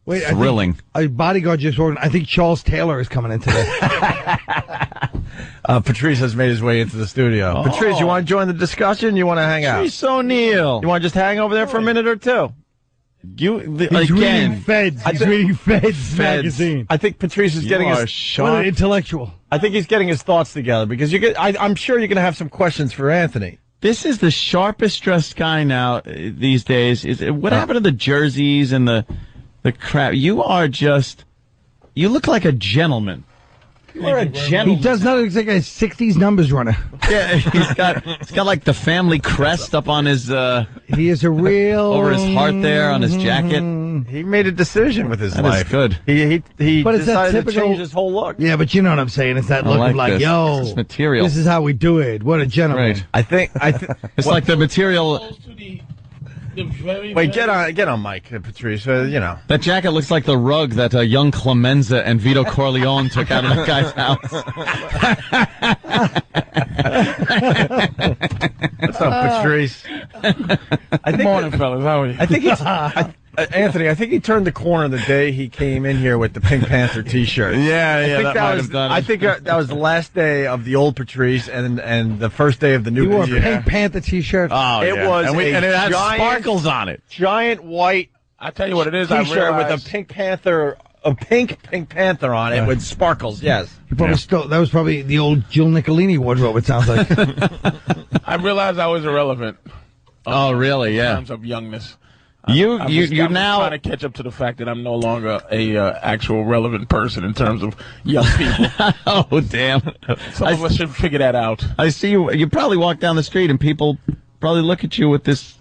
Wait, thrilling. A bodyguard just ordered. I think Charles Taylor is coming in today. Patrice has made his way into the studio. Patrice, you want to join the discussion? You want to hang out? Patrice O'Neill. You want to just hang over there for a minute or two? He's reading Feds. He's reading Feds magazine. I think Patrice is getting his what an intellectual. I think he's getting his thoughts together because I'm sure you're going to have some questions for Anthony. This is the sharpest dressed guy now these days. What happened to the jerseys and the crap? You look like a gentleman. You're a gentleman. He does not look like a 60s numbers runner. Yeah, he's got like the family crest up on his he is a real over his heart there on his jacket. He made a decision with his That life. is good. He But it's that decided to typical- change his whole look. Yeah, but you know what I'm saying. It's that look of like, this. yo, This material. this is how we do it. What a gentleman. Right. I think It's like the material. Wait, get on mic, Patrice. You know. That jacket looks like the rug that young Clemenza and Vito Corleone took out of that guy's house. What's up, Patrice? Good morning, fellas. How are you? I think he's Anthony. I think he turned the corner the day he came in here with the Pink Panther T-shirt. Yeah, that might have done it. I think that was the last day of the old Patrice and the first day of the new You wore a Patrice. Pink Panther T-shirt. Oh, It yeah. was and it had giant- sparkles on it. Giant white I tell you what it is. T-shirt with a Pink Panther, Pink Panther on it with sparkles. Yes. You probably that was probably the old Jill Nicolini wardrobe, it sounds like. I realized I was irrelevant. Oh, really? In Yeah. terms of youngness. You I'm now trying to catch up to the fact that I'm no longer a actual relevant person in terms of young people. Oh, damn. Some of us should figure that out. I see you. You probably walk down the street and people probably look at you with this,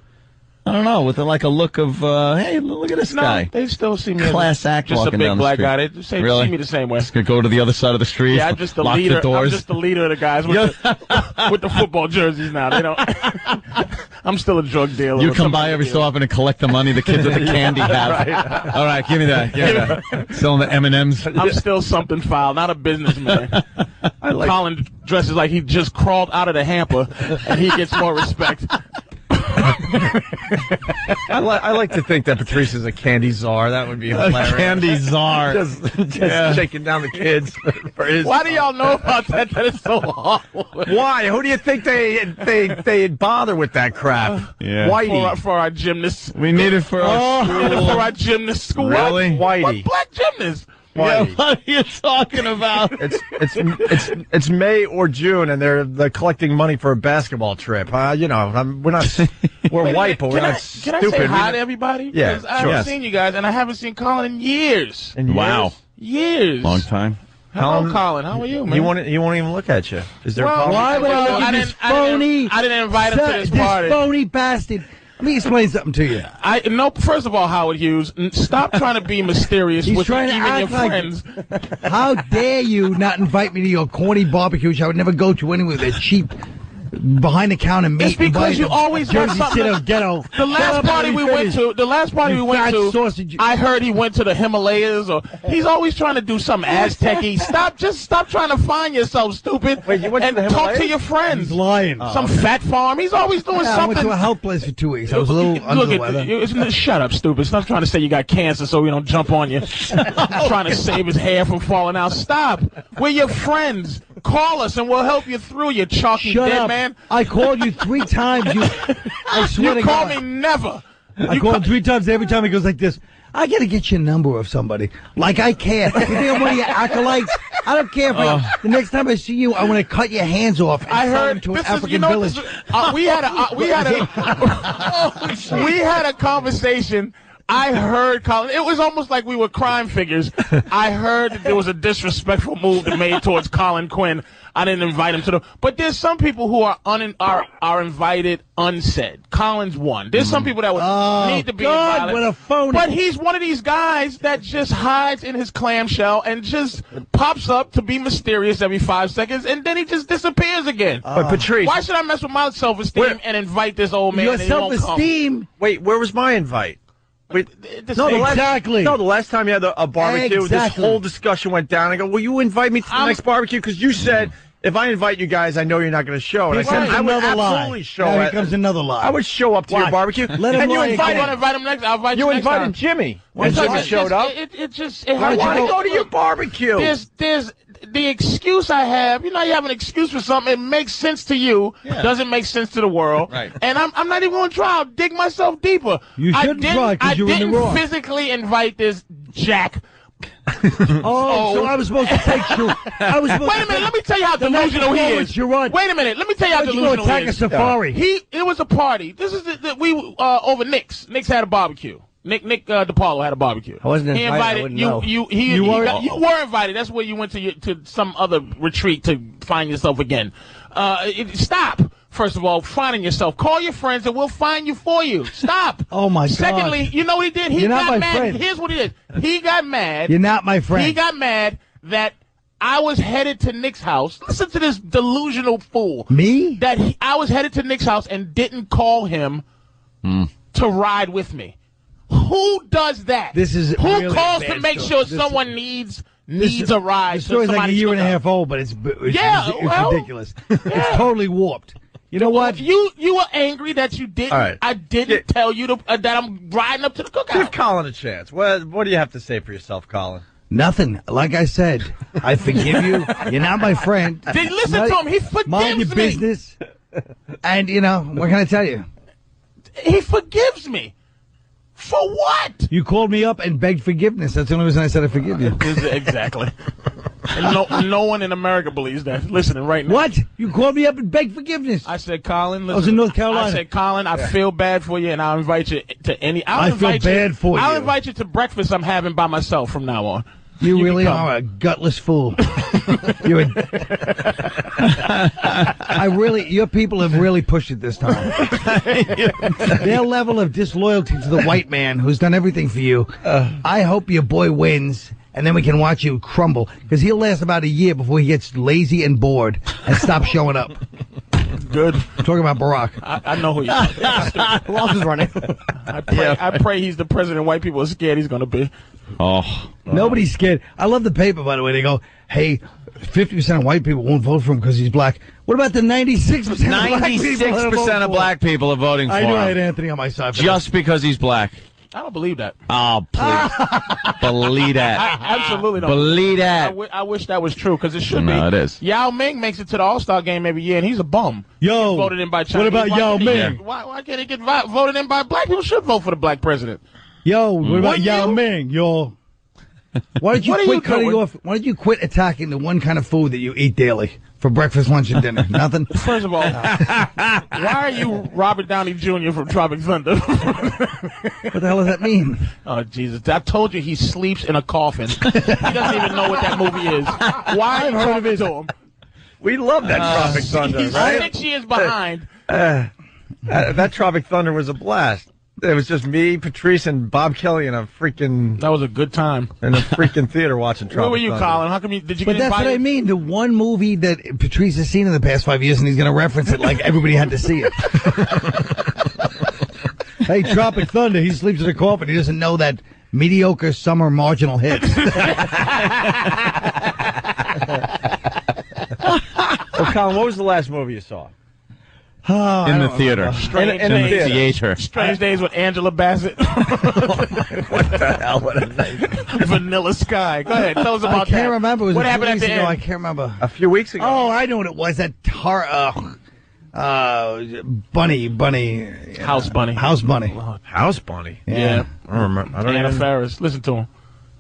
I don't know, with like a look of, hey, look at this guy. They still see me Class as act just a walking big down the black street. guy. They see Really? me the same way. Just gonna go to the other side of the street. Yeah, I'm just the lock leader. The doors. I'm just the leader of the guys with, with the football jerseys now. They don't. I'm still a drug dealer. You come by every so often and collect the money the kids at the candy have. Right. All right, give me that. Give me that. Selling the M&Ms. I'm still something foul, not a businessman. Colin dresses like he just crawled out of the hamper, and he gets more respect. I like to think that Patrice is a candy czar. That would be hilarious. Candy czar. just shaking down the kids for his. Why do y'all know about that? That is so awful. Why? Who do you think they bother with that crap? Yeah. Whitey. For our gymnasts. We need it for our school. For our gymnast school. Really? What Whitey. black gymnasts? Yeah, Whitey. what are you talking about? It's May or June, and they're collecting money for a basketball trip. You know, we're white, but we're not Can I stupid. say hi to everybody? Yeah, Because I haven't seen you guys, and I haven't seen Colin in years. Wow. Years. Long time. Hello, Colin. How are you, man? He won't even look at you. Is there a Well, problem? Why would I I this phony? I didn't invite him to this party. phony bastard. Let me explain something to you. First of all, Howard Hughes, stop trying to be mysterious He's with trying to even your act like- friends. How dare you not invite me to your corny barbecue, which I would never go to anyway. They're cheap, behind the counter meat. It's because you always got Jersey something. City ghetto. The last party we went to, sausage. I heard he went to the Himalayas, or he's always trying to do something Aztec-y. Stop trying to find yourself, stupid. Wait, you went to and the talk Himalayas? to your friends. He's lying. Some fat farm. He's always doing Yeah, I something. went to a health place for 2 weeks. I was a little under the weather. Shut up, stupid. Stop trying to say you got cancer so we don't jump on you. Trying to save his hair from falling out. Stop. We're your friends. Call us and we'll help you through, you chalky Shut dead up. man. I called you 3 times. I swear You to call God. me never. I called him 3 times. Every time he goes like this. I got to get your number of somebody. Like I care. You think I'm one of your acolytes? I don't care if the next time I see you, I want to cut your hands off and I sell heard them to an this is, African you know, village. we had a conversation. I heard Colin. It was almost like we were crime figures. I heard that there was a disrespectful move made towards Colin Quinn. I didn't invite him to the. But there's some people who are invited unsaid. Colin's one. There's some people that would need to be God, invited. what a phony. But he's one of these guys that just hides in his clamshell and just pops up to be mysterious every 5 seconds, and then he just disappears again. But Patrice, Why should I mess with my self-esteem and invite this old man? Your and he won't come? self-esteem. wait, where was my invite? Exactly. The last time you had a barbecue, Exactly. this whole discussion went down. I go, will you invite me to the next barbecue? Because you said if I invite you guys, I know you're not going to show. And I Here said, comes I would another lie. absolutely show Now up. here comes another lie. I would show up to your barbecue. Let him and you lie invited, I'm going to invite him next. I'll invite you you next invited time. Jimmy. And Jimmy showed up. I want to go to your barbecue. There's the excuse I have. You know, you have an excuse for something. It makes sense to you. Yeah. Doesn't make sense to the world. Right. And I'm not even going to try. I'll dig myself deeper. You shouldn't try because you're in the wrong. I didn't physically invite this jack. So I was supposed to take you. I was supposed Wait a minute. Let me tell you how delusional he is. You're right. Wait a minute. Let me tell you how Why'd you delusional go attack he a is. safari? It was a party. This is we over Nick's. Nick's had a barbecue. Nick DePaulo had a barbecue. I wasn't He invited. I invited wouldn't you. know. You were invited. That's where you went to some other retreat to find yourself again. Stop. First of all, finding yourself. Call your friends and we'll find you for you. Stop. Oh my God. Secondly, you know what he did? He You're not got my mad. friend. Here's what he did. He got mad. You're not my friend. He got mad that I was headed to Nick's house. Listen to this delusional fool. Me? I was headed to Nick's house and didn't call him to ride with me. Who does that? This is who really calls a to bad make story. sure someone needs a ride. The story's like a year and a half old, but it's ridiculous. It's totally warped. You know what? You were angry that you didn't. All right. I didn't tell you that I'm riding up to the Give cookout. Colin a chance. What do you have to say for yourself, Colin? Nothing. Like I said, I forgive you. You're not my friend. Listen to him. He forgives Mind your me. business. And, what can I tell you? He forgives me. For what? You called me up and begged forgiveness. That's the only reason I said I forgive you. Exactly. And no one in America believes that. Listening right now. What? You called me up and begged forgiveness. I said, Colin, listen. I was in North Carolina. I said, Colin, I feel bad for you, and I'll invite you to any. I feel bad for you. I'll invite you to breakfast I'm having by myself from now on. You really can come. are a gutless fool. Your people have really pushed it this time. Their level of disloyalty to the white man who's done everything for you. I hope your boy wins, and then we can watch you crumble, because he'll last about a year before he gets lazy and bored and stops showing up. Good. I'm talking about Barack. I know who he is. Who else is running? I pray he's the president white people are scared he's going to be. Oh. Nobody's scared. I love the paper, by the way. They go, hey, 50% of white people won't vote for him because he's black. What about the 96% of black people? 96% of black people are voting for I knew I had him. Anthony on my side. Just because he's black. I don't believe that. Oh, please. Believe that. I absolutely don't. Believe that. I wish that was true, because it should be. No, it is. Yao Ming makes it to the All-Star game every year, and he's a bum. Yo, He's voted in by Chinese. what about Why Yao can't he Ming? get- Why can't he get voted in by black people? Should vote for the black president. Yo, what about Wouldn't Yao you? Ming? Yo. Why don't you What are quit you cutting doing? off? Why don't you quit attacking the one kind of food that you eat daily for breakfast, lunch, and dinner? Nothing. First of all, why are you Robert Downey Jr. from Tropic Thunder? What the hell does that mean? Oh, Jesus. I told you he sleeps in a coffin. He doesn't even know what that movie is. Why are you talking to him? We love that Tropic Thunder, He's right? 6 years behind. That Tropic Thunder was a blast. It was just me, Patrice, and Bob Kelly in a freaking time. theater watching Tropic Where were you, Thunder. Colin? How come did you But get that's invited? what I mean. The one movie that Patrice has seen in the past 5 years, and he's going to reference it like everybody had to see it. Hey, Tropic Thunder. He sleeps in a coffin. He doesn't know that mediocre summer marginal hits. So, Colin, what was the last movie you saw? Oh, In the theater. Strange In the Days. theater. Theater. Strange Days with Angela Bassett. What the hell? What a night. Vanilla Sky. Go ahead. Tell us about I that. can't remember. It was what a happened few at the weeks ago. I end? can't remember. A few weeks ago. Oh, I know what it was. That bunny. House Bunny. House bunny. House Bunny. Yeah. I don't remember. I don't Anna even. Faris. Listen to him.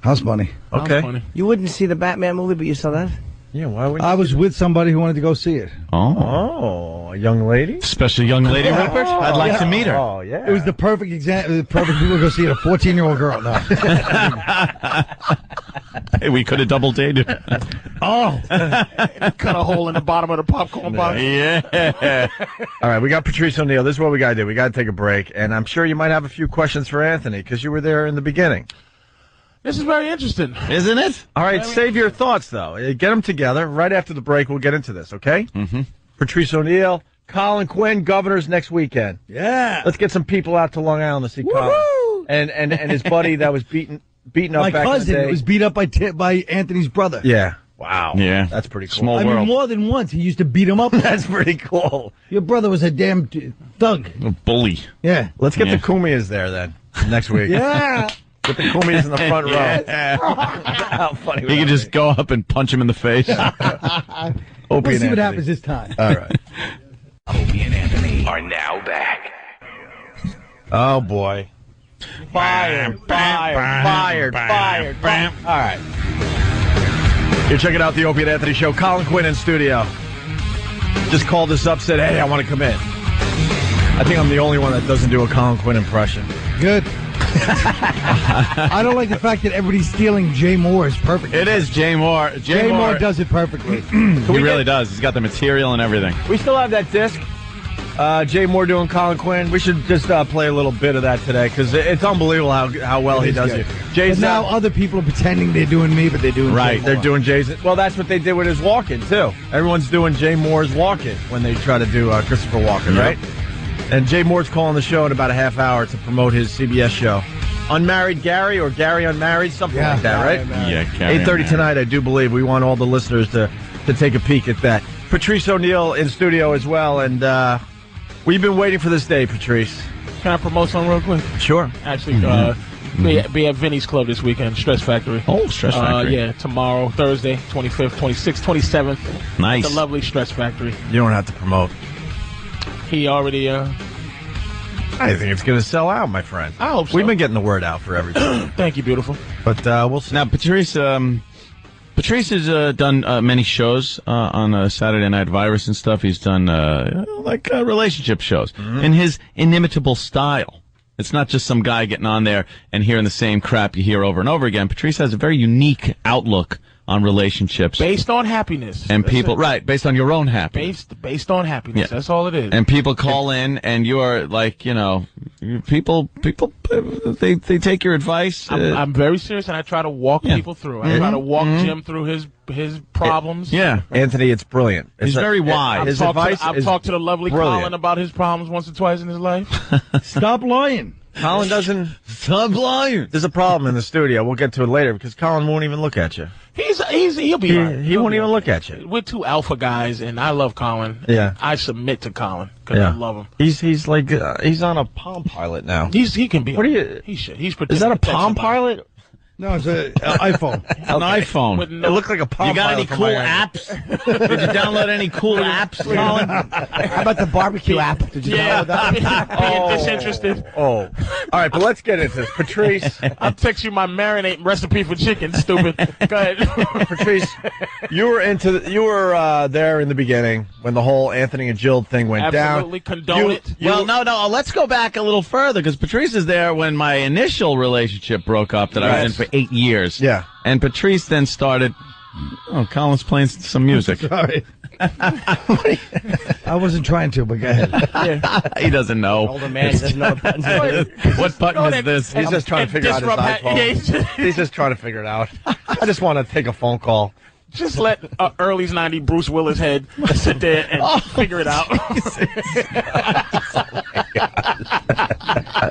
House bunny. Okay. House Bunny. You wouldn't see the Batman movie, but you saw that? Yeah, why would I was with somebody who wanted to go see it. Oh. a young lady? Special young lady, Rupert? I'd like to meet her. Oh, yeah. It was the perfect example. The perfect people to go see it. A 14-year-old girl. No. Hey, we could have double dated. Oh. Cut a hole in the bottom of the popcorn box. Yeah. All right, we got Patrice O'Neill. This is what we got to do. We got to take a break, and I'm sure you might have a few questions for Anthony because you were there in the beginning. This is very interesting. Isn't it? All right, save your thoughts, though. Get them together. Right after the break, we'll get into this, okay? Mm-hmm. Patrice O'Neill, Colin Quinn, governors next weekend. Yeah. Let's get some people out to Long Island to see Colin. And his buddy that was beaten up My back cousin in the day. was beat up by Anthony's brother. Yeah. Wow. Yeah. That's pretty cool. Small I world. mean, more than once, he used to beat him up. That's pretty cool. Your brother was a damn thug. A bully. Yeah. Let's get Yeah. the Kumias there then next week. Yeah. Get the Kumias in the front row. Yeah. How funny would He could that just go up and punch him in the face. be? Opie We'll and see what Anthony. happens this time. All right. Opie and Anthony are now back. Oh, boy. Fired. All right. You're checking out the Opie and Anthony show. Colin Quinn in studio. Just called us up, said, hey, I want to come in. I think I'm the only one that doesn't do a Colin Quinn impression. Good. I don't like the fact that everybody's stealing Jay Mohr's perfect. It is Jay Mohr. Jay Mohr does it perfectly. He really does. He's got the material and everything. We still have that disc. Jay Mohr doing Colin Quinn. We should just play a little bit of that today because it's unbelievable how well he does it. Jay's But now other people are pretending they're doing me, but they're doing Right, Jay They're Mohr. doing Jay's. Well, that's what they did with his walk-in, too. Everyone's doing Jay Mohr's walk-in when they try to do Christopher Walken, right? And Jay Mohr's calling the show in about a half hour to promote his CBS show. Unmarried Gary or Gary Unmarried, something like that, right? Yeah, 8:30 tonight, I do believe. We want all the listeners to take a peek at that. Patrice O'Neill in studio as well, and we've been waiting for this day, Patrice. Can I promote something real quick? Sure. Actually, be at Vinny's Club this weekend, Stress Factory. Oh, Stress Factory. Yeah, tomorrow, Thursday, 25th, 26th, 27th. Nice. The lovely Stress Factory. You don't have to promote. He already, I think it's going to sell out, my friend. I hope so. We've been getting the word out for everything. Thank you, beautiful. But we'll see. Now, Patrice has done many shows on Saturday Night Virus and stuff. He's done relationship shows in his inimitable style. It's not just some guy getting on there and hearing the same crap you hear over and over again. Patrice has a very unique outlook on relationships. Based on happiness. And That's people, it. right, based on your own happiness. Based on happiness. Yeah. That's all it is. And people call in, and you are like, people, they take your advice. I'm very serious, and I try to walk people through. I try to walk Jim through his problems. Yeah. Anthony, it's brilliant. He's very wise. His advice I've is talked to the lovely brilliant. Colin about his problems once or twice in his life. Stop lying. Colin doesn't. Stop lying. There's a problem in the studio. We'll get to it later because Colin won't even look at you. He'll be all right. He won't even look at you. We're two alpha guys, and I love Colin. Yeah. I submit to Colin because I love him. He's like he's on a Palm Pilot now. He can be. What do you? He should. He's Is that a protecting Palm somebody. Pilot? No, it's an iPhone. An iPhone. With It no, looked like a Palm You got Pilot any from cool my end. apps? Did you download any cool apps, Colin? How about the barbecue app? Did you yeah, download that? being disinterested. Oh, all right, but let's get into this. Patrice, I'll text you my marinate recipe for chicken. Stupid. Go ahead. Patrice, you were there in the beginning when the whole Anthony and Jill thing went Absolutely down. condone it. Well, no. Let's go back a little further because Patrice is there when my initial relationship broke up that I was in for 8 years. Yeah. And Patrice then started. Oh, Colin's playing some music. Sorry. I wasn't trying to, but go ahead. He doesn't know. Older man doesn't know what buttons it is. What button is this? He's just trying to figure out his iPhone. He's just trying to figure it out. I just want to take a phone call. Just let early 90s Bruce Willis head sit there and figure it out.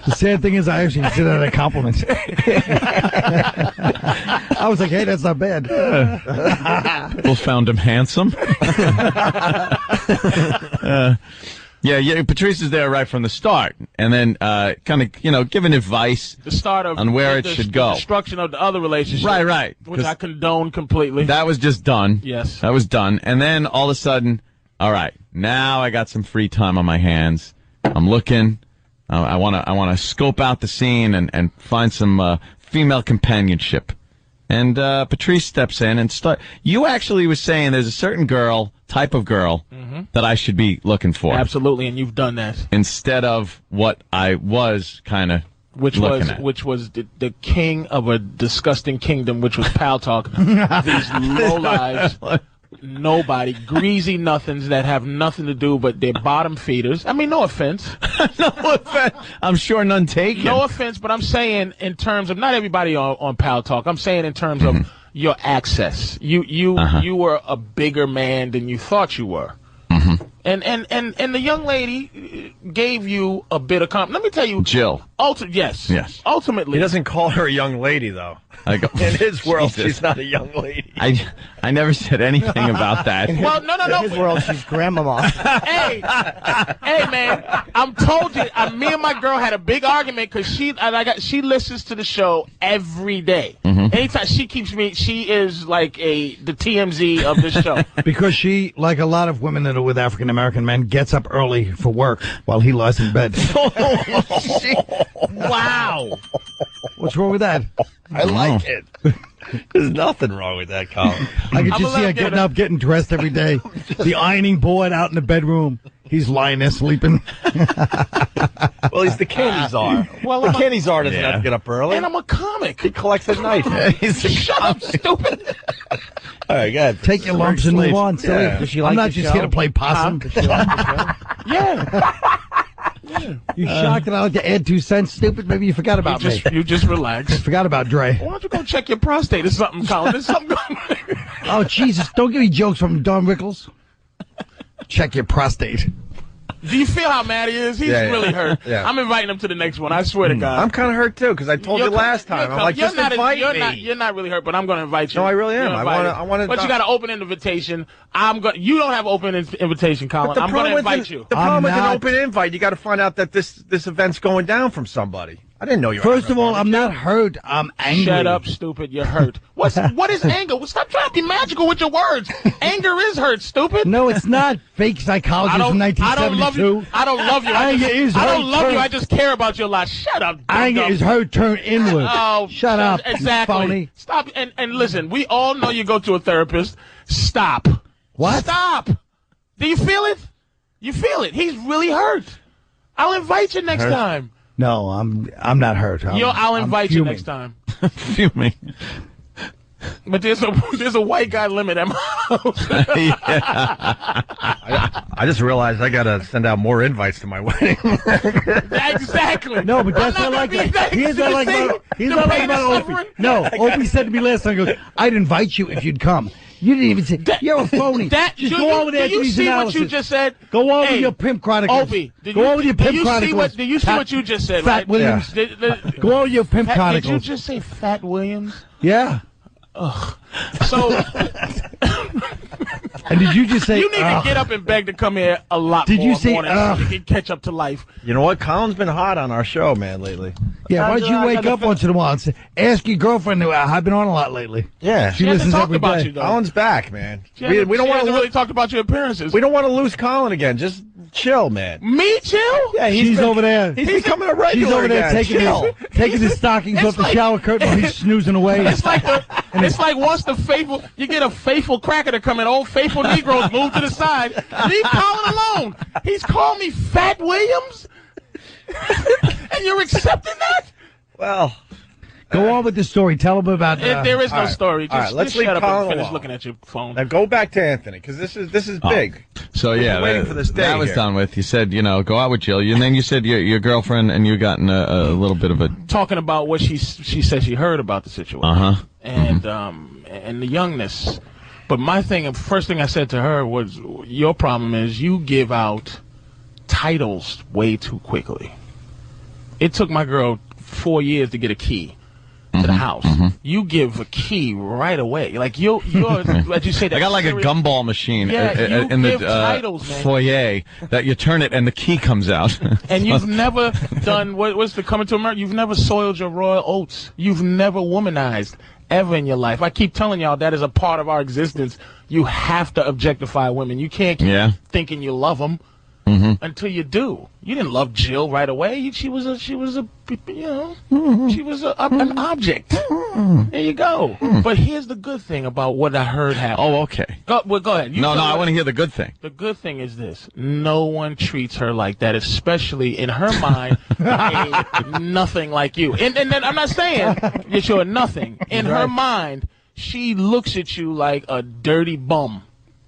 The sad thing is, I actually consider that a compliment. I was like, hey, that's not bad. People found him handsome. Yeah. Patrice is there right from the start, and then kind of giving advice The start of on where it the should go. The destruction of the other relationship. Right. Which 'Cause I condone completely. that was just done. Yes. That was done, and then all of a sudden, all right, now I got some free time on my hands. I'm looking. I want to scope out the scene and find some female companionship. And Patrice steps in and You actually was saying there's a certain type of girl, that I should be looking for. Absolutely, and you've done that. Instead of what I was kind of looking at. Which was the king of a disgusting kingdom, which was Pal Talk. These lowlives, nobody, greasy nothings that have nothing to do but they're bottom feeders. I mean, no offense. No offense. I'm sure none taken. No offense, but I'm saying in terms of not everybody on Pal Talk. I'm saying in terms of your access. You were a bigger man than you thought you were. And the young lady gave you a bit of compliment. Let me tell you, Jill. Yes. He Ultimately, doesn't call her a young lady, though. I go, In his world, Jesus. she's not a young lady. I never said anything about that. Well, no. In his world, she's grandmama. Hey, man, I'm told you. Me and my girl had a big argument because she listens to the show every day. Anytime she is like the TMZ of this show. Because she, like a lot of women that are with African American men, gets up early for work while he lies in bed. Wow. What's wrong with that? I like it. There's nothing wrong with that, Colin. I could I'm just see her getting up, getting dressed every day. The ironing board out in the bedroom. He's lying there sleeping. Well, he's the candy czar. Well, the candy czar doesn't have to get up early. And I'm a comic. He collects at night. Shut up, stupid. All right, good. Take your lumps and move on. Silly. Yeah. Does she like I'm not the just show? here to play possum. Does she like the show? Yeah. You shocked that I like to add 2 cents, stupid? Maybe you forgot about me. You just relax. Forgot about Dre. Why don't you go check your prostate or something, Colin? There's something going on. Oh, Jesus. Don't give me jokes from Don Rickles. Check your prostate. Do you feel how mad he is? He's really hurt. Yeah. I'm inviting him to the next one. I swear to God. I'm kind of hurt, too, because I told you last time. I'm like, just invite me. You're not really hurt, but I'm going to invite you. No, I really am. I want to. But you got an open invitation. You don't have open invitation, Colin. I'm going to invite you. The problem with an open invite, you got to find out that this event's going down from somebody. I didn't know you were. First of all, I'm not hurt. I'm angry. Shut up, stupid. You're hurt. What is anger? Well, stop trying to be magical with your words. Anger is hurt, stupid. No, it's not. Fake psychologist from 1972. I don't love you. I don't love you. I don't love you. I just care about you a lot. Shut up. Anger is hurt turned inward. Oh, shut up. Exactly. Phony. Stop. And listen, we all know you go to a therapist. Stop. What? Stop. Do you feel it? You feel it. He's really hurt. I'll invite you next time. No, I'm not hurt. I'll invite you next time. Fuming. But there's a white guy limit at my house. I just realized I got to send out more invites to my wedding. Exactly. No, but that's not like that. He's not like about Opie. No, Opie said to me last time, he goes, I'd invite you if you'd come. You didn't even say, you're a phony. Just go over there do you see what you just said? Go over your Pimp Chronicles. Opie, go over your Pimp Chronicles. Do you see what you just said, Fat Williams. Go over your Pimp Chronicles. Did you just say Fat Williams? Yeah. Ugh. So... And did you just say, you need to get up and beg to come here a lot did more you say, mornings so you can catch up to life. You know what? Colin's been hot on our show, man, lately. Yeah, why don't you wake up once in a while and say, ask your girlfriend, I've been on a lot lately. Yeah. She listens every about day. You, though. Colin's back, man. We don't want to really talk about your appearances. We don't want to lose Colin again. Just chill, man. Me chill? Yeah, she's over there. He's becoming a regular. She's over there again. taking his stockings off the shower curtain while he's snoozing away. It's like once you get a faithful cracker to come in, old faithful Negroes move to the side. Leave Colin alone. He's called me Fat Williams? And you're accepting that? Well, go on with the story. Tell him about there is no story. Just, let's shut leave up Colin and finish alone. looking at your phone. Now go back to Anthony, because this is big. So yeah, waiting for this day that was here. done with. You said, go out with Jill, and then you said your girlfriend and you got in a little bit of a talking about what she said she heard about the situation, and the youngness. But first thing I said to her was, your problem is you give out titles way too quickly. It took my girl 4 years to get a key to the house. You give a key right away. Like you're as you say, I got like a gumball machine in the titles, man. foyer that you turn it and the key comes out. And you've never done what's the Coming to America? You've never soiled your royal oats. You've never womanized ever in your life. I keep telling y'all that is a part of our existence. You have to objectify women. You can't keep thinking you love them until you do. You didn't love Jill right away. She was an object. There you go. But here's the good thing about what I heard happen. Oh, okay. Go ahead. No, I want to hear the good thing. The good thing is this. No one treats her like that, especially in her mind, nothing like you. And I'm not saying that you're nothing. In her mind, she looks at you like a dirty bum.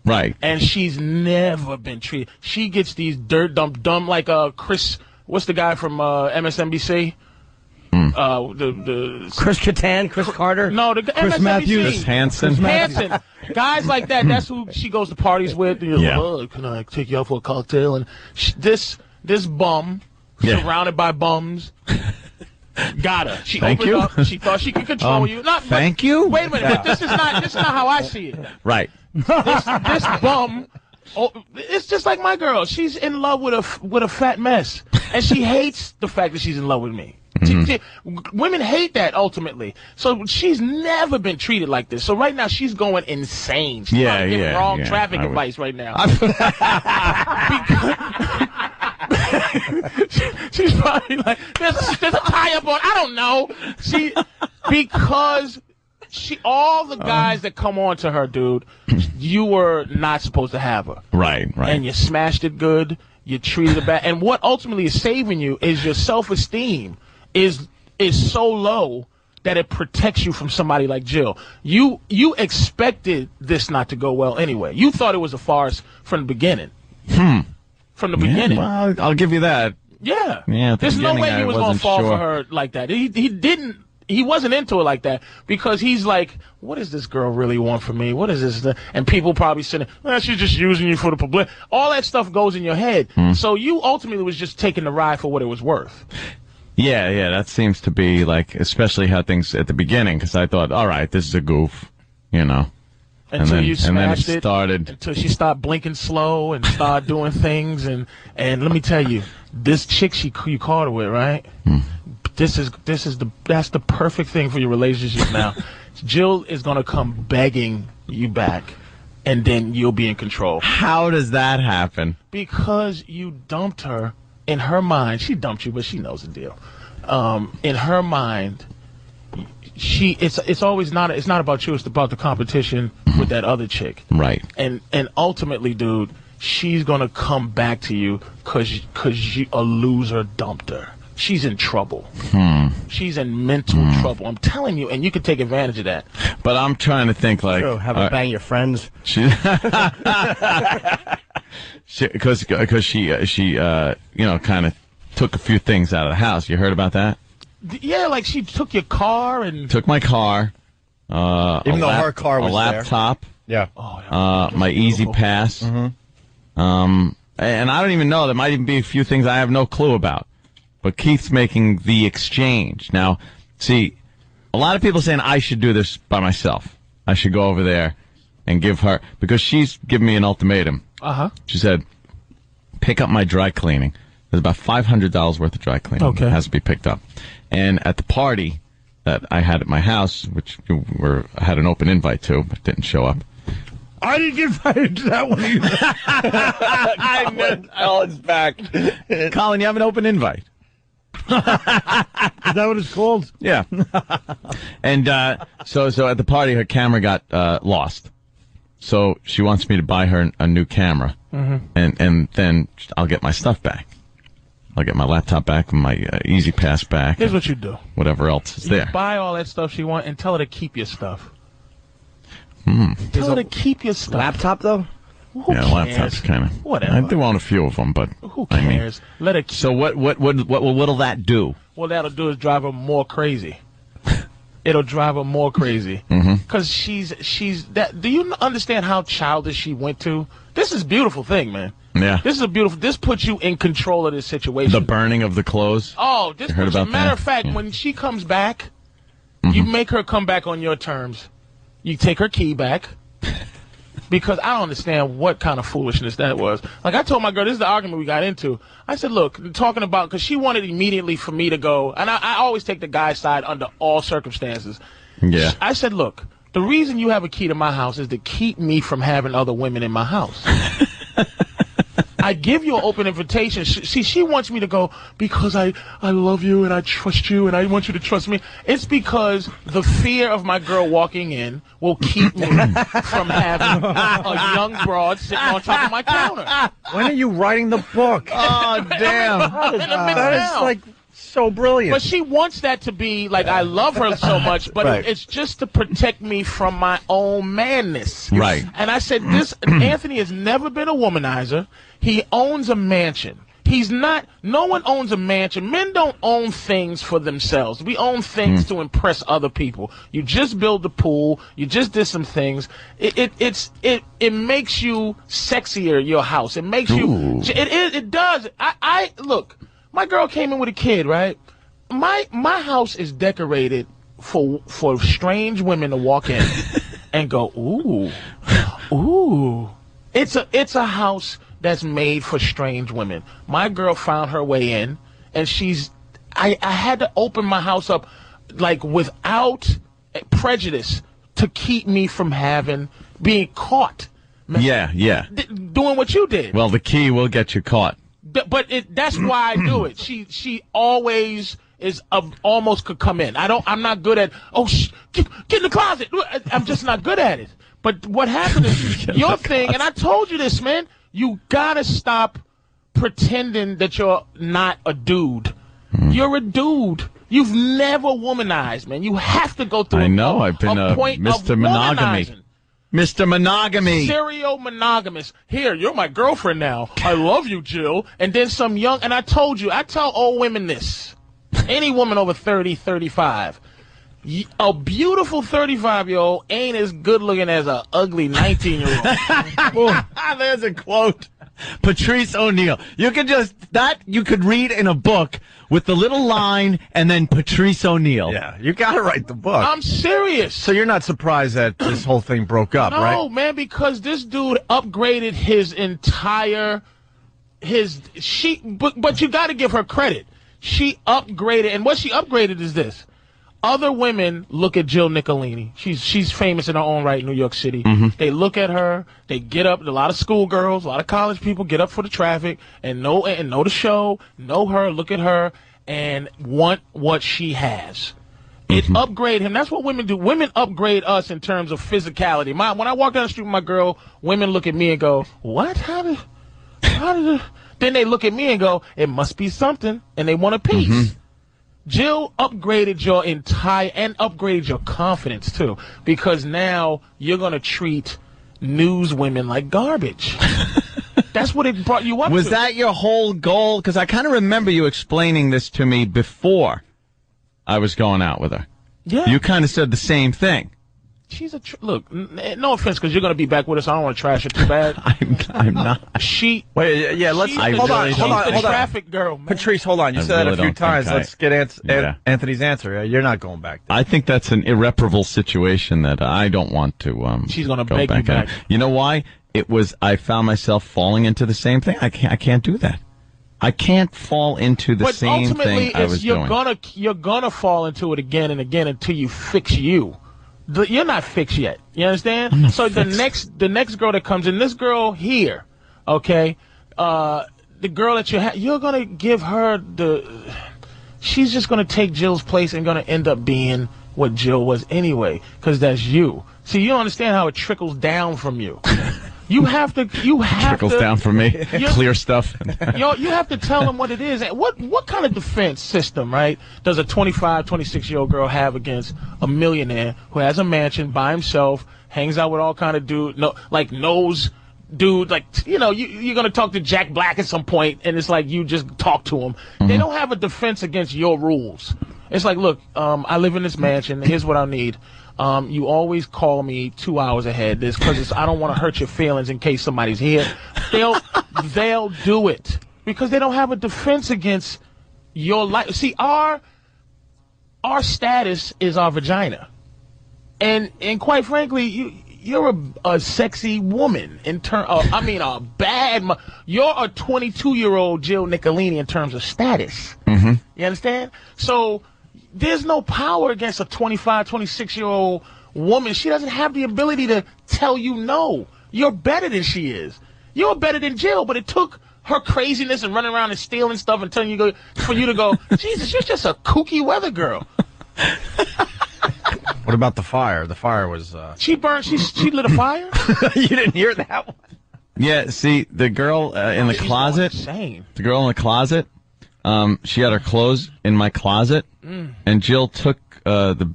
Right. And she's never been treated. She gets these dumb like Chris, what's the guy from MSNBC? the Chris Kattan, Chris Carter. No, the Chris MSNBC. Matthews. Chris Hansen. Hansen. Guys like that. That's who she goes to parties with. And Yeah. oh, can I take you out for a cocktail? And this bum, Yeah. surrounded by bums. Got her. She Thank opened you. up. She thought she could control you. Not, Thank you. Wait a minute, but this is not how I see it. Right. This bum, it's just like my girl. She's in love with a fat mess, and she hates the fact that she's in love with me. Women hate that ultimately. So she's never been treated like this. So right now she's going insane. She's trying to give wrong traffic advice right now. She's probably like, there's a tie up on. I don't know. Because all the guys that come on to her, dude, you were not supposed to have her. Right. And you smashed it good. You treated it bad. And what ultimately is saving you is your self-esteem is so low that it protects you from somebody like Jill. You expected this not to go well anyway. You thought it was a farce from the beginning. From the beginning. Well, I'll give you that. Yeah. Yeah. There's no way he was going to fall sure. for her like that. He wasn't into it like that because he's like, what does this girl really want from me? What is this? And people probably saying, well, she's just using you for the publicity. All that stuff goes in your head. So you ultimately was just taking the ride for what it was worth. Yeah, that seems to be like, especially how things at the beginning, because I thought, all right, this is a goof, you know. Until you smashed it started. Until she stopped blinking slow and started doing things. And let me tell you, this chick you caught her with, right? That's the perfect thing for your relationship now. Jill is going to come begging you back, and then you'll be in control. How does that happen? Because you dumped her. In her mind, she dumped you, but she knows the deal. In her mind, it's always not. It's not about you. It's about the competition with that other chick. Right. And ultimately, dude, she's gonna come back to you because a loser dumped her. She's in trouble. She's in mental trouble. I'm telling you, and you can take advantage of that. But I'm trying to think like, Have her bang your friends. Because she kind of took a few things out of the house. You heard about that? Yeah, like she took your car and Took my car. Even though her car was a laptop. Yeah. My Easy Pass. And I don't even know. There might even be a few things I have no clue about. But Keith's making the exchange. Now, see, a lot of people saying I should do this by myself. I should go over there and give her, because she's given me an ultimatum. She said, pick up my dry cleaning. There's about $500 worth of dry cleaning. Okay. It has to be picked up. And at the party that I had at my house, which I had an open invite to, but didn't show up. I didn't get invited to that one either. I meant Colin's back. Colin, you have an open invite. Is that what it's called? Yeah. And so at the party, her camera got lost. So she wants me to buy her a new camera, and then I'll get my stuff back. I'll get my laptop back and my Easy Pass back. here's what you do. Whatever else is there. Buy all that stuff she wants and tell her to keep your stuff. Tell her to keep your stuff. Laptop, though? Who Yeah, cares? laptops kind of. Whatever. I do own a few of them, but Who I mean, cares? Let her. so what'll that do? What that'll do is drive her more crazy. It'll drive her more crazy because she's that. Do you understand how childish she went to? This is a beautiful thing, man. Yeah. This puts you in control of this situation. The burning of the clothes. Oh, this You heard puts you, about matter that? of fact, Yeah. when she comes back, you make her come back on your terms. You take her key back. Because I don't understand what kind of foolishness that was. Like I told my girl, this is the argument we got into. I said, look, talking about, because she wanted immediately for me to go, and I always take the guy's side under all circumstances. Yeah. I said, look, the reason you have a key to my house is to keep me from having other women in my house. I give you an open invitation. She wants me to go because I love you and I trust you and I want you to trust me. It's because the fear of my girl walking in will keep me from having a young broad sitting on top of my counter. When are you writing the book? Oh, damn. In the midst That now. is like so brilliant. But she wants that to be like I love her so much, but Right. it's just to protect me from my own madness. Right. And I said, Anthony has never been a womanizer. He owns a mansion. He's not. No one owns a mansion. Men don't own things for themselves. We own things to impress other people. You just built the pool. You just did some things. It makes you sexier. Your house. It makes you. It does. I look. My girl came in with a kid, right? My house is decorated for strange women to walk in and go, ooh. It's a house that's made for strange women. My girl found her way in, and I had to open my house up like without prejudice to keep me from being caught. Yeah. Doing what you did. Well, the key will get you caught. But that's why I do it. She always is almost could come in. I'm not good at get in the closet. I'm just not good at it. But what happened is your thing, and I told you this, man. You gotta stop pretending that you're not a dude. You're a dude. You've never womanized, man. You have to go through. I know. I've been a point Mr. of Monogamy. womanizing. Mr. Monogamy. Serial monogamous. Here, you're my girlfriend now. I love you, Jill. And then some young, and I told you, I tell old women this. Any woman over 30, 35. A beautiful 35-year-old ain't as good looking as an ugly 19-year-old. There's a quote. Patrice O'Neill. You could read in a book with the little line and then Patrice O'Neill. Yeah, you got to write the book. I'm serious. So you're not surprised that this whole thing broke up, right? No, man, because this dude upgraded his entire but you got to give her credit. She upgraded, and what she upgraded is this. Other women look at Jill Nicolini. She's famous in her own right in New York City. They look at her. They get up. A lot of schoolgirls, a lot of college people get up for the traffic and know the show, know her, look at her, and want what she has. It upgrade him. That's what women do. Women upgrade us in terms of physicality. When I walk down the street with my girl, women look at me and go, "What? How did?" Then they look at me and go, "It must be something," and they want a piece. Jill upgraded your upgraded your confidence too, because now you're gonna treat news women like garbage. That's what it brought you up to. Was that your whole goal? Because I kind of remember you explaining this to me before I was going out with her. Yeah. You kind of said the same thing. She's look. No offense, because you're gonna be back with us. I don't want to trash her too bad. I'm not. Wait, yeah. Let's hold on. The traffic girl, man. Patrice, hold on. You said that a few times. Let's get Anthony's answer. You're not going back there. I think that's an irreparable situation that I don't want to. She's gonna go beg back you back. You know why? I found myself falling into the same thing. I can't do that. I can't fall into the same thing I was doing. You're gonna fall into it again and again until you fix you. You're not fixed yet. You understand? So fixed. the next girl that comes in, this girl here, okay, the girl that you're gonna give her she's just gonna take Jill's place and gonna end up being what Jill was anyway, because that's you. See, you don't understand how it trickles down from you. You have trickles down from me. Clear stuff. You have to tell them what it is. What kind of defense system, right, does a 25, 26-year-old girl have against a millionaire who has a mansion by himself, hangs out with all kind of dude, knows dude, you're going to talk to Jack Black at some point, and it's like you just talk to him. They don't have a defense against your rules. It's like, look, I live in this mansion. Here's what I need. You always call me 2 hours ahead. This because I don't want to hurt your feelings in case somebody's here. They'll do it because they don't have a defense against your life. See, our status is our vagina, and quite frankly, you're a sexy woman in turn. A bad. You're a 22-year-old Jill Nicolini in terms of status. You understand? So. There's no power against a 25, 26-year-old woman. She doesn't have the ability to tell you no. You're better than she is. You're better than Jill, but it took her craziness and running around and stealing stuff and telling you for you to go, Jesus, you're just a kooky weather girl. What about the fire? The fire was... She lit a fire? You didn't hear that one? Yeah, see, the girl in the closet... Insane. The girl in the closet... she had her clothes in my closet, and Jill took the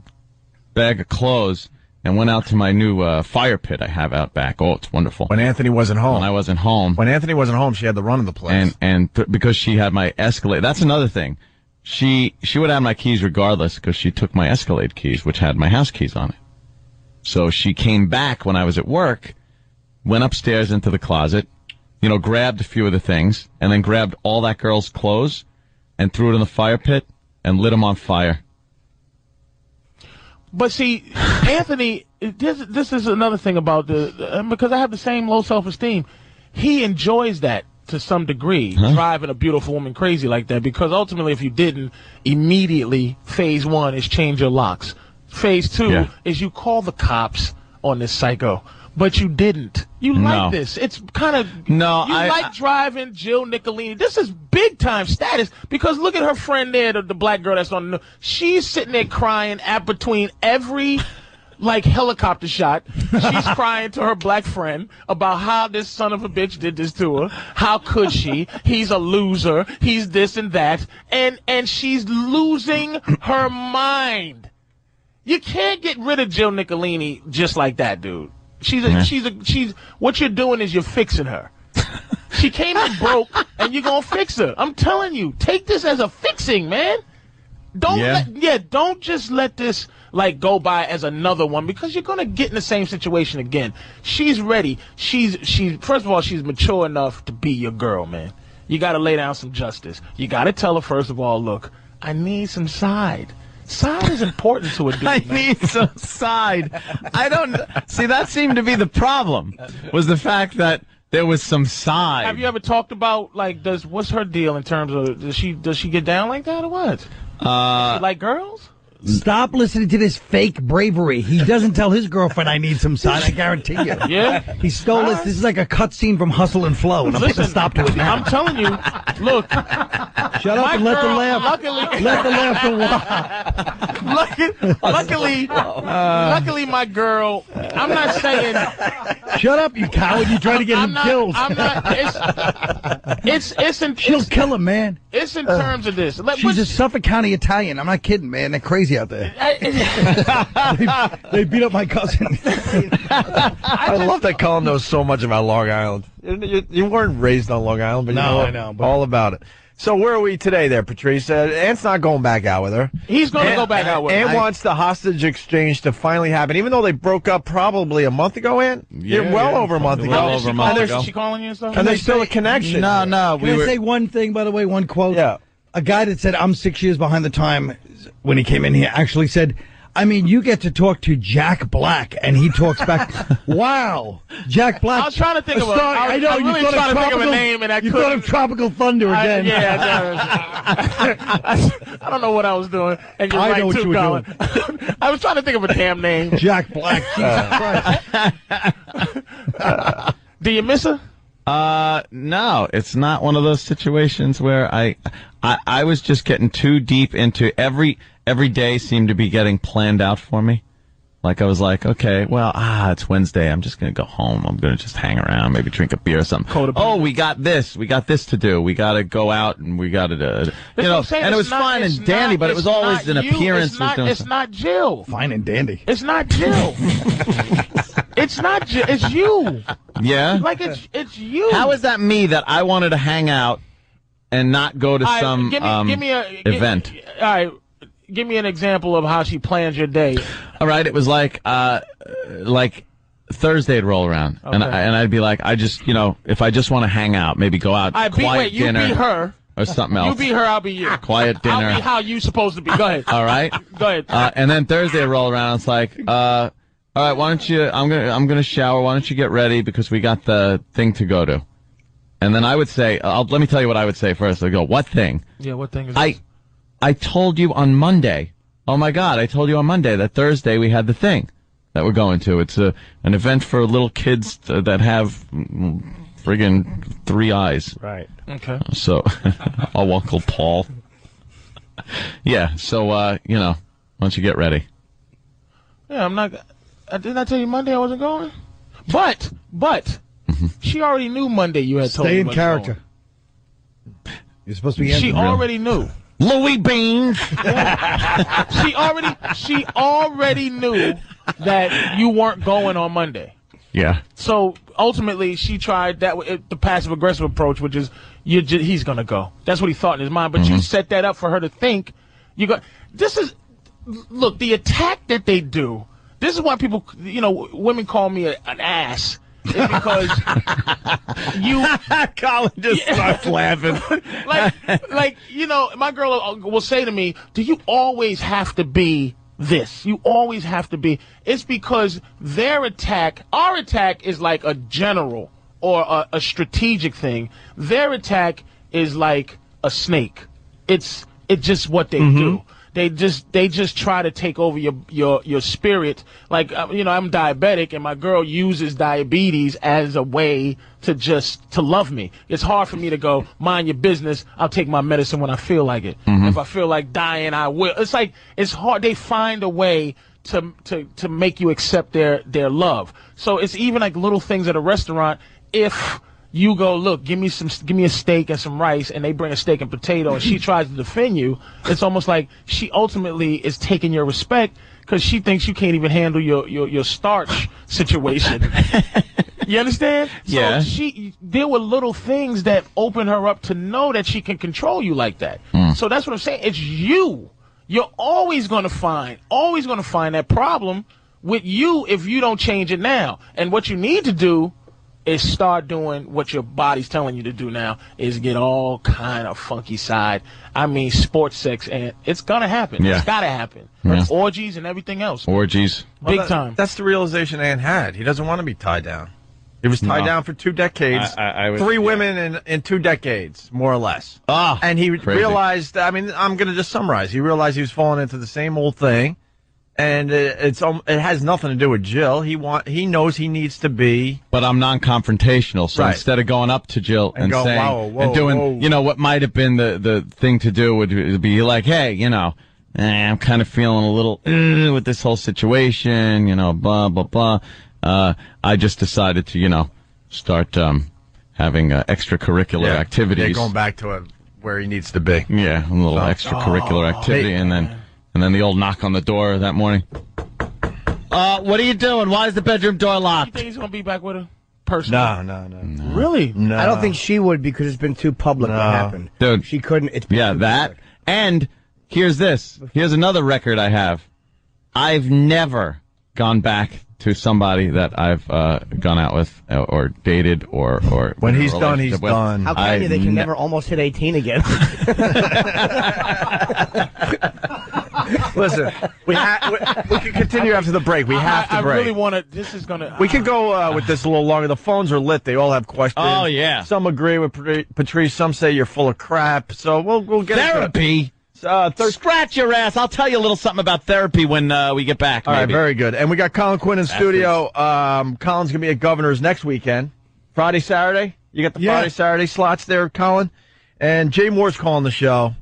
bag of clothes and went out to my new fire pit I have out back. Oh, it's wonderful. When Anthony wasn't home. When I wasn't home. When Anthony wasn't home, she had the run of the place. Because she had my Escalade. That's another thing. She would have my keys regardless because she took my Escalade keys, which had my house keys on it. So she came back when I was at work, went upstairs into the closet, grabbed a few of the things, and then grabbed all that girl's clothes and threw it in the fire pit and lit them on fire. But see, Anthony, this is another thing about because I have the same low self-esteem. He enjoys that to some degree, driving a beautiful woman crazy like that, because ultimately if you didn't, immediately, phase 1 is change your locks. Phase 2 is you call the cops on this psycho. But you didn't. You like this. It's kind of... No, you like driving Jill Nicolini. This is big-time status, because look at her friend there, the black girl that's on the... She's sitting there crying between every, helicopter shot. She's crying to her black friend about how this son of a bitch did this to her. How could she? He's a loser. He's this and that. And she's losing her mind. You can't get rid of Jill Nicolini just like that, dude. She's what you're doing is you're fixing her. She came in broke, and you're gonna fix her. I'm telling you, take this as a fixing, man. Don't just let this go by as another one, because you're gonna get in the same situation again. She's ready. She's first of all, she's mature enough to be your girl, man. You gotta lay down some justice. You gotta tell her, first of all, look, I need some side. Side is important to a dude, I man. need some side. I don't see. That seemed to be the problem. Was the fact that there was some side. Have you ever talked about what's her deal in terms of does she get down like that or what? Does she like girls? Stop listening to this fake bravery. He doesn't tell his girlfriend I need some side, I guarantee you. Yeah? He stole this. This is like a cutscene from Hustle and Flow, and I'm putting a stop to it now. I'm telling you, look. Shut up and let the laugh. Let the laughter walk. Luckily, my girl, I'm not saying. Shut up, you coward. You're trying to get him killed. I'm not. She'll kill him, man. It's in terms of this. She's a Suffolk County Italian. I'm not kidding, man. They're crazy out there. They beat up my cousin. I love that Colin knows so much about Long Island. You weren't raised on Long Island, but you know I know, but all about it. So where are we today there, Patrice? Ant's not going back out with her. He's going to go back out with her. Ant wants the hostage exchange to finally happen, even though they broke up probably a month ago, Ant? Over a month ago. Well over a month ago. Is she calling you and stuff? And there's still a connection. No. Can I say one thing, by the way, one quote? Yeah. A guy that said, I'm 6 years behind the time when he came in here actually said, I mean, you get to talk to Jack Black, and he talks back. Wow, Jack Black. I was trying to think of a. I know I really you trying to think of a name, and I couldn't. You thought of Tropical Thunder again. I don't know what I was doing. And you're I right know what too, you were Colin. I was trying to think of a damn name. Jack Black. Jesus Christ. Do you miss her? No, it's not one of those situations where I was just getting too deep into every day seemed to be getting planned out for me. Like I was like, okay, well, it's Wednesday. I'm just going to go home. I'm going to just hang around, maybe drink a beer or something. Oh, we got this to do. We got to go out and we got to, and it was fine and dandy, but it was always an appearance. It's not Jill. Fine and dandy. It's not Jill. It's not Jill. It's you. Yeah? Like it's you. How is that me that I wanted to hang out and not go to some event? All right. Give me an example of how she plans your day. All right, it was like Thursday'd roll around, okay. and I'd be like, I just, if I just want to hang out, maybe go out, quiet dinner, you be her, or something else. You be her, I'll be you. Quiet dinner. I'll be how you supposed to be. Go ahead. All right. Go ahead. And then Thursday roll around. It's like, all right, why don't you? I'm gonna shower. Why don't you get ready because we got the thing to go to. And then I would say, let me tell you what I would say first. I go, what thing? Yeah, what thing is this? I told you on Monday. Oh my God! I told you on Monday that Thursday we had the thing that we're going to. It's an event for little kids that have friggin' 3 eyes. Right. Okay. So, oh, Uncle Paul. Yeah. So, why don't you get ready? Yeah, I'm not. Didn't I tell you Monday I wasn't going? But she already knew Monday you had told me. Stay in character. You're supposed to be. She already knew. Louis Beans. She already knew that you weren't going on Monday. Yeah. So ultimately, she tried the passive aggressive approach, which is he's gonna go. That's what he thought in his mind. But you set that up for her to think look, the attack that they do. This is why people, women call me an ass. It's because Colin just starts laughing. My girl will say to me, "Do you always have to be this? You always have to be." It's because our attack is like a general or a strategic thing. Their attack is like a snake. It's just what they do. They just try to take over your spirit. Like, I'm diabetic, and my girl uses diabetes as a way to love me. It's hard for me to go, mind your business. I'll take my medicine when I feel like it. If I feel like dying, I will. It's hard. They find a way to make you accept their love. So it's even like little things at a restaurant. If you go, look, give me a steak and some rice, and they bring a steak and potato, and she tries to defend you, it's almost like she ultimately is taking your respect because she thinks you can't even handle your starch situation. You understand? Yeah. So there were little things that open her up to know that she can control you like that. So that's what I'm saying. It's you. You're always going to find that problem with you if you don't change it now. And what you need to do is start doing what your body's telling you to do now, is get all kind of funky side. I mean, sports sex, and it's going to happen. Yeah. It's got to happen. Yeah. Orgies and everything else. Orgies. Big time. That's the realization Ann had. He doesn't want to be tied down. He was tied down for 2 decades. Three women in 2 decades, more or less. And he realized, I'm going to just summarize. He realized he was falling into the same old thing. And it has nothing to do with Jill. He knows he needs to be. But I'm non-confrontational, so instead of going up to Jill and go, saying whoa, and doing, what might have been the thing to do would be like, hey, I'm kind of feeling a little with this whole situation, blah blah blah. I just decided to, start having extracurricular activities. Yeah, going back to where he needs to be. Yeah, a little extracurricular activity, and then the old knock on the door that morning. What are you doing? Why is the bedroom door locked? You think he's going to be back with her personally? No. Really? No. I don't think she would because it's been too public what happened. Dude. She couldn't. It's been too that. public. And here's this. Here's another record I have. I've never gone back to somebody that I've gone out with or dated or when he's done, he's with. done. How can you? They can never almost hit 18 again. Listen, we can continue after the break. We have to break. I really want to. This is going to. We could go with this a little longer. The phones are lit. They all have questions. Oh, yeah. Some agree with Patrice. Some say you're full of crap. So we'll get therapy. Scratch your ass. I'll tell you a little something about therapy when we get back. All right, very good. And we got Colin Quinn in studio. Colin's going to be at Governor's next weekend. Friday, Saturday. You got the Friday, Saturday slots there, Colin. And Jay Mohr's calling the show.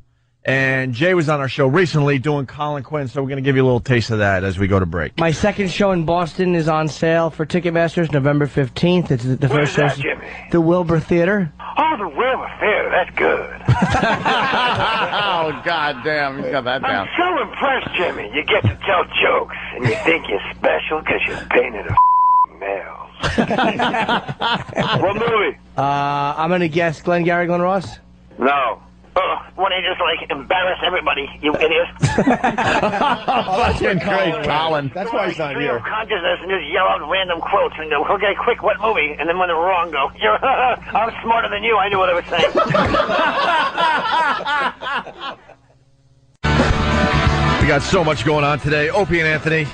And Jay was on our show recently doing Colin Quinn, so we're going to give you a little taste of that as we go to break. My second show in Boston is on sale for Ticketmasters November 15th. It's the first show. Jimmy? The Wilbur Theater. Oh, the Wilbur Theater. That's good. Oh, goddamn. He's got that down. I'm so impressed, Jimmy. You get to tell jokes, and you think you're special because you're painted a nails. What movie? I'm going to guess Glengarry Glen Ross. No. When they just, embarrass everybody, you idiot. Fucking great, Colin. That's why he's not here. Consciousness and just yell out random quotes and go, okay, quick, what movie? And then when they're wrong, go, I'm smarter than you. I knew what I was saying. We got so much going on today. Opie and Anthony.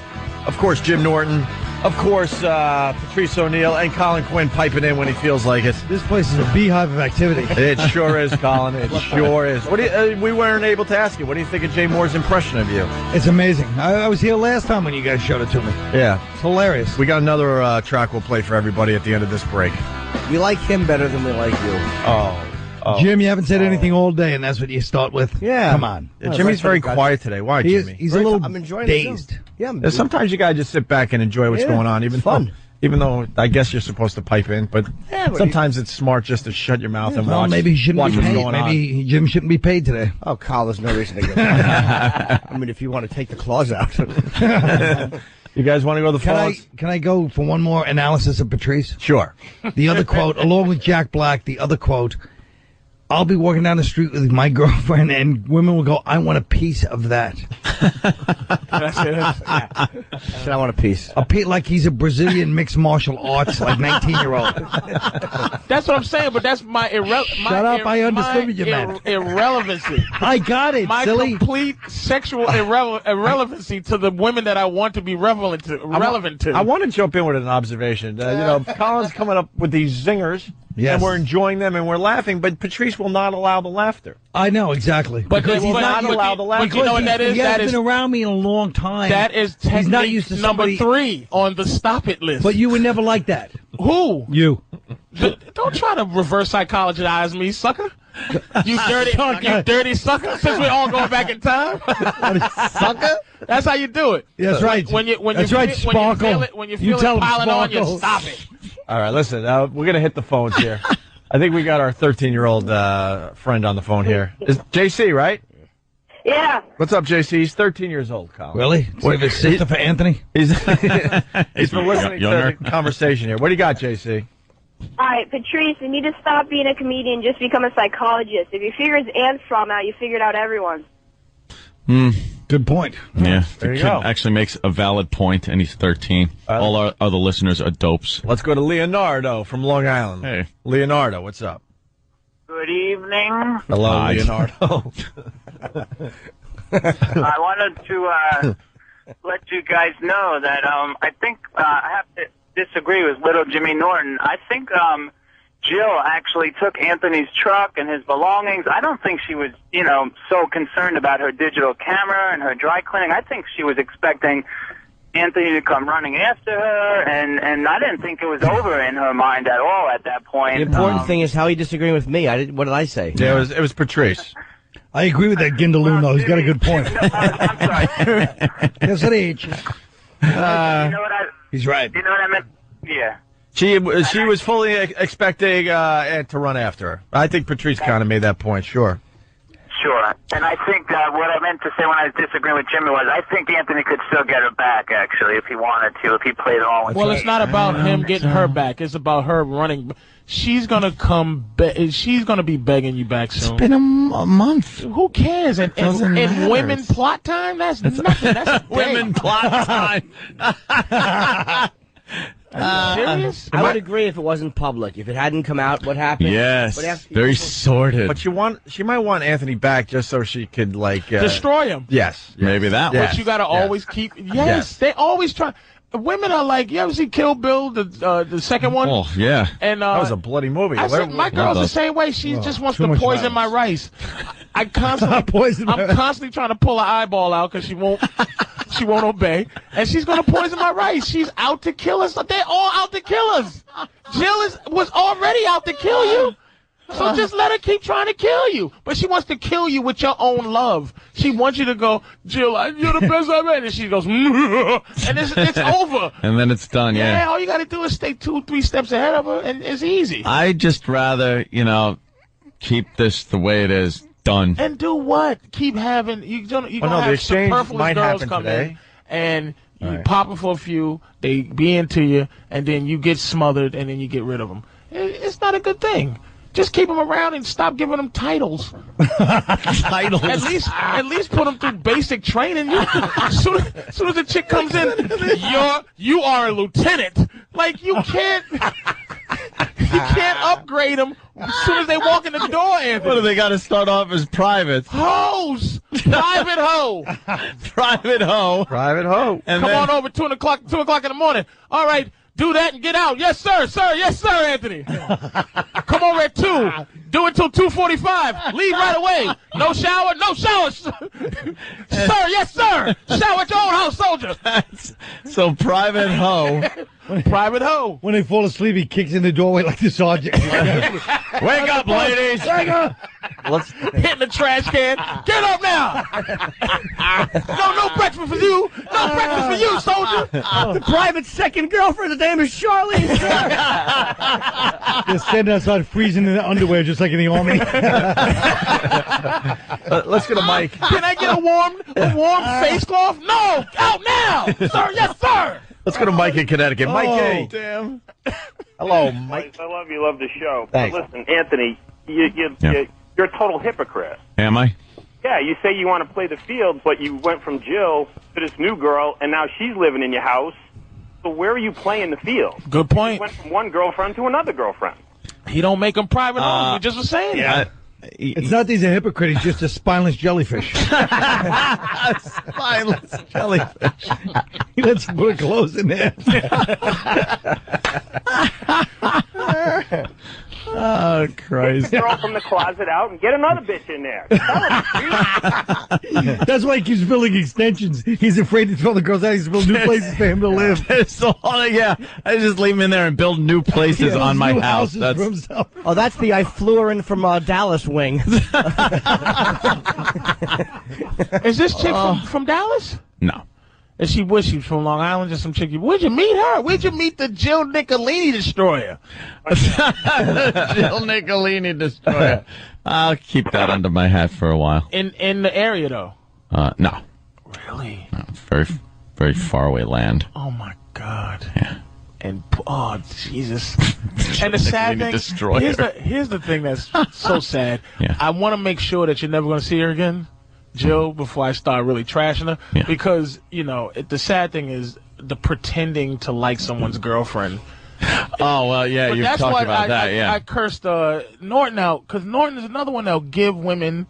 Of course, Jim Norton. Of course, Patrice O'Neill and Colin Quinn piping in when he feels like it. This place is a beehive of activity. It sure is, Colin. It sure is. What do you, we weren't able to ask you. What do you think of Jay Mohr's impression of you? It's amazing. I was here last time when you guys showed it to me. Yeah. It's hilarious. We got another track we'll play for everybody at the end of this break. We like him better than we like you. Oh. Jim, you haven't said anything all day, and that's what you start with? Yeah. Come on. Jimmy's very quiet today. Why, Jimmy? He's a little I'm enjoying dazed. it. Yeah, Sometimes you got to just sit back and enjoy what's going on. Even though I guess you're supposed to pipe in, but sometimes it's smart just to shut your mouth and watch. Maybe he shouldn't watch be what's paid. going on. Maybe Jim shouldn't be paid today. Oh, Kyle, there's no reason to get I mean, if you want to take the claws out. You guys want to go to the phones? Can I go for one more analysis of Patrice? Sure. The other quote, along with Jack Black, the other quote, I'll be walking down the street with my girlfriend and women will go, I want a piece of that. Said I want a piece. Like he's a Brazilian mixed martial arts, like 19-year-old. That's what I'm saying, but that's my Shut up, I understood what you meant. Irrelevancy. I got it, My silly. complete sexual irrelevancy to the women that I want to be relevant to. I want to jump in with an observation. Colin's coming up with these zingers. Yes. And we're enjoying them and we're laughing, but Patrice will not allow the laughter. I know, exactly. But He will not allow the laughter. But you know what that is? He hasn't been around me in a long time. That is He's not used to number somebody... 3 on the stop it list. But you were never like that. Who? You. Don't try to reverse psychologize me, sucker. You dirty sucker. Since we're all going back in time. Sucker? That's how you do it. Yeah, that's right. That's right, Sparkle. When you feel it piling on, you stop it. All right, listen, we're going to hit the phones here. I think we got our 13-year-old friend on the phone here. Is JC, right? Yeah. What's up, JC? He's 13 years old, Colin. Really? What, is sister for Anthony? He's been listening to the conversation here. What do you got, JC? All right, Patrice, you need to stop being a comedian, just become a psychologist. If you figure his aunt's from out, you figured out everyone. Good point. Yeah, There the you kid go. actually makes a valid point, and he's 13. All our other listeners are dopes. Let's go to Leonardo from Long Island. Hey. Leonardo, what's up? Good evening. Hello, Hi. Leonardo. I wanted to let you guys know that I think I have to disagree with little Jimmy Norton. I think Jill actually took Anthony's truck and his belongings. I don't think she was, so concerned about her digital camera and her dry cleaning. I think she was expecting Anthony to come running after her, and I didn't think it was over in her mind at all at that point. The important thing is how he disagreed with me. What did I say? Yeah, it was Patrice. I agree with that Gindaloon, though. He's got a good point. I'm sorry. Yes, it is. You know what He's right. You know what I meant? Yeah. She was fully expecting Ant to run after her. I think Patrice kind of made that point, sure. Sure. And I think what I meant to say when I was disagreeing with Jimmy was I think Anthony could still get her back, actually, if he wanted to, if he played along with Well, her. it's not about him getting her back. It's about her running. She's gonna she's gonna be begging you back soon. It's been a month. Who cares? And women plot time? That's nothing. That's Women plot time. Are you serious? I would agree if it wasn't public. If it hadn't come out, what happened? Yes, But after- very sordid. But she might want Anthony back just so she could, Destroy him. Yes. Maybe that Yes. one. But you gotta always keep. Yes, they always try. Women are like, you ever see Kill Bill, the second one? Oh, yeah. And That was a bloody movie. I said, my girl's the same way. She just wants to poison my rice. I'm constantly trying to pull her eyeball out because she won't obey, and she's gonna poison my rice. She's out to kill us. They're all out to kill us. Jill was already out to kill you. So just let her keep trying to kill you. But she wants to kill you with your own love. She wants you to go, Jill, you're the best I've ever. And she goes, and it's over. And then it's done, yeah. All you got to do is stay 2-3 steps ahead of her, and it's easy. I just rather, keep this the way it is. Done. And do what? Keep having, you're going to the have exchange superfluous might girls happen come today. in, and you pop them for a few, they be into you, and then you get smothered, and then you get rid of them. It's not a good thing. Just keep them around and stop giving them titles. Titles. At least put them through basic training. As soon as the chick comes in, you are a lieutenant. Like you can't upgrade them as soon as they walk in the door, Anthony. What do they got to start off as privates? Hoes, private hoe, Private hoe. Private hoe. And come then, on over 2 o'clock in the morning. All right. Do that and get out. Yes, sir. Yes, sir, Anthony. Come over at 2. Do it till 2:45. Leave right away. No shower. Sir, yes, sir. Shower at your own house, soldier. So private hoe. Private hoe. When they fall asleep, he kicks in the doorway like the sergeant. Wake up, ladies. Let's Hitting the trash can. Get up now. No breakfast for you. No breakfast for you, soldier. The private second girlfriend, the name is Charlene. They're standing outside freezing in their underwear just like like in the army. Let's get a mic. Can I get a warm face cloth? No, out now, sir. Yes, sir. Let's go to Mike in Connecticut. Mike A. Damn. Hello, Mike. I love the show. Thanks. But listen, Anthony, you're a total hypocrite. Am I? Yeah, you say you want to play the field, but you went from Jill to this new girl, and now she's living in your house. So where are you playing the field? Good point. You went from one girlfriend to another girlfriend. He don't make them private homes. We just was saying that. It's not that he's a hypocrite. He's just a spineless jellyfish. Spineless jellyfish. He lets him put clothes in there. Oh, Christ. Girl from the closet out and get another bitch in there. That's why he keeps building extensions. He's afraid to throw the girls out. He's building new places for him to live. I just leave him in there and build new places on my house. For himself. Oh, that's the I flew her in from Dallas wing. Is this chick from Dallas? No. Is she from Long Island? Just some chick. Where'd you meet her? Where'd you meet the Jill Nicolini destroyer? Jill Nicolini destroyer. I'll keep that under my hat for a while. In the area, though? No. Really? No, it's very, very far away land. Oh, my God. Yeah. And, oh, Jesus. And the sad thing, here's the thing that's so sad. Yeah. I want to make sure that you're never going to see her again, Jill, before I start really trashing her. Yeah. Because, the sad thing is the pretending to like someone's girlfriend. Oh, well, yeah, But you've that's talked why about that, yeah. I cursed Norton out, because Norton is another one that'll give women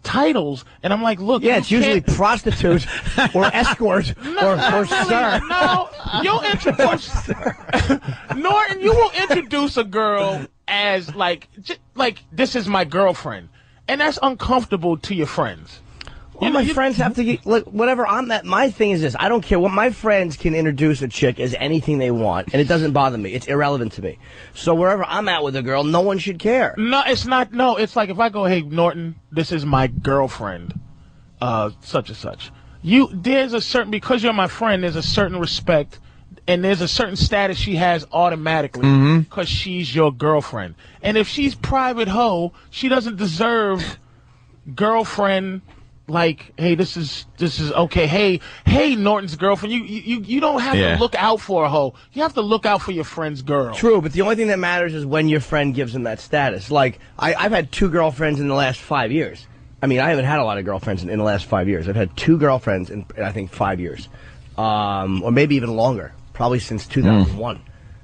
titles, and I'm like, look. Yeah, it's usually prostitute or escort or sir. No, you'll introduce Norton. You will introduce a girl as like this is my girlfriend, and that's uncomfortable to your friends. Well, my friends have to get, look, whatever I'm at. My thing is this: I don't care what my friends can introduce a chick as anything they want, and it doesn't bother me. It's irrelevant to me. So wherever I'm at with a girl, no one should care. No, it's not. No, it's like if I go, hey, Norton, this is my girlfriend, such and such. There's a certain, because you're my friend, there's a certain respect, and there's a certain status she has automatically because she's your girlfriend. And if she's private hoe, she doesn't deserve girlfriend. Like, hey, this is okay. Hey, Norton's girlfriend. You don't have to look out for a hoe. You have to look out for your friend's girl. True, but the only thing that matters is when your friend gives him that status. Like, I've had 2 girlfriends in the last 5 years. I mean, I haven't had a lot of girlfriends in the last 5 years. I've had 2 girlfriends in I think 5 years, or maybe even longer. Probably since 2001.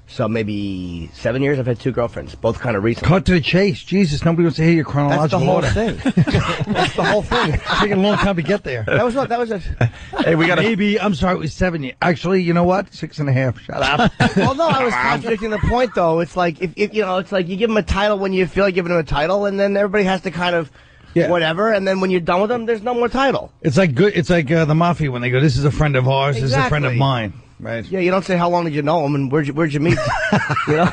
So maybe 7 years. I've had 2 girlfriends, both kind of recent. Cut to the chase. Jesus, nobody wants to hear your chronological That's the whole order. thing. That's the whole thing. It's taking a long time to get there. That was it. Hey, we got Maybe, I'm sorry, it was 7 years. Actually, you know what? 6.5. Shut up. Well, no, I was contradicting the point, though. It's like, if it's like you give them a title when you feel like giving them a title, and then everybody has to kind of whatever, and then when you're done with them, there's no more title. It's like the mafia when they go, this is a friend of ours, this is a friend of mine. Right. Yeah, you don't say how long did you know him and where'd you meet? You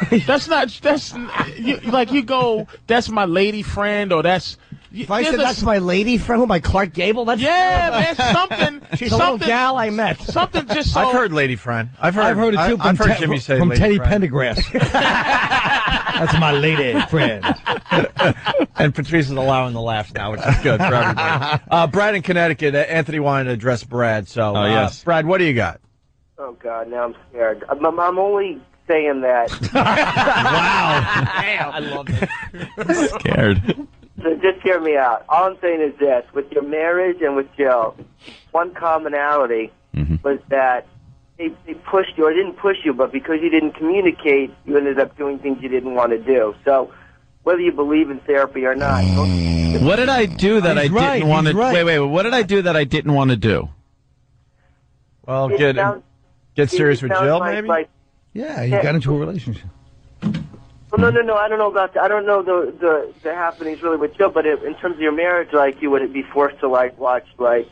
go, that's my lady friend, or that's. If I said that's my lady friend, who, my Clark Gable? That's man, something. She's a little gal I met. Something just so. I've heard lady friend. I've heard it too. I've heard Jimmy say from lady Teddy friend. Pendergrass. That's my lady friend. And Patrice is allowing the laughs now, which is good for everybody. Brad in Connecticut. Anthony wanted to address Brad. So, yes. Brad, what do you got? Oh, God, now I'm scared. I'm only saying that. Wow. Damn. I love it. Scared. So just hear me out. All I'm saying is this. With your marriage and with Jill, one commonality was that they pushed you, or didn't push you, but because you didn't communicate, you ended up doing things you didn't want to do. So whether you believe in therapy or not. What did I do that I didn't want to do? Wait. What did I do that I didn't want to do? Well, get serious with Jill, maybe? Yeah, you got into a relationship. Well, no. I don't know about that. I don't know the happenings really with Jill, but in terms of your marriage, like, you would be forced to, like, watch, like,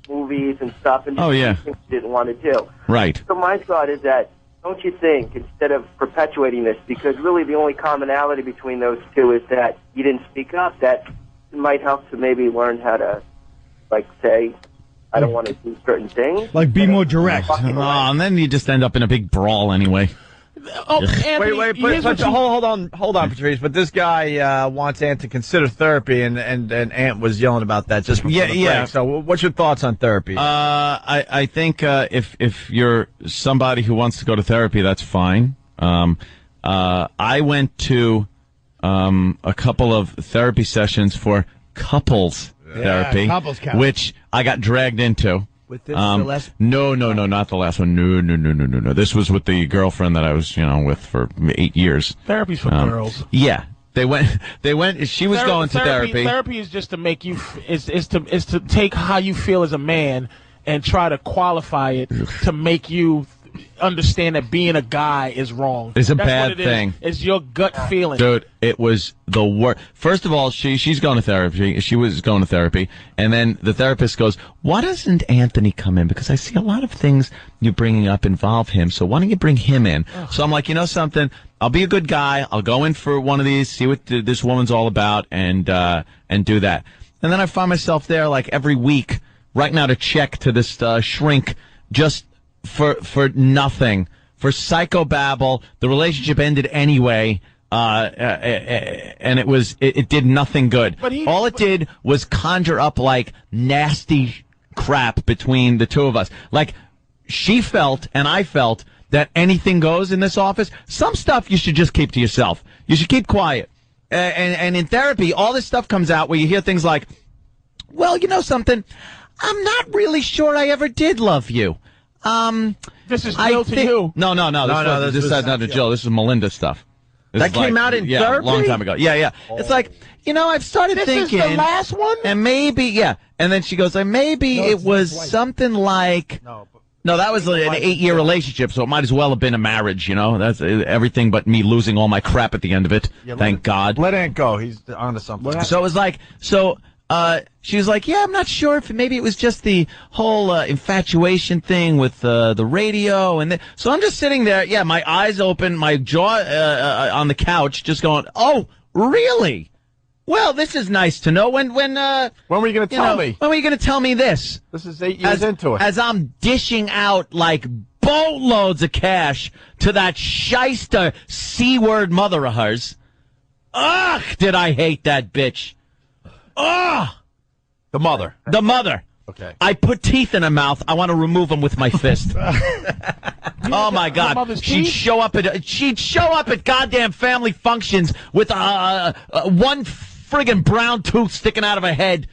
movies and stuff and things you didn't want to do. Right. So my thought is that, don't you think, instead of perpetuating this, because really the only commonality between those two is that you didn't speak up, that it might help to maybe learn how to, like, say, I don't want to do certain things. Like, be more direct. And then you just end up in a big brawl anyway. Anthony, hold on, Patrice. But this guy wants Ant to consider therapy, and Ant was yelling about that just before the break. So, what's your thoughts on therapy? I think if you're somebody who wants to go to therapy, that's fine. I went to a couple of therapy sessions for couples therapy, which I got dragged into. With this, the last... No, not the last one. No. This was with the girlfriend that I was, with for 8 years. Therapy's for girls. Yeah. They went, she was going to therapy. Therapy is just to make you, is to take how you feel as a man and try to qualify it to make you understand that being a guy is wrong. It's a bad thing. It's your gut feeling. Dude, it was the worst. First of all, she's going to therapy. She was going to therapy. And then the therapist goes, why doesn't Anthony come in? Because I see a lot of things you're bringing up involve him. So why don't you bring him in? So I'm like, you know something? I'll be a good guy. I'll go in for one of these, see what this woman's all about, and do that. And then I find myself there like every week writing out a check to this shrink just for nothing, for psychobabble. The relationship ended anyway, and it did nothing good. All it did was conjure up like nasty crap between the two of us. Like she felt and I felt that anything goes in this office. Some stuff you should just keep to yourself. You should keep quiet. And in therapy, all this stuff comes out where you hear things like, well, you know something? I'm not really sure I ever did love you. This is Jill to you. No. This is not to Jill. This is Melinda stuff. That came out in therapy? A long time ago. Yeah. Oh. It's like, I've started thinking. This is the last one? And maybe, And then she goes, maybe it was something like. No, that was an 8-year relationship, so it might as well have been a marriage, That's everything but me losing all my crap at the end of it. Yeah, Thank God. Let Ant go. He's onto something. So it was like, she was like, I'm not sure if maybe it was just the whole infatuation thing with the radio. So I'm just sitting there, my eyes open, my jaw on the couch, just going, oh, really? Well, this is nice to know. When were you going to tell me? When were you going to tell me this? This is 8 years into it. As I'm dishing out like boatloads of cash to that shyster C-word mother of hers. Ugh, did I hate that bitch. Ugh! The mother. Okay. I put teeth in her mouth. I want to remove them with my fist. Oh my God! She'd show up at goddamn family functions with one friggin' brown tooth sticking out of her head.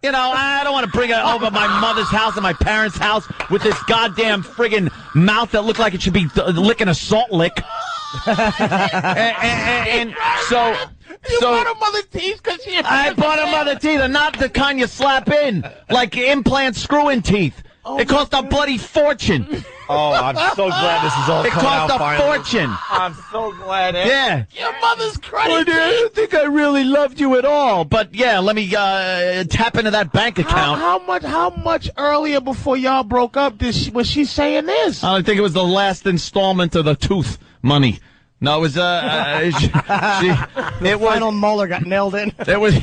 I don't want to bring her over my mother's house and my parents' house with this goddamn friggin' mouth that looked like it should be licking a salt lick. and so. You bought her mother teeth because I bought her mother teeth, and not the kind you slap in, like implant screw-in teeth. It cost a bloody fortune. Oh, I'm so glad this is all coming out finally. It cost a fortune. I'm so glad. Yeah. Your mother's crazy. I didn't think I really loved you at all. But, let me tap into that bank account. How much earlier before y'all broke up was she saying this? I think it was the last installment of the tooth money. No, it was, final molar got nailed in. It was,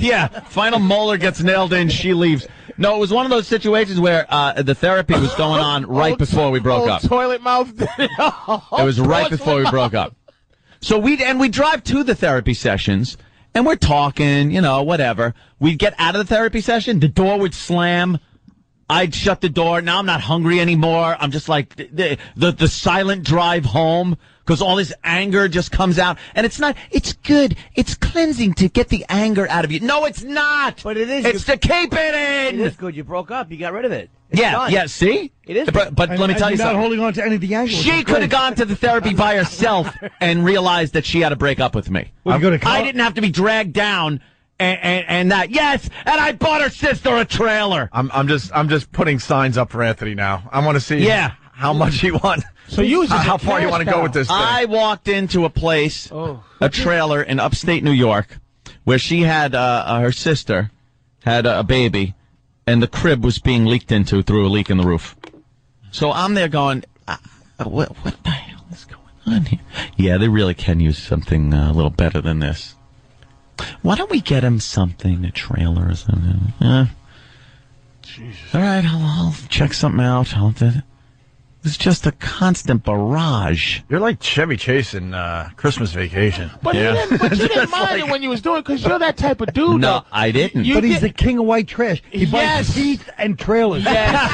final molar gets nailed in, she leaves. No, it was one of those situations where, the therapy was going on right before we broke up. Toilet mouth. It was right before we broke up. So we drive to the therapy sessions, and we're talking, whatever. We'd get out of the therapy session, the door would slam. I'd shut the door. Now I'm not hungry anymore. I'm just like the silent drive home. Because all this anger just comes out. And it's good. It's cleansing to get the anger out of you. No, it's not. But it is. It's to keep it in. It is good. You broke up. You got rid of it. It's done. See? It is. But let me tell you something. Not holding on to any of the anger. She could have gone to the therapy by herself and realized that she had to break up with me. I didn't have to be dragged down. And that, yes, and I bought her sister a trailer. I'm just putting signs up for Anthony now. I want to see how much he wants. So how far you want to go with this thing? I walked into a place, a trailer in upstate New York, where she had her sister had a baby, and the crib was being leaked into through a leak in the roof. So I'm there going, what the hell is going on here? Yeah, they really can use something a little better than this. Why don't we get him something, a trailer or something? Jesus. All right, I'll check something out. was just a constant barrage. You're like Chevy Chase in Christmas Vacation. But you didn't mind it when you was doing it because you're that type of dude. No, I didn't. But he's the king of white trash. He buys teeth and trailers. Yes.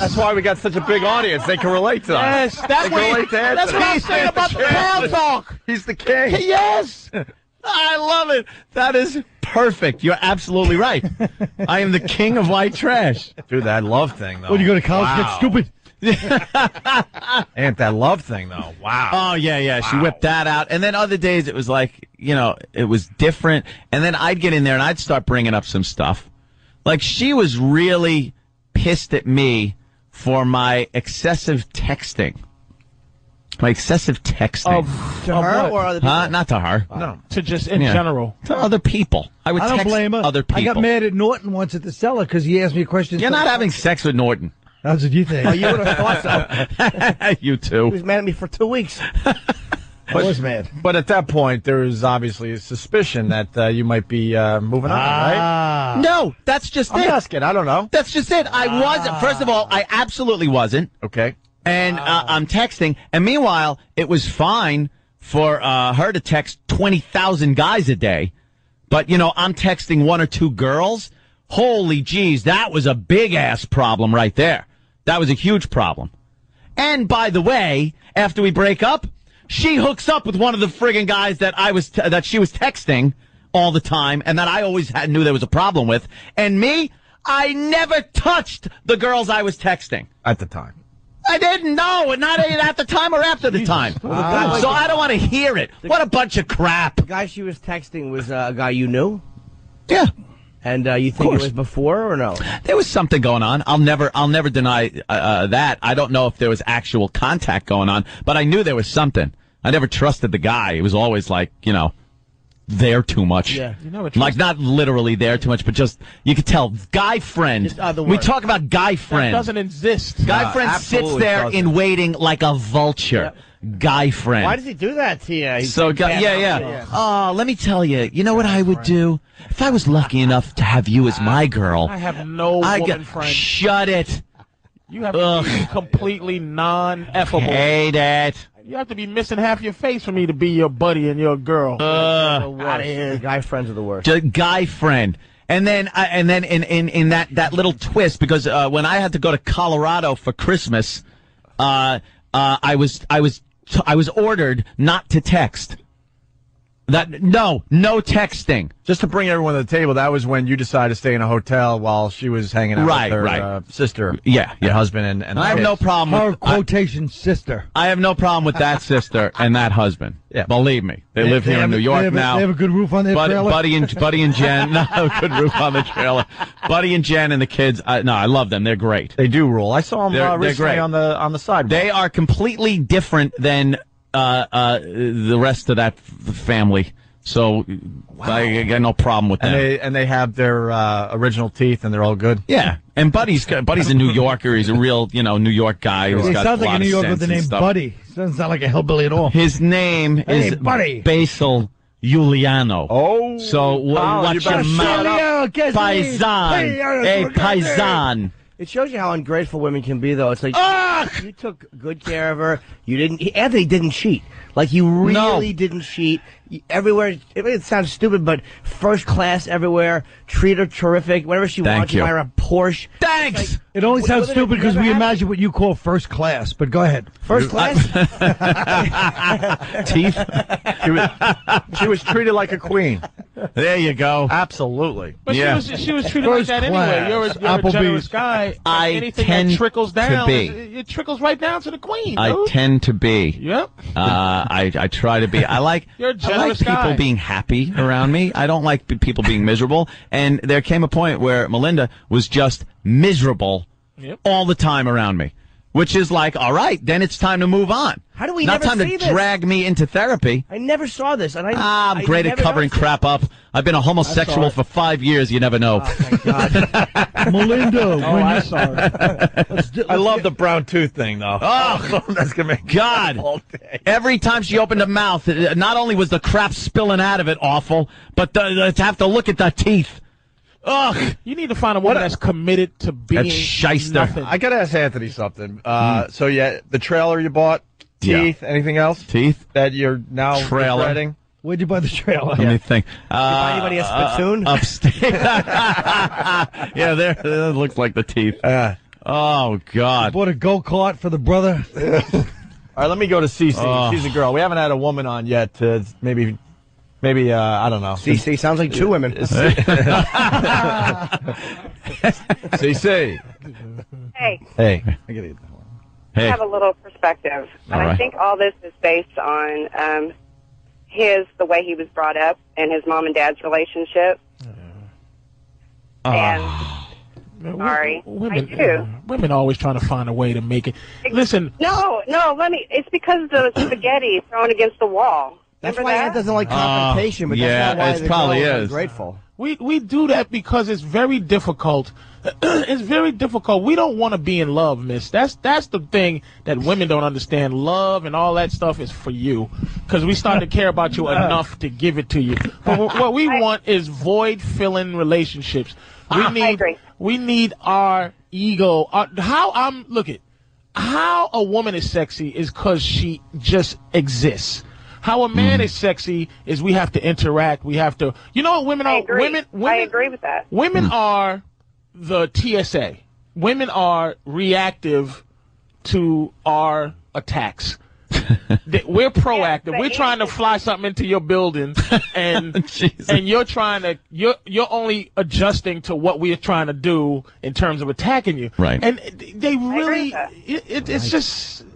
That's why we got such a big audience. They can relate to us. Yes, that's what I'm saying about the pal talk. He's the king. Yes. I love it. That is perfect. You're absolutely right. I am the king of white trash. Dude, that love thing, though. When you go to college, get stupid. And that love thing, though. Wow. Oh, yeah. She whipped that out. And then other days it was like, it was different. And then I'd get in there and I'd start bringing up some stuff. Like, she was really pissed at me for my excessive texting. To her or other people? Not to her. No. To just in general. To other people. I would don't text blame her. other people. I got mad at Norton once at the cellar because he asked me a question. You're not having sex with Norton. That's what you think. Oh, you would have thought so. You too. He was mad at me for 2 weeks. I was mad. But at that point, there was obviously a suspicion that you might be moving on, right? No, that's just I'm it. asking. I don't know. That's just it. I wasn't. First of all, I absolutely wasn't. Okay. And I'm texting. And meanwhile, it was fine for her to text 20,000 guys a day. But, I'm texting one or two girls. Holy jeez, that was a big-ass problem right there. That was a huge problem. And, by the way, after we break up, she hooks up with one of the friggin' guys that that she was texting all the time and that I always knew there was a problem with. And me, I never touched the girls I was texting. At the time. I didn't know, not at the time or after the time. So I don't want to hear it. What a bunch of crap. The guy she was texting was a guy you knew? Yeah. And you think it was before or no? There was something going on. I'll never deny that. I don't know if there was actual contact going on, but I knew there was something. I never trusted the guy. He was always like, there too much. Yeah. Like not literally there too much, but just you could tell. Guy friend. We talk about guy friend. That doesn't exist. Guy friend sits there in waiting like a vulture. Guy friend. Why does he do that to you? Let me tell you. You know what I would do if I was lucky enough to have you as my girl? I have no woman friend. Shut it. You have to be completely non-effable. Hate it. You have to be missing half your face for me to be your buddy and your girl. Out of here. Guy friends are the worst. Just guy friend. And then in that little twist, because when I had to go to Colorado for Christmas, I was ordered not to text. No texting. Just to bring everyone to the table, that was when you decided to stay in a hotel while she was hanging out with her sister, your husband, and I have no problem Her with quotation sister. I have no problem with that sister and that husband. Yeah. Believe me, they live here in New York now. They have a good roof on their trailer. Buddy and Jen, no good roof on the trailer. Buddy and Jen and the kids. I love them. They're great. They do rule. I saw them They're recently great. on the sidewalk. They are completely different than the rest of that family. So I got no problem with them. And they have their original teeth, and they're all good. Yeah, and Buddy's a New Yorker. He's a real New York guy. He sounds like a New Yorker with the name Buddy. Doesn't sound like a hillbilly at all. His name is Buddy. Basil Giuliano. Oh, so watch your mouth, paisan, hey paisan. It shows you how ungrateful women can be, though. It's like you took good care of her. You didn't. Anthony didn't cheat. Like you really didn't cheat. Everywhere. It sounds stupid, but first class everywhere. Treat her terrific. Whenever she wants, you buy her a Porsche. Thanks. Like, it only sounds stupid because we imagine what you call first class. But go ahead. First class. Teeth. She was treated like a queen. There you go. Absolutely. But she was treated like that anyway. You're a generous guy. Anything that trickles down, it trickles right down to the queen. I tend to be. Yep. I try to be. I like people guy. being happy around me. I don't like people being miserable. And there came a point where Melinda was just miserable all the time around me. Which is like, all right, then it's time to move on. How do we Not never time see to drag me into therapy. I never saw this. And I'm great at covering crap up. I've been a homosexual for 5 years. You never know. Oh, thank God. Melinda. I saw it. I love the brown tooth thing, though. Oh, that's gonna make God. all day. Every time she opened her mouth, not only was the crap spilling out of it awful, but to have to look at the teeth. Ugh. You need to find a woman that's committed to being That's shyster. nothing. I gotta ask Anthony something. So yeah, the trailer you bought, teeth, anything else? Teeth that you're now regretting? Where'd you buy the trailer? Let me think. buy anybody a spittoon? Upstate. Yeah, there. That looks like the teeth. Oh God. Bought a go-kart for the brother. All right, let me go to Cece. She's a girl. We haven't had a woman on yet. Maybe I don't know. CC sounds like two women. CC. Hey, Hey. I have a little perspective. And I think all this is based on the way he was brought up and his mom and dad's relationship. And sorry, I do. Women always trying to find a way to make it. Listen. No, it's because of the spaghetti thrown against the wall. That's Remember why that? Ed doesn't like confrontation, but that's not why the probably girl is. Ungrateful. We do that because it's very difficult. It's very difficult. We don't want to be in love, miss. That's the thing that women don't understand. Love and all that stuff is for you because we start to care about you enough to give it to you. But what we want is void-filling relationships. We need our ego. How a woman is sexy is because she just exists. How a man is sexy is we have to interact. We have to. You know what women are? Women. I agree with that. Women are the TSA. Women are reactive to our attacks. We're proactive. We're trying to fly something into your building, and and you're you're only adjusting to what we're trying to do in terms of attacking you. Right. And they really, it's just.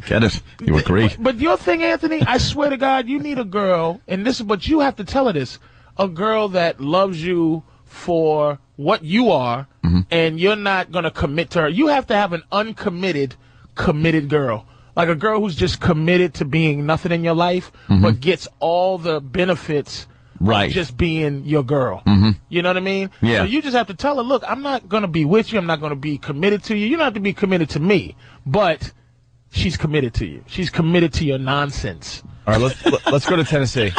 Get it? You agree? But your thing, Anthony, I swear to God, you need a girl, but you have to tell her this: a girl that loves you for what you are, and you're not going to commit to her. You have to have an uncommitted, committed girl. Like a girl who's just committed to being nothing in your life, but gets all the benefits of just being your girl. You know what I mean? Yeah. So you just have to tell her, look, I'm not going to be with you. I'm not going to be committed to you. You don't have to be committed to me, but she's committed to you. She's committed to your nonsense. All right, let's go to Tennessee.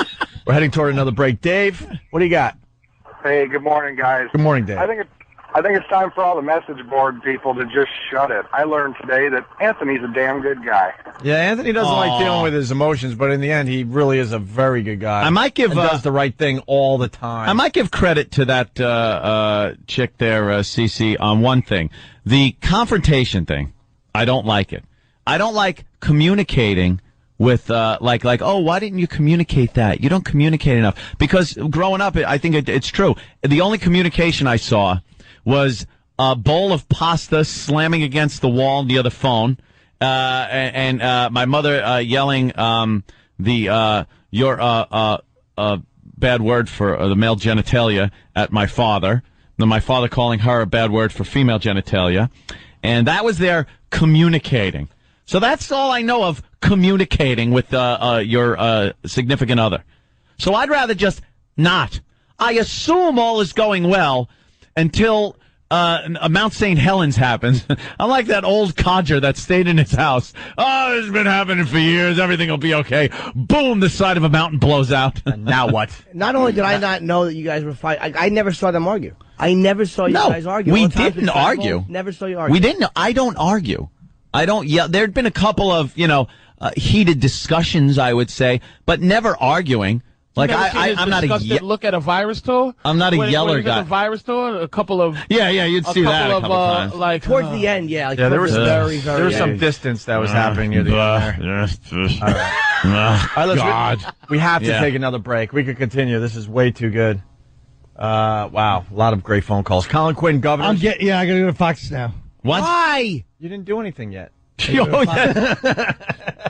We're heading toward another break. Dave, what do you got? Hey, good morning, guys. Good morning, Dave. I think it's time for all the message board people to just shut it. I learned today that Anthony's a damn good guy. Yeah, Anthony doesn't like dealing with his emotions, but in the end, he really is a very good guy. I might give does the right thing all the time. I might give credit to that chick there, Cece, on one thing: the confrontation thing. I don't like it. I don't like communicating with like oh, why didn't you communicate that? You don't communicate enough. Because growing up, I think it's true. The only communication I saw was a bowl of pasta slamming against the wall near the phone, and my mother yelling your bad word for the male genitalia at my father. Then my father calling her a bad word for female genitalia, and that was their communicating. So that's all I know of communicating with your significant other. So I'd rather just not. I assume all is going well until Mount St. Helens happens. I'm like that old codger that stayed in his house. Oh, it's been happening for years. Everything will be okay. Boom, the side of a mountain blows out. And now what? Not only did I not know that you guys were fighting, I never saw them argue. I never saw you guys argue. We didn't argue. Never saw you argue. We didn't. I don't argue. I don't yell. There'd been a couple of, heated discussions, I would say, but never arguing. Like I'm not a look at a virus tour. I'm not a yeller guy. A virus tour, a couple of you'd see that a couple times. Like towards the end, there was there was some distance that was happening near the end there. All right, we have to take another break. We could continue. This is way too good. Wow, a lot of great phone calls. Colin Quinn, Governor. I gotta go to Fox now. What? Why? You didn't do anything yet. You gotta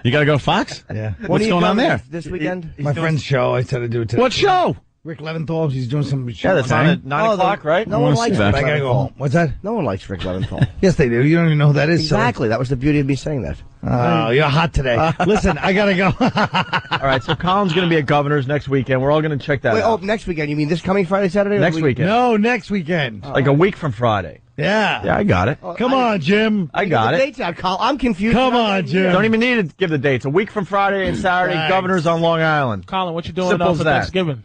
go to Fox? Yeah. What's going on there? This weekend? My friend's show. I said to do it today. What show? Rick Leventhal. He's doing some show. Yeah, that's on at 9 o'clock, right? No one likes Rick I gotta go home. What's that? No one likes Rick Leventhal. Yes, they do. You don't even know who that is. Exactly. That was the beauty of me saying that. Oh, you're hot today. Listen, I gotta go. All right, so Colin's going to be at Governor's next weekend. We're all going to check that out. Oh, next weekend. You mean this coming Friday, Saturday? Next weekend. No, next weekend. Like a week from Friday. Yeah. Yeah, I got it. Come on, Jim. I got it. Dates out, Colin. I'm confused. Come on, Jim. Don't even need to give the dates. A week from Friday and Saturday, Thanks. Governor's on Long Island. Colin, what you doing Simple for as that. Thanksgiving?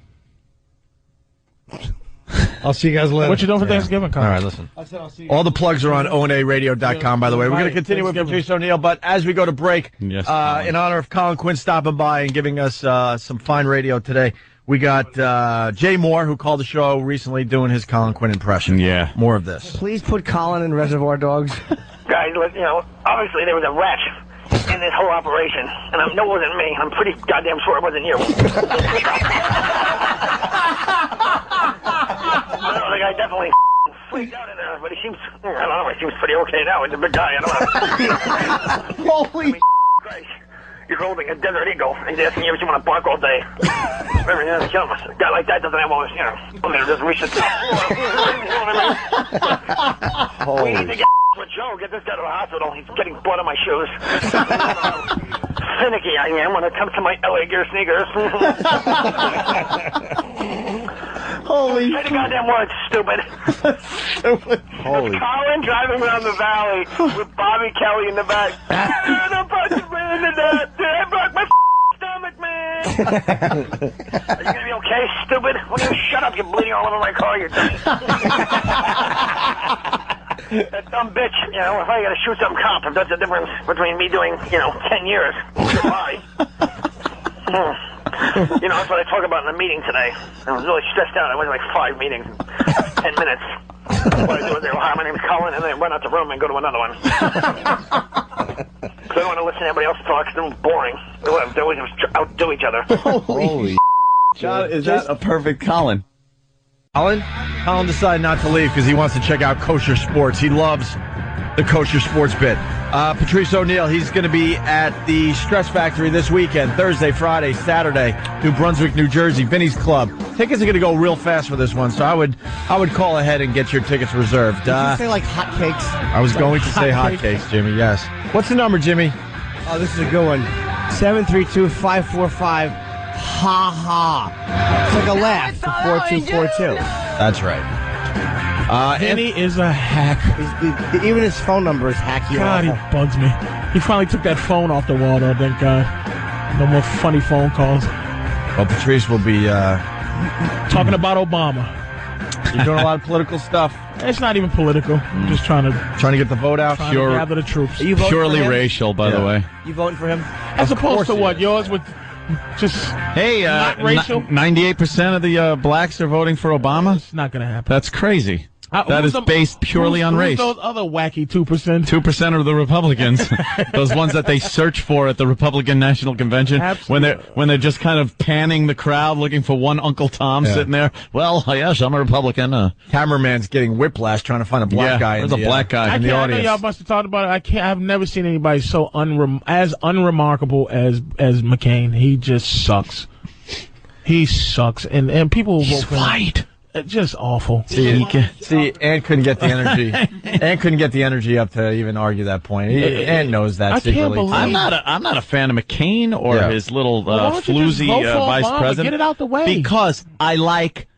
I'll see you guys later. What you doing for Thanksgiving, Colin? All right, listen. I said I'll see you. All the plugs are on onaradio.com, by the way. We're going to continue with Patrice O'Neill, but as we go to break, Yes, in honor of Colin Quinn stopping by and giving us some fine radio today, we got Jay Mohr, who called the show recently, doing his Colin Quinn impression. Yeah. More of this. Please put Colin in Reservoir Dogs. Guys, obviously there was a rat in this whole operation, and I know it wasn't me. I'm pretty goddamn sure it wasn't you. The guy definitely freaked out in there, but he seems, I don't know, he seems pretty okay now. He's a big guy, I don't know. Holy Christ. You're holding a desert eagle. He's asking you if you want to bark all day. Remember, a guy like that doesn't have all this, just reach the top. We need to get with Joe. Get this guy to the hospital. He's getting blood on my shoes. Finicky I am when it comes to my LA Gear sneakers. Holy Say the goddamn words, stupid. Holy. Colin driving around the valley with Bobby Kelly in the back. I broke my stomach, man. Are you gonna be okay, stupid? Will you shut up? You're bleeding all over my car, you dummy. That dumb bitch, if I gotta shoot some cop, if that's the difference between me doing, 10 years. Goodbye. That's what I talk about in the meeting today. I was really stressed out. I went to like 5 meetings in 10 minutes. What I do is hi, my name's Colin, and then run out the room and go to another one. Because I don't want to listen to everybody else talk, because they're boring. They always outdo each other. Holy John, is that a perfect Colin? Colin decided not to leave because he wants to check out Kosher Sports. He loves the Kosher Sports bit. Patrice O'Neill, he's going to be at the Stress Factory this weekend, Thursday, Friday, Saturday, New Brunswick, New Jersey, Vinny's Club. Tickets are going to go real fast for this one, so I would call ahead and get your tickets reserved. Did you say like hotcakes? I was going to say hotcakes, Jimmy, yes. What's the number, Jimmy? Oh, this is a good one. 732-545. Ha ha. It's like a laugh for 4242. That's right. Vinny is a hack. Even his phone number is hacky. God, he bugs me. He finally took that phone off the wall, though, thank God. No more funny phone calls. Well, Patrice will be talking about Obama. You're doing a lot of political stuff. It's not even political. I'm just trying to get the vote out. To gather the troops. Are you voting Purely for him? racial, by the way. You voting for him? As opposed to what? Yours with just not racial? 98% of the blacks are voting for Obama? It's not going to happen. That's crazy. That is based purely on race. Those other wacky 2%? 2% are the Republicans. Those ones that they search for at the Republican National Convention. Absolutely. When they're just kind of panning the crowd looking for one Uncle Tom sitting there. Well, yes, I'm a Republican. Cameraman's getting whiplash trying to find a black guy. There's a black guy in the audience. I know y'all must have talked about it. I've never seen anybody so unremarkable as McCain. He just sucks. He sucks. And people will vote for him. White. Just awful. See, Ann couldn't get the energy. Ann couldn't get the energy up to even argue that point. Ann knows that. I can't believe. I'm not a fan of McCain or his little floozy vice president. Get it out the way. Because I like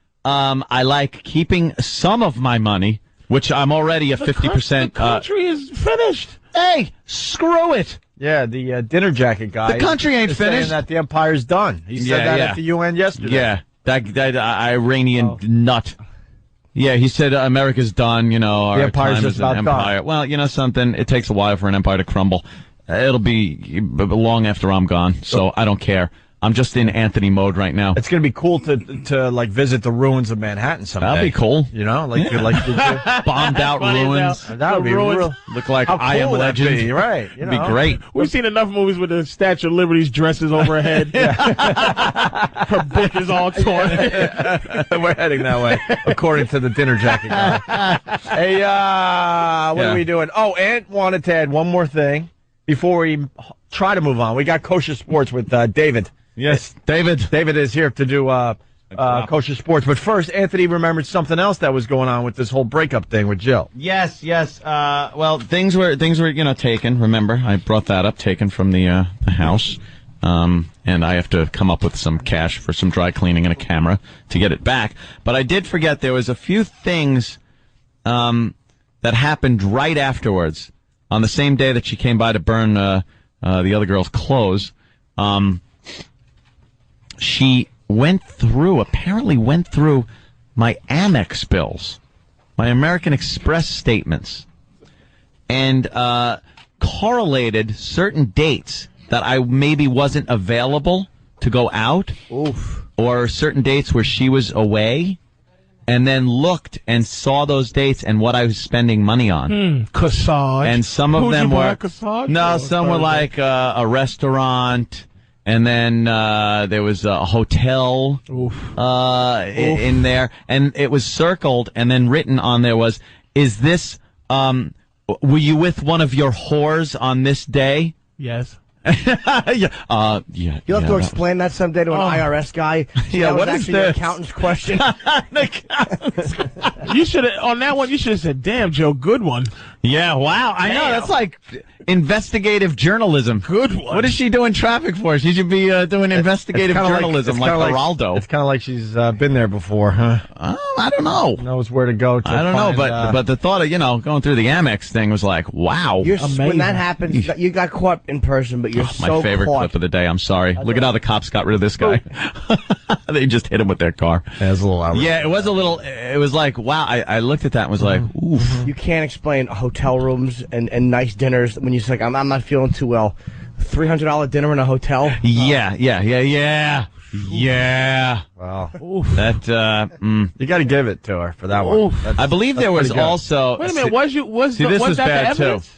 keeping some of my money, which I'm already a 50%. The country is finished. Hey, screw it. Yeah, the dinner jacket guy. The country ain't finished. Saying that the empire's done. He said that at the UN yesterday. Yeah. That Iranian nut. Yeah, he said America's done, our empire's time just as an about empire. done. Well, something, it takes a while for an empire to crumble. It'll be long after I'm gone, so I don't care. I'm just in Anthony mode right now. It's going to be cool to visit the ruins of Manhattan someday. That'd be cool. Like bombed out ruins. That would be real. Look like How I Am cool that'd Legend. be, right? It'd be great. We've seen enough movies with the Statue of Liberty's dresses over her head. Her book is all torn. We're heading that way, according to the dinner jacket guy. Hey, what are we doing? Oh, Ant wanted to add one more thing before we try to move on. We got Kosher Sports with David. Yes, David. David is here to do Kosher Sports. But first, Anthony remembered something else that was going on with this whole breakup thing with Jill. Yes. Well, things were taken. Remember, I brought that up, taken from the house. And I have to come up with some cash for some dry cleaning and a camera to get it back. But I did forget there was a few things that happened right afterwards. On the same day that she came by to burn the other girl's clothes, she apparently went through my Amex bills, my American Express statements, and correlated certain dates that I maybe wasn't available to go out, or certain dates where she was away, and then looked and saw those dates and what I was spending money on. Corsage. And some of them were some were like a restaurant, and then there was a hotel in there, and it was circled, and then written on there was, "Is this were you with one of your whores on this day?" Yes. You'll have to explain that someday to an IRS guy. Yeah, that was what is actually this? Your accountant's question. You should have on that one. You should have said, "Damn, Joe, good one." Yeah, wow. I know, that's like investigative journalism. Good one. What is she doing traffic for? She should be doing investigative journalism like Geraldo. It's kind of like she's been there before, huh? I don't know. Knows where to go. I don't know, but the thought of, going through the Amex thing was like, wow. When that happens, you got caught in person, but you're so my favorite caught. clip of the day. I'm sorry. Look at how the cops got rid of this guy. They just hit him with their car. Yeah, it was a little outrageous. Yeah, it was a little. It was like, wow. I looked at that and was like, oof. You can't explain hotel rooms and nice dinners when you're just like, I'm not feeling too well. $300 dinner in a hotel? Yeah. Wow. That you got to give it to her for that one. I believe there was also. Wait a minute. Was this was that bad the evidence? too?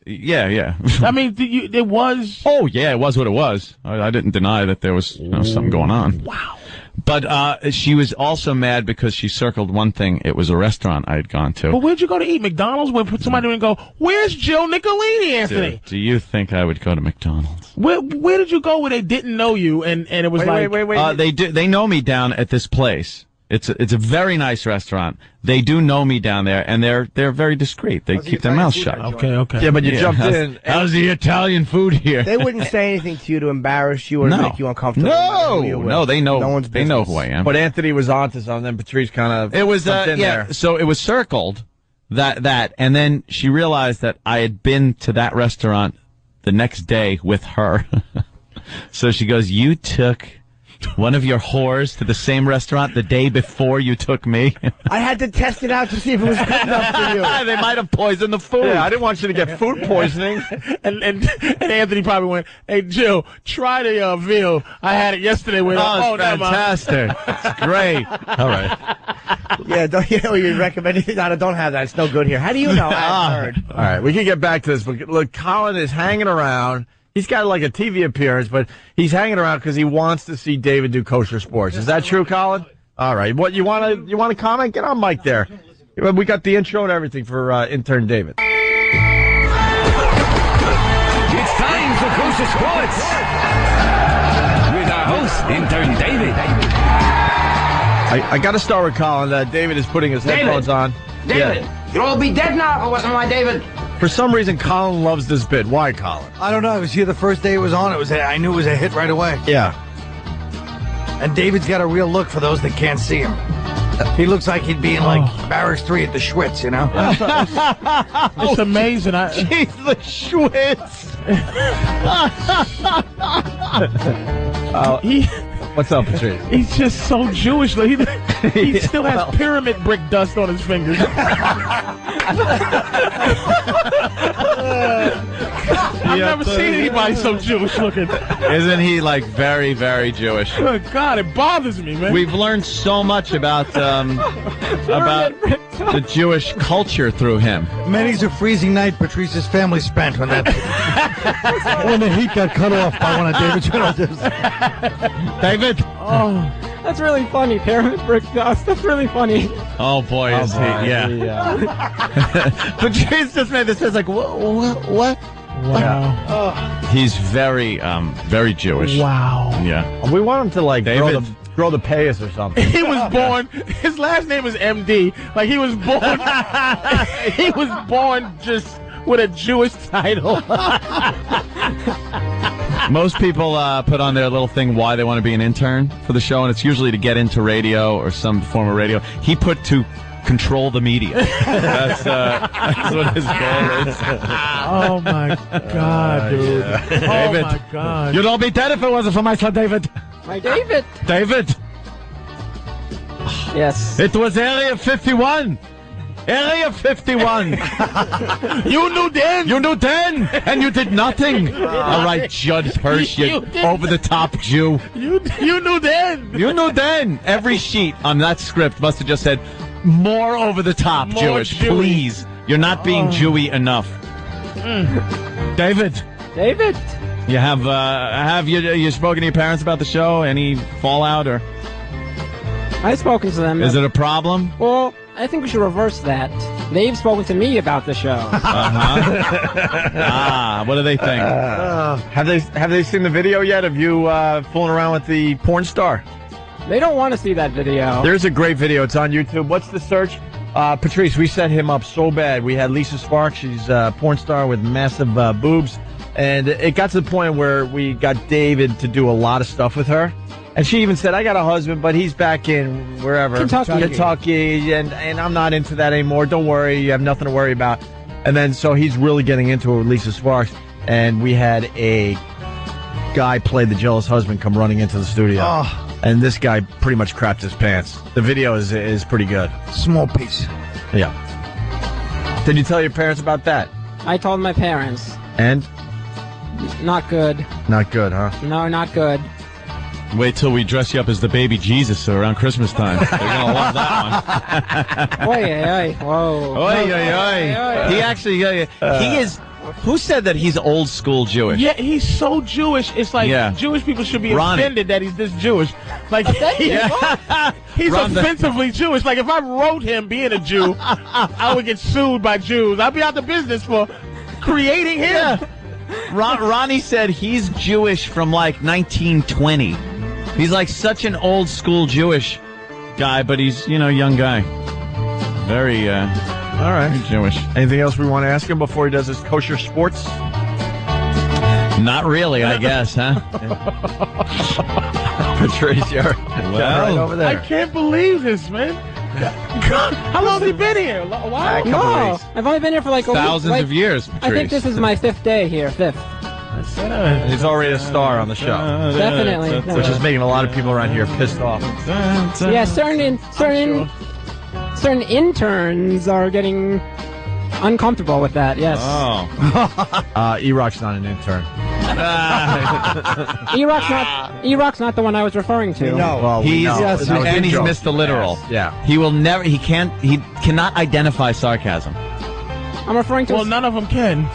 Yeah. I mean, it was. Oh yeah, it was what it was. I didn't deny that there was something going on. Wow. But she was also mad because she circled one thing. It was a restaurant I had gone to. But where'd you go to eat? McDonald's? Where somebody would go, "Where's Jill Nicolini, Anthony?" Do you think I would go to McDonald's? Where did you go where they didn't know you and it was wait. They know me down at this place. It's a very nice restaurant. They do know me down there, and they're very discreet. They keep their mouths shut. Okay. Yeah, but you jumped in. How's the Italian food here? They wouldn't say anything to you to embarrass you or make you uncomfortable. No, they know. No one's they know who I am. But Anthony was onto something. Then Patrice kind of there. So it was circled that, and then she realized that I had been to that restaurant the next day with her. So she goes, "You took one of your whores to the same restaurant the day before you took me." I had to test it out to see if it was good enough for you. They might have poisoned the food. Yeah, I didn't want you to get food poisoning. and Anthony probably went, "Hey, Jill, try the veal. I had it yesterday with." Oh, fantastic! It's great. All right. Yeah, you recommend it? No, don't have that. It's no good here. How do you know? I heard. All right, we can get back to this, but look, Colin is hanging around. He's got like a TV appearance, but he's hanging around because he wants to see David do Kosher Sports. Is that true, Colin? All right. What you want to comment? Get on mic there. We got the intro and everything for intern David. It's time for Kosher Sports with our host, intern David. I got to start with Colin. David is putting his headphones on. David, you'll all be dead now if it wasn't my David. For some reason, Colin loves this bit. Why, Colin? I don't know. I was here the first day it was on. I knew it was a hit right away. Yeah. And David's got a real look for those that can't see him. He looks like he'd be in Barracks 3 at the Schwitz, you know? It's amazing. Jeez, the Schwitz. What's up, Patrice? He's just so Jewish. He still has pyramid brick dust on his fingers. I've never seen anybody so Jewish looking. Isn't he very, very Jewish? Oh, God, it bothers me, man. We've learned so much about the Jewish culture through him. Many's a freezing night Patrice's family spent when the heat got cut off by one of David's relatives. David. Oh, that's really funny. Pyramid brick dust. That's really funny. Oh boy, is he? Yeah. Patrice just made this. It's like what? Wow. He's very, very Jewish. Wow. Yeah. We want him to grow the payas or something. He was born. His last name is MD. Like he was born. He was born just with a Jewish title. Most people put on their little thing why they want to be an intern for the show, and it's usually to get into radio or some form of radio. He put to control the media. That's what his goal is. Oh my God, dude! David, oh my God! You'd all be dead if it wasn't for my son, David. My David. David. Yes. It was Area 51. Area 51. You knew then. You knew then, and you did nothing. All right, Judd Hirsch, you over-the-top Jew. You knew then. You knew then. Every sheet on that script must have just said, more over-the-top Jewish, Jewy. please. You're not being Jewy enough. David. You have you spoken to your parents about the show? Any fallout or? I've spoken to them. Is it a problem? Well, I think we should reverse that. They've spoken to me about the show. What do they think? Have they seen the video yet of you fooling around with the porn star? They don't want to see that video. There's a great video. It's on YouTube. What's the search? Patrice, we set him up so bad. We had Lisa Sparks. She's a porn star with massive boobs. And it got to the point where we got David to do a lot of stuff with her. And she even said, I got a husband, but he's back in wherever. Kentucky, and I'm not into that anymore. Don't worry. You have nothing to worry about. And then so he's really getting into it with Lisa Sparks. And we had a guy play the jealous husband come running into the studio. Oh. And this guy pretty much crapped his pants. The video is pretty good. Small piece. Yeah. Did you tell your parents about that? I told my parents. And? Not good. Not good, huh? No, not good. Wait till we dress you up as the baby Jesus around Christmas time. They're going to love that one. Oy. Whoa. Oy. He actually, he is... Who said that he's old school Jewish? Yeah, he's so Jewish. It's like Jewish people should be offended that he's this Jewish. Like, he's offensively Jewish. Like, if I wrote him being a Jew, I would get sued by Jews. I'd be out of business for creating him. Yeah. Ronnie said he's Jewish from like 1920. He's like such an old school Jewish guy, but he's, young guy. Very, all right. Very Jewish. Anything else we want to ask him before he does his kosher sports? Not really, I guess, huh? Patrice, you're right over there. I can't believe this, man. How long have you been here? A while? No, I've only been here for like thousands of years. Patrice. I think this is my 5th day here. 5th. He's already a star on the show. Definitely. Which is making a lot of people around here pissed off. Yeah, certain interns are getting uncomfortable with that, yes. Oh. E-Rock's not an intern. E-Rock's not the one I was referring to. No, well, and he's missed the literal. Yes. Yeah. He cannot identify sarcasm. I'm referring to... Well, none of them can.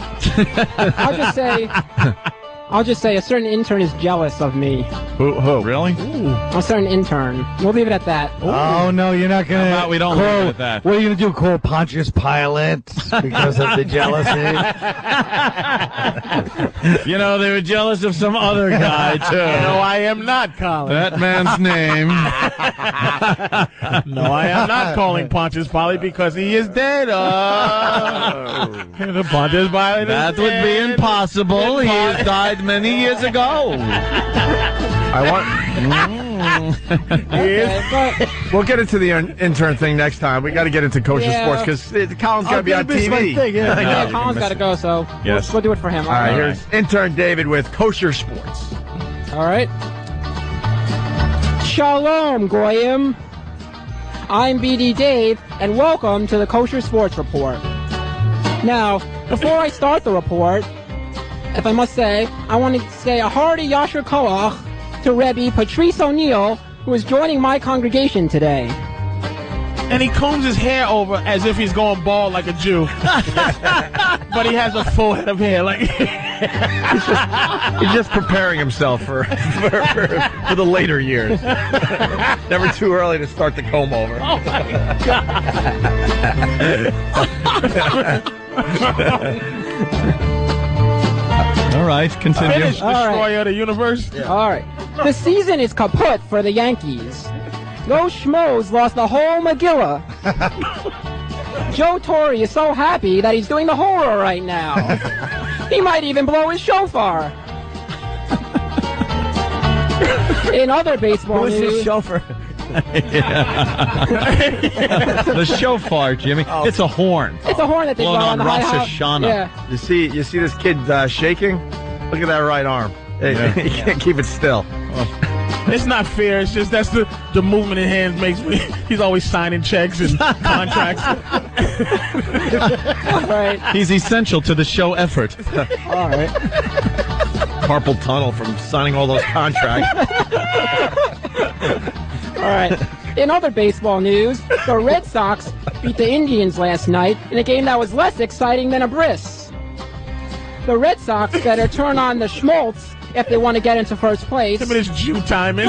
I'll just say a certain intern is jealous of me. Who? Really? A certain intern. We'll leave it at that. Ooh. Oh, no, you're not going to... We don't leave it at that. What are you going to do, call Pontius Pilate because of the jealousy? They were jealous of some other guy, too. No, I am not, Colin. That man's name. No, I am not calling Pontius Pilate because he is dead. The Pontius Pilate That would be impossible. He has died many years ago. We'll get into the intern thing next time. We got to get into kosher sports because Colin's got to be on TV. Colin's got to go, so we'll do it for him. All right, here's intern David with kosher sports. All right. Shalom, Goyim. I'm BD Dave, and welcome to the Kosher Sports Report. Now, before I start the report, if I must say, I want to say a hearty Yasher Koach to Rebbe Patrice O'Neill, who is joining my congregation today. And he combs his hair over as if he's going bald like a Jew. But he has a full head of hair. Like he's just preparing himself for the later years. Never too early to start the comb over. Oh, my God. All right, continue. Finish, destroyer of the universe. Yeah. All right. The season is kaput for the Yankees. Those schmoes lost the whole Megillah. Joe Torre is so happy that he's doing the horror right now. He might even blow his shofar. In other baseball news... Who's his chauffeur? The shofar, Jimmy. Oh. It's a horn. It's a horn that they blow on the Rosh high Hashanah. Yeah. You see this kid shaking? Look at that right arm. He can't keep it still. It's not fair. It's just that's the movement in hands makes me. He's always signing checks and contracts. All right. He's essential to the show effort. All right. Carpal tunnel from signing all those contracts. All right. In other baseball news, the Red Sox beat the Indians last night in a game that was less exciting than a bris. The Red Sox better turn on the schmaltz if they want to get into first place. Look at this Jew timing.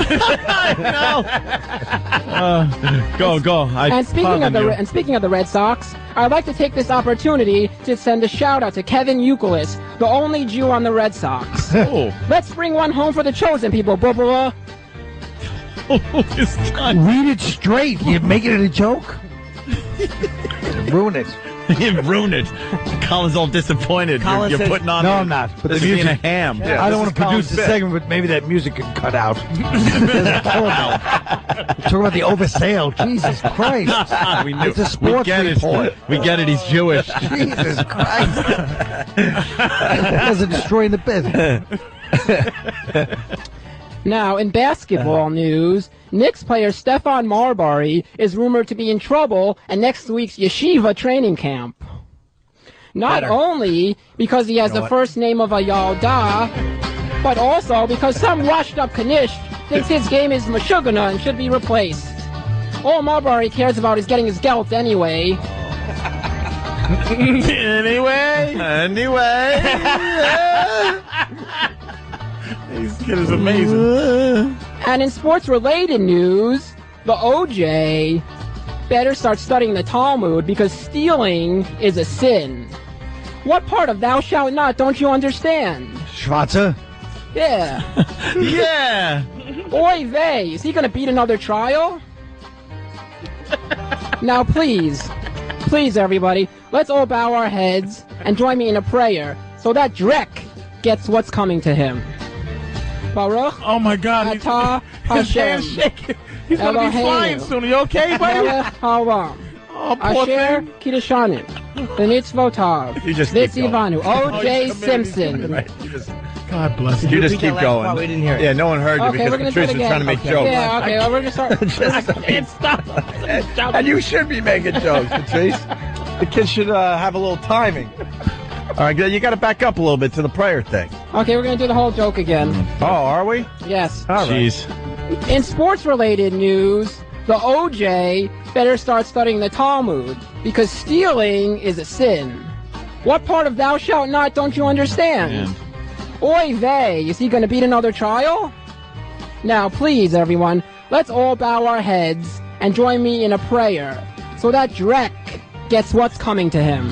Go. And speaking of the Red Sox, I'd like to take this opportunity to send a shout out to Kevin Youkilis, the only Jew on the Red Sox. Oh. Let's bring one home for the chosen people, blah, blah, blah. Read it straight. You're making it a joke. Ruin it. You ruined it. Colin's all disappointed. Colin You're says- putting on. No, I'm not. But This the is being a music- ham. I don't want to produce the segment, but maybe that music could cut out. It's horrible. Talk about the oversale. Jesus Christ. We knew. It's a sports we get report. it. We get it. He's Jewish. Jesus Christ. That's destroying the business. Now, in basketball news, Knicks player Stefan Marbury is rumored to be in trouble at next week's yeshiva training camp. Not only because he has the first name of a Yalda, but also because some washed-up Kanish thinks his game is Meshuggah and should be replaced. All Marbury cares about is getting his gelt anyway. Anyway. This kid is amazing. And in sports-related news, the OJ better start studying the Talmud because stealing is a sin. What part of thou shalt not don't you understand? Schwarzer? Yeah. Yeah. Oy vey, is he gonna beat another trial? Now please everybody, let's all bow our heads and join me in a prayer so that Drek gets what's coming to him. Baruch. Oh my God. Atah His Hashem. hand's shaking. He's going to be Eloheinu. flying soon. Are you okay, buddy? Melech haolam. Oh, poor Asher thing. Kiddushanu. B'nitzvotav. You just keep going. V'tzivanu. O.J. he's committed. Simpson. Right. You just God bless You you. just repeat keep that last part? going. We didn't hear it. Yeah, no one heard you Okay, we're because gonna do it Patrice was again. trying to make jokes. Yeah, okay, well, we're gonna start. I can't stop. And you should be making jokes, Patrice. The kids should have a little timing. All right, you got to back up a little bit to the prayer thing. Okay, we're gonna do the whole joke again. Oh, are we? Yes. All right. Jeez. In sports-related news, the OJ better start studying the Talmud because stealing is a sin. What part of thou shalt not don't you understand? Man. Oy vey, is he going to beat another trial? Now, please, everyone, let's all bow our heads and join me in a prayer so that Drek gets what's coming to him.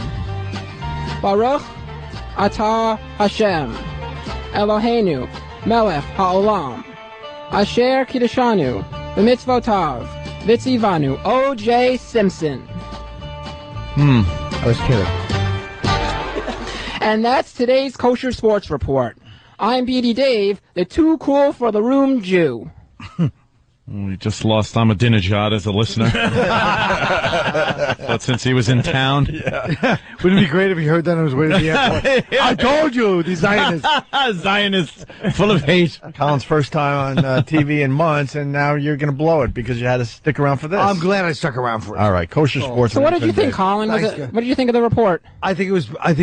Baruch Atah Hashem Eloheinu Melech Haolam Asher Kiddushanu B'mitzvotav V'tzivanu. O.J. Simpson. I was kidding. And that's today's Kosher Sports Report. I'm BD Dave, the too cool for the room Jew. We just lost Ahmadinejad as a listener. But since he was in town. Wouldn't it be great if he heard that on his way to the airport? I told you, the Zionists. Zionists full of hate. Colin's first time on TV in months, and now you're going to blow it because you had to stick around for this. I'm glad I stuck around for it. All right, Kosher Sports. So what did you think, Colin? Thanks, What did you think of the report? I think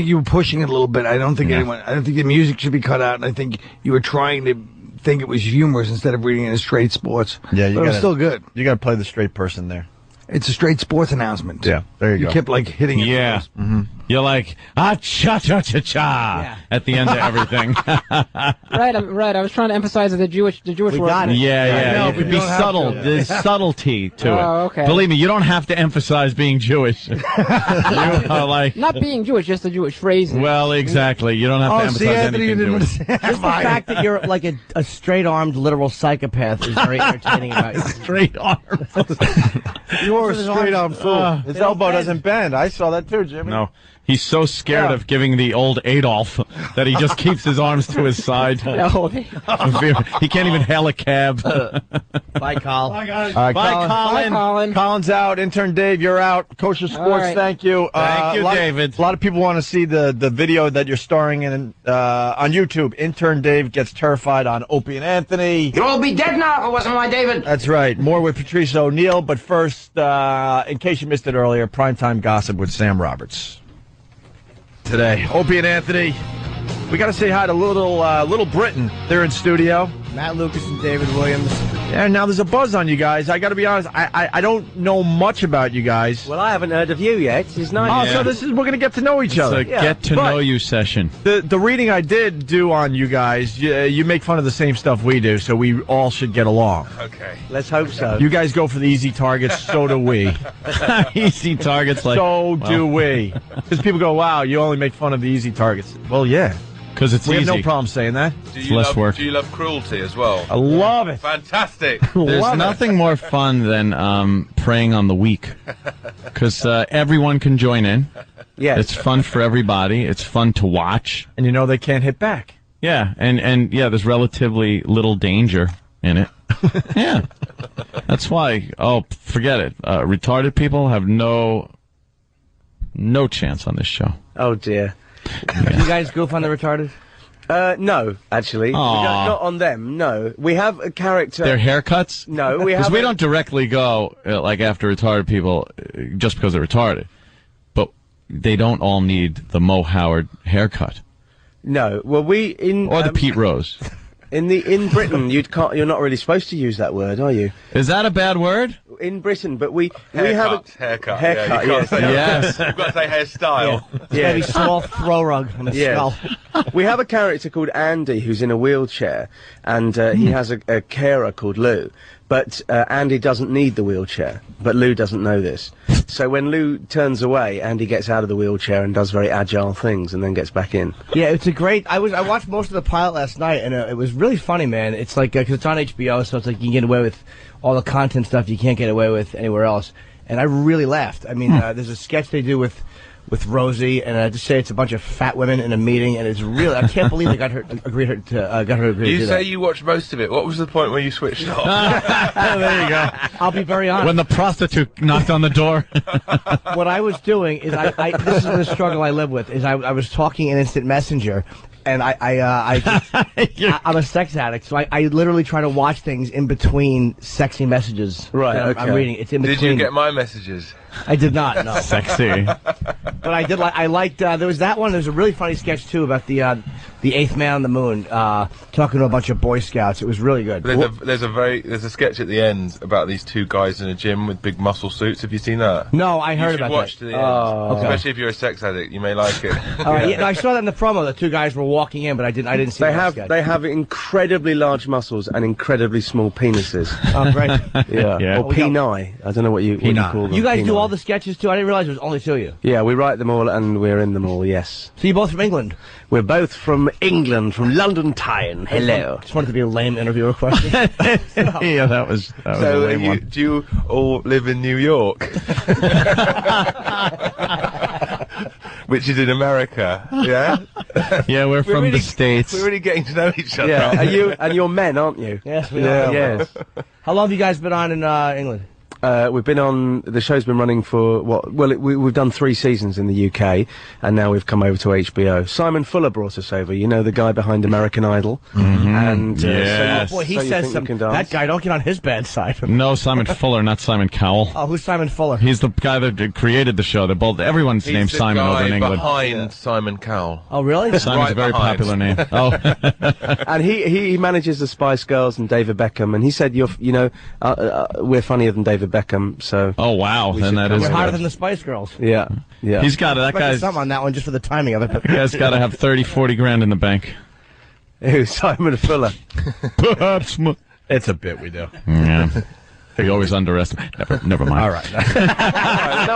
you were pushing it a little bit. I don't think the music should be cut out, and I think you were trying to think it was humorous instead of reading it as straight sports. Yeah, but it was still good. You got to play the straight person there. It's a straight sports announcement. Yeah, there you go. You kept like hitting it. Yeah. first. You're like, cha-cha-cha-cha at the end of everything. Right. I was trying to emphasize the Jewish word. got it. Yeah. no, You but could you be don't have subtle. to. There's subtlety to it. Oh, okay. Believe me, you don't have to emphasize being Jewish. You are like, Not being Jewish, just the Jewish phrase. well, exactly. You don't have to Oh, emphasize see, Anthony, you anything didn't Jewish. understand. Just the fact that you're like a straight-armed literal psychopath is very entertaining about you. Straight arms. You are a straight arm fool. His elbow doesn't bend. I saw that too, Jimmy. No. He's so scared of giving the old Adolf that he just keeps his arms to his side. He can't even hail a cab. Bye, Colin. All right, Bye, Colin. Colin's out. Intern Dave, you're out. Kosher Sports, right. thank you. Thank you, David. A lot of people want to see the video that you're starring in on YouTube. Intern Dave gets terrified on Opie and Anthony. You'd all be dead now if it wasn't my David. That's right. More with Patrice O'Neill. But first, in case you missed it earlier, primetime gossip with Sam Roberts. Today, Opie and Anthony. We got to say hi to Little Britain. They're in studio. Matt Lucas and David Williams. Yeah, now there's a buzz on you guys. I got to be honest. I don't know much about you guys. Well, I haven't heard of you yet. It's nice. Oh, so we're going to get to know each other. It's a get-to-know-you session. The reading I did do on you guys, you make fun of the same stuff we do, so we all should get along. Okay. Let's hope so. You guys go for the easy targets, so do we. Easy targets, do we. Because people go, wow, you only make fun of the easy targets. Well, yeah. Because it's we easy. have no problem saying that. It's less work. Do you love cruelty as well? I love it. Fantastic. There's nothing more fun than preying on the weak. Because everyone can join in. Yeah. It's fun for everybody. It's fun to watch. And you know they can't hit back. Yeah, and there's relatively little danger in it. Yeah. That's why, forget it. Retarded people have no chance on this show. Oh, dear. Do you guys goof on the retarded? No, actually. Not on them, no. We have a character... Their haircuts? No, we have... Because we don't directly go, after retarded people just because they're retarded. But they don't all need the Mo Howard haircut. No, well, or the Pete Rose. In Britain, you're not really supposed to use that word, are you? Is that a bad word? In Britain, but we have a haircut. Haircut, yes. You've got to say hairstyle. Yeah. Maybe small throw rug on the skull. We have a character called Andy who's in a wheelchair, and he has a carer called Lou. But Andy doesn't need the wheelchair, but Lou doesn't know this. So when Lou turns away, Andy gets out of the wheelchair and does very agile things, and then gets back in. Yeah, it's a great. I watched most of the pilot last night, and it was really funny, man. It's like because it's on HBO, so it's like you can get away with all the content stuff you can't get away with anywhere else. And I really laughed. I mean, there's a sketch they do with Rosie, and I just say it's a bunch of fat women in a meeting, and it's really, I can't believe they got her to agree to do that. You say you watched most of it. What was the point where you switched off? There you go. I'll be very honest. When the prostitute knocked on the door. What I was doing is, this is the struggle I live with, is I was talking in Instant Messenger, and I'm a sex addict, so I literally try to watch things in between sexy messages. Right, that I'm reading. It's in between. Did you get my messages? I did not, no. Sexy. But I did I liked, there was that one, there's a really funny sketch, too, about the eighth man on the moon, talking to a bunch of Boy Scouts. It was really good. There's a sketch at the end about these two guys in a gym with big muscle suits. Have you seen that? No, I heard about that. Watch to the end. Okay. Especially if you're a sex addict, you may like it. All right, no, I saw that in the promo. The two guys were walking in, but I didn't see that sketch. They have incredibly large muscles and incredibly small penises. Oh, great. Yeah. Or peni. I don't know what you call them. You guys do all the sketches, too? I didn't realize there was only two of you. Yeah, we write them all and we're in them all, yes. So you're both from England? We're both from England, from London Town. Hello. Just wanted to be a lame interviewer question. Yeah, that was a lame one. Do you all live in New York? Which is in America, yeah? Yeah, we're from really, the States. We're really getting to know each other. Yeah, and you're men, aren't you? Yes, we are. Yes. How long have you guys been on in England? We've been on, the show's been running for, we've done 3 seasons in the UK, and now we've come over to HBO. Simon Fuller brought us over, you know, the guy behind American Idol. Mm-hmm. And, yes. Oh boy, he says something. That guy, don't get on his bad side. No, Simon Fuller, not Simon Cowell. Oh, who's Simon Fuller? He's the guy that created the show. They're both, everyone's named Simon over in England. Behind Simon Cowell. Oh, really? Simon's a very popular name. Oh. And he manages the Spice Girls and David Beckham, and he said, we're funnier than David Beckham, so... Oh, wow. Then that is... You're hotter than the Spice Girls. Yeah. He's got that guy's... something on that one just for the timing of it. That guy's got to have 30, 40 grand in the bank. Who, Simon Fuller? Perhaps... It's a bit we do. Yeah. We always underestimate. Never mind. All right. No,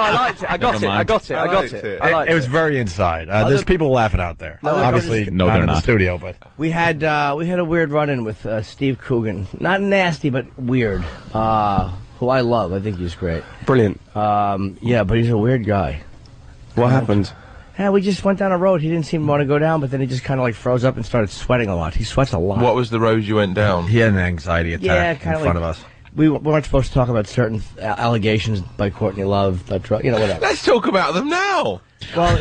I liked it. I got it. It was very inside. There's people laughing out there. Obviously, not in the studio, but we had a weird run-in with Steve Coogan. Not nasty, but weird. Who I love. I think he's great. Brilliant. Yeah, but he's a weird guy. What happened? Yeah, we just went down a road. He didn't seem to want to go down, but then he just kind of like froze up and started sweating a lot. He sweats a lot. What was the road you went down? He had an anxiety attack in front of us. We weren't supposed to talk about certain allegations by Courtney Love, but whatever. Let's talk about them now. Well,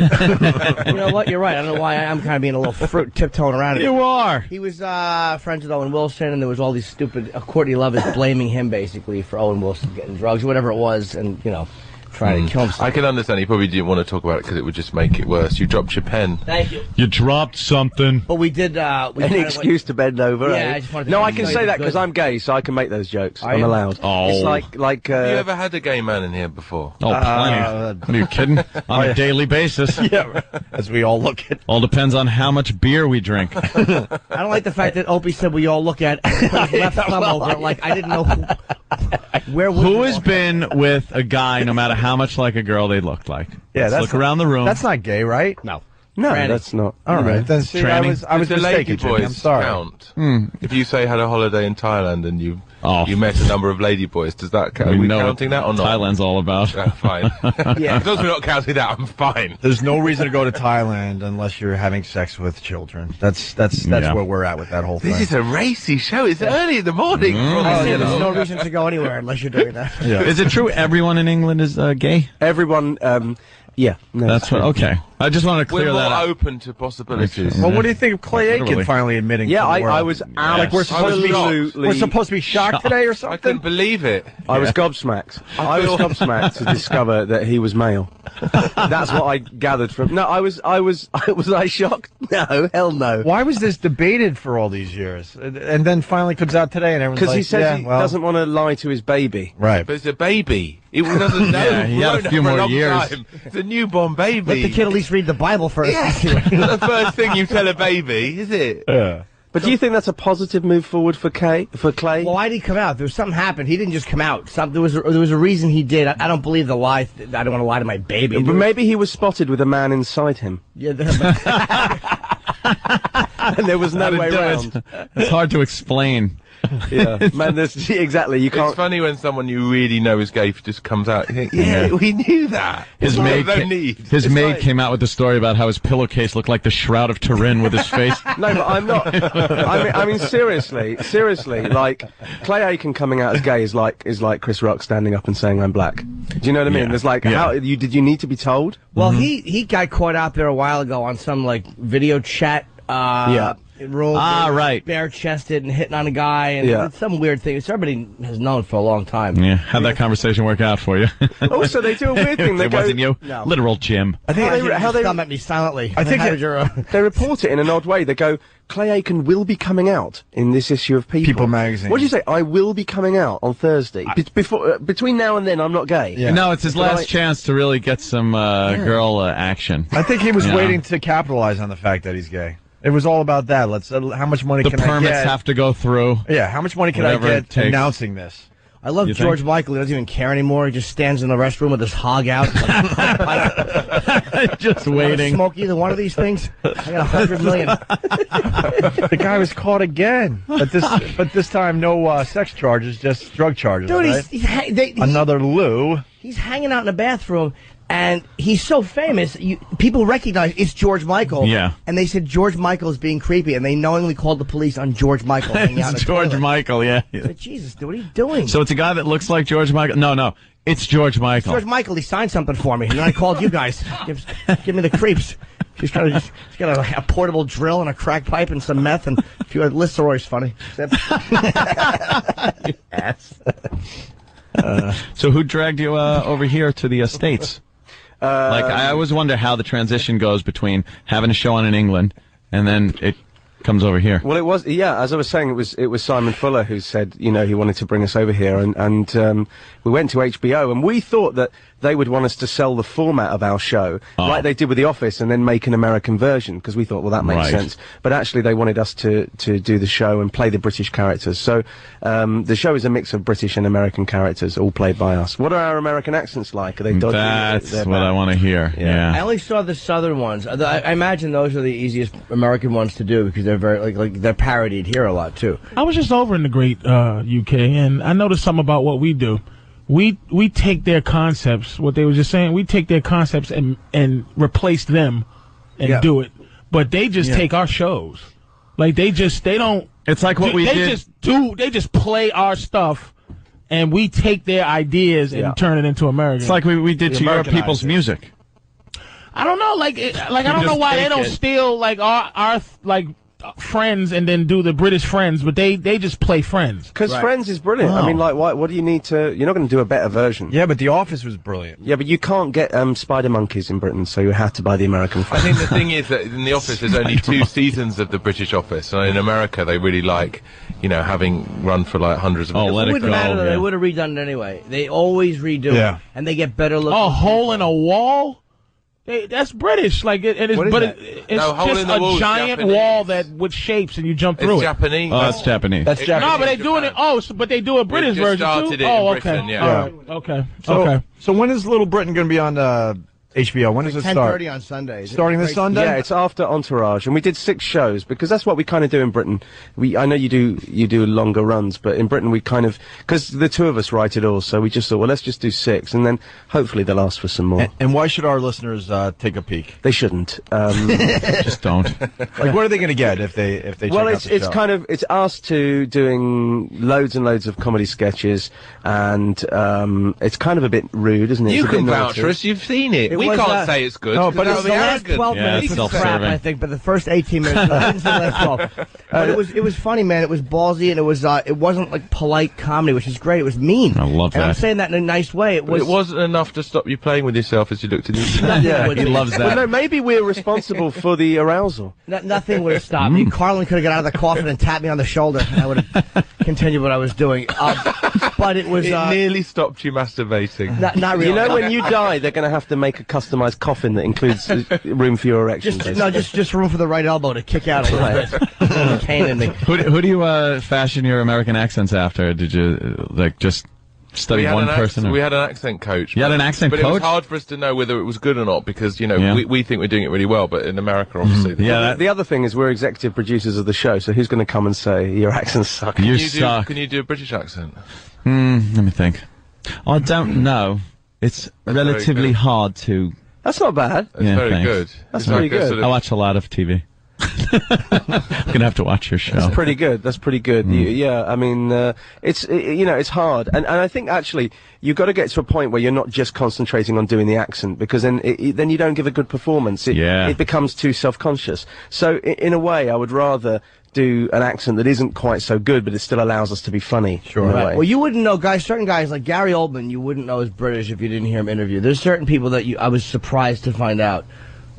you know what? You're right. I don't know why I'm kind of being a little tiptoeing around it. You are. He was friends with Owen Wilson, and there was all these stupid. Courtney Love is blaming him basically for Owen Wilson getting drugs, whatever it was, and trying to kill himself. I can understand. You probably didn't want to talk about it because it would just make it worse. You dropped your pen. Thank you. You dropped something. But we did. Any excuse to bend over. Yeah, eh? I just wanted to No, I can say that because I'm gay, so I can make those jokes. I'm allowed. Oh. It's like. Have you ever had a gay man in here before? Oh, plenty. What are you kidding? On a daily basis. Yeah, as we all look at. All depends on how much beer we drink. I don't like the fact that Opie said we all look at left thumb over. Like I didn't know who has been with a guy, no matter how much like a girl they looked like? Yeah, Let's look around the room. That's not gay, right? No. No, Tranny. that's not. All right, then see, I was Did the lady mistaken, Jimmy. boys I'm sorry. count? If you say had a holiday in Thailand and you met a number of lady boys, does that count? Are we counting that or not? Thailand's all about. Fine. Yeah. As long as we're not counting that, I'm fine. There's no reason to go to Thailand unless you're having sex with children. That's where we're at with that whole thing. This is a racy show. It's early in the morning. I said there's no reason to go anywhere unless you're doing that. Yeah. Is it true everyone in England is gay? Everyone. Yeah. No, That's what. Okay. I just want to We're clear more that up. open to possibilities. Well, what do you think of Clay Aiken Literally. finally admitting? Yeah, to the world? I was like we're supposed to be. We're supposed to be shocked today or I something. couldn't believe it. I was gobsmacked. I was gobsmacked to discover that he was male. That's what I gathered from. No, was I shocked? No, hell no. Why was this debated for all these years, and then finally comes out today, and everyone's Because like, he says yeah, he well, doesn't want to lie to his baby. right? But it's a baby. He doesn't know. Yeah, he had a We've few known for more long years. time. It's a newborn baby. Let the kid at least read the Bible first. Yeah. It's not the first thing you tell a baby, is it? Yeah. But do you think that's a positive move forward for Clay? Well, why did he come out? There was something happened. He didn't just come out. There was a reason he did. I don't believe the lie. I don't want to lie to my baby. But maybe he was spotted with a man inside him. Yeah. And there was no way around. It's hard to explain. Yeah, man, exactly. You can't. It's funny when someone you really know is gay just comes out. You think, yeah, we knew that. His maid came out with the story about how his pillowcase looked like the Shroud of Turin with his face. No, but I'm not. I mean, seriously. Like Clay Aiken coming out as gay is like Chris Rock standing up and saying I'm black. Do you know what I mean? Yeah. There's like, Yeah. did you need to be told? Well, he got caught out there a while ago on some like video chat. Room, right. Bare chested and hitting on a guy, and it's some weird thing. It's everybody has known for a long time. Yeah, how'd that conversation work out for you? Also, they do a weird thing. They It wasn't you. No. Literal Jim. I think How they come at me silently. I think they report it in an odd way. They go, Clay Aiken will be coming out in this issue of People magazine. What do you say? I will be coming out on Thursday. Between now and then, I'm not gay. Yeah. No, it's his last chance to really get some girl action. I think he was waiting to capitalize on the fact that he's gay. It was all about that. How much money can I get? The permits have to go through. Yeah, how much money can I get announcing this? I love George Michael. He doesn't even care anymore. He just stands in the restroom with his hog out. Just waiting. Smoke either one of these things. I got 100 million. The guy was caught again. But this time, no sex charges, just drug charges. Dude, right? Another Lou. He's hanging out in the bathroom. And he's so famous, people recognize it's George Michael. Yeah. And they said George Michael is being creepy, and they knowingly called the police on George Michael. It's George Michael, yeah. Said, Jesus, dude, what are you doing? So it's a guy that looks like George Michael? No, it's George Michael. George Michael, he signed something for me, and then I called you guys. Give me the creeps. He's got a portable drill and a crack pipe and some meth, and a few other Listeroy's funny. You ass. So who dragged you over here to the States? I always wonder how the transition goes between having a show on in England and then it comes over here. Well, it was, as I was saying, it was Simon Fuller who said, he wanted to bring us over here, and we went to HBO, and we thought that they would want us to sell the format of our show, like they did with The Office, and then make an American version, because we thought, well, that makes sense. But actually, they wanted us to do the show and play the British characters. So, the show is a mix of British and American characters, all played by us. What are our American accents like? Are they dodgy? That's what I want to hear, yeah. I only saw the southern ones. I imagine those are the easiest American ones to do, because they're very, like they're parodied here a lot, too. I was just over in the great UK, and I noticed something about what we do. we take their concepts, what they were just saying, we take their concepts and replace them and do it. But they just take our shows. Like they don't. It's like what we did. They just play our stuff, and we take their ideas and turn it into American. It's like we did to your people's music. I don't know, I don't know why they don't steal like our Friends and then do the British Friends, but they just play Friends. Because Friends is brilliant. I mean, like, what do you need to? You're not going to do a better version. Yeah, but The Office was brilliant. Yeah, but you can't get Spider Monkeys in Britain, so you have to buy the American Friends. I think the thing is that in The Office, there's only 2 seasons of the British Office, and in America, they really like, having run for like hundreds of. It wouldn't matter. They would have redone it anyway. They always redo it, and they get better looking. Oh, Hole in a Wall. That's British, it's just a giant wall with shapes, and you jump through it. Japanese. Oh, it's Japanese. That's Japanese. No, but they're doing it. but they do a British version too. Britain, yeah. All right. Okay. So when is Little Britain going to be on HBO? When does it start? 10:30 on Sunday. Starting this Sunday? Yeah, it's after Entourage, and we did 6 shows because that's what we kind of do in Britain. I know you do longer runs, but in Britain we kind of, because the 2 of us write it all, so we just thought, well, let's just do 6, and then hopefully they'll ask for some more. And why should our listeners take a peek? They shouldn't. Just don't. Like, what are they going to get if they check out the show? It's kind of us 2 doing loads and loads of comedy sketches, and it's kind of a bit rude, isn't it? You can vouch for us. You've seen it. We can't say it's good. No, but the last 12 minutes was crap, I think. But the first 18 minutes, I didn't see the last 12. But it was funny, man. It was ballsy, and it wasn't like polite comedy, which is great. It was mean. I love that. And I'm saying that in a nice way. It wasn't enough to stop you playing with yourself as you looked at it. Yeah, he loves that. Well, no, maybe we're responsible for the arousal. Nothing would have stopped me. Carlin could have got out of the coffin and tapped me on the shoulder, and I would have continued what I was doing. But it was. It nearly stopped you masturbating. Not really. You know, when you die, they're going to have to make a customized coffin that includes room for your erection. Just room for the right elbow to kick out a little bit. McCain and me. Who do you fashion your American accents after? Did you just study one person? We had an accent coach. You had an accent coach? But it was hard for us to know whether it was good or not because, we think we're doing it really well, but in America, obviously. The other thing is we're executive producers of the show, so who's going to come and say, your accents suck? You suck. Can you do a British accent? Let me think. I don't know. It's relatively hard to... That's not bad. It's very good. That's pretty good. I watch a lot of TV. I'm gonna have to watch your show. That's pretty good. I mean, it's hard, and I think actually you've got to get to a point where you're not just concentrating on doing the accent because then you don't give a good performance. It becomes too self-conscious. So in a way, I would rather do an accent that isn't quite so good, but it still allows us to be funny. Sure. Right. Well, you wouldn't know certain guys like Gary Oldman, you wouldn't know is British if you didn't hear him interview. There's certain people that I was surprised to find out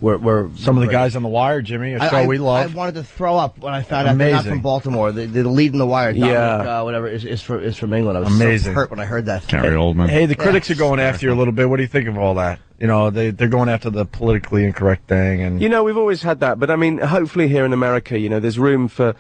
were some of the guys on The Wire, Jimmy, a show we love. I wanted to throw up when I found out they're not from Baltimore. The lead in The Wire, Dominic, whatever, is from England. I was so hurt when I heard that. Gary Oldman. Hey, the critics are going after you a little bit. What do you think of all that? They're going after the politically incorrect thing, and we've always had that. But I mean, hopefully here in America, there's room for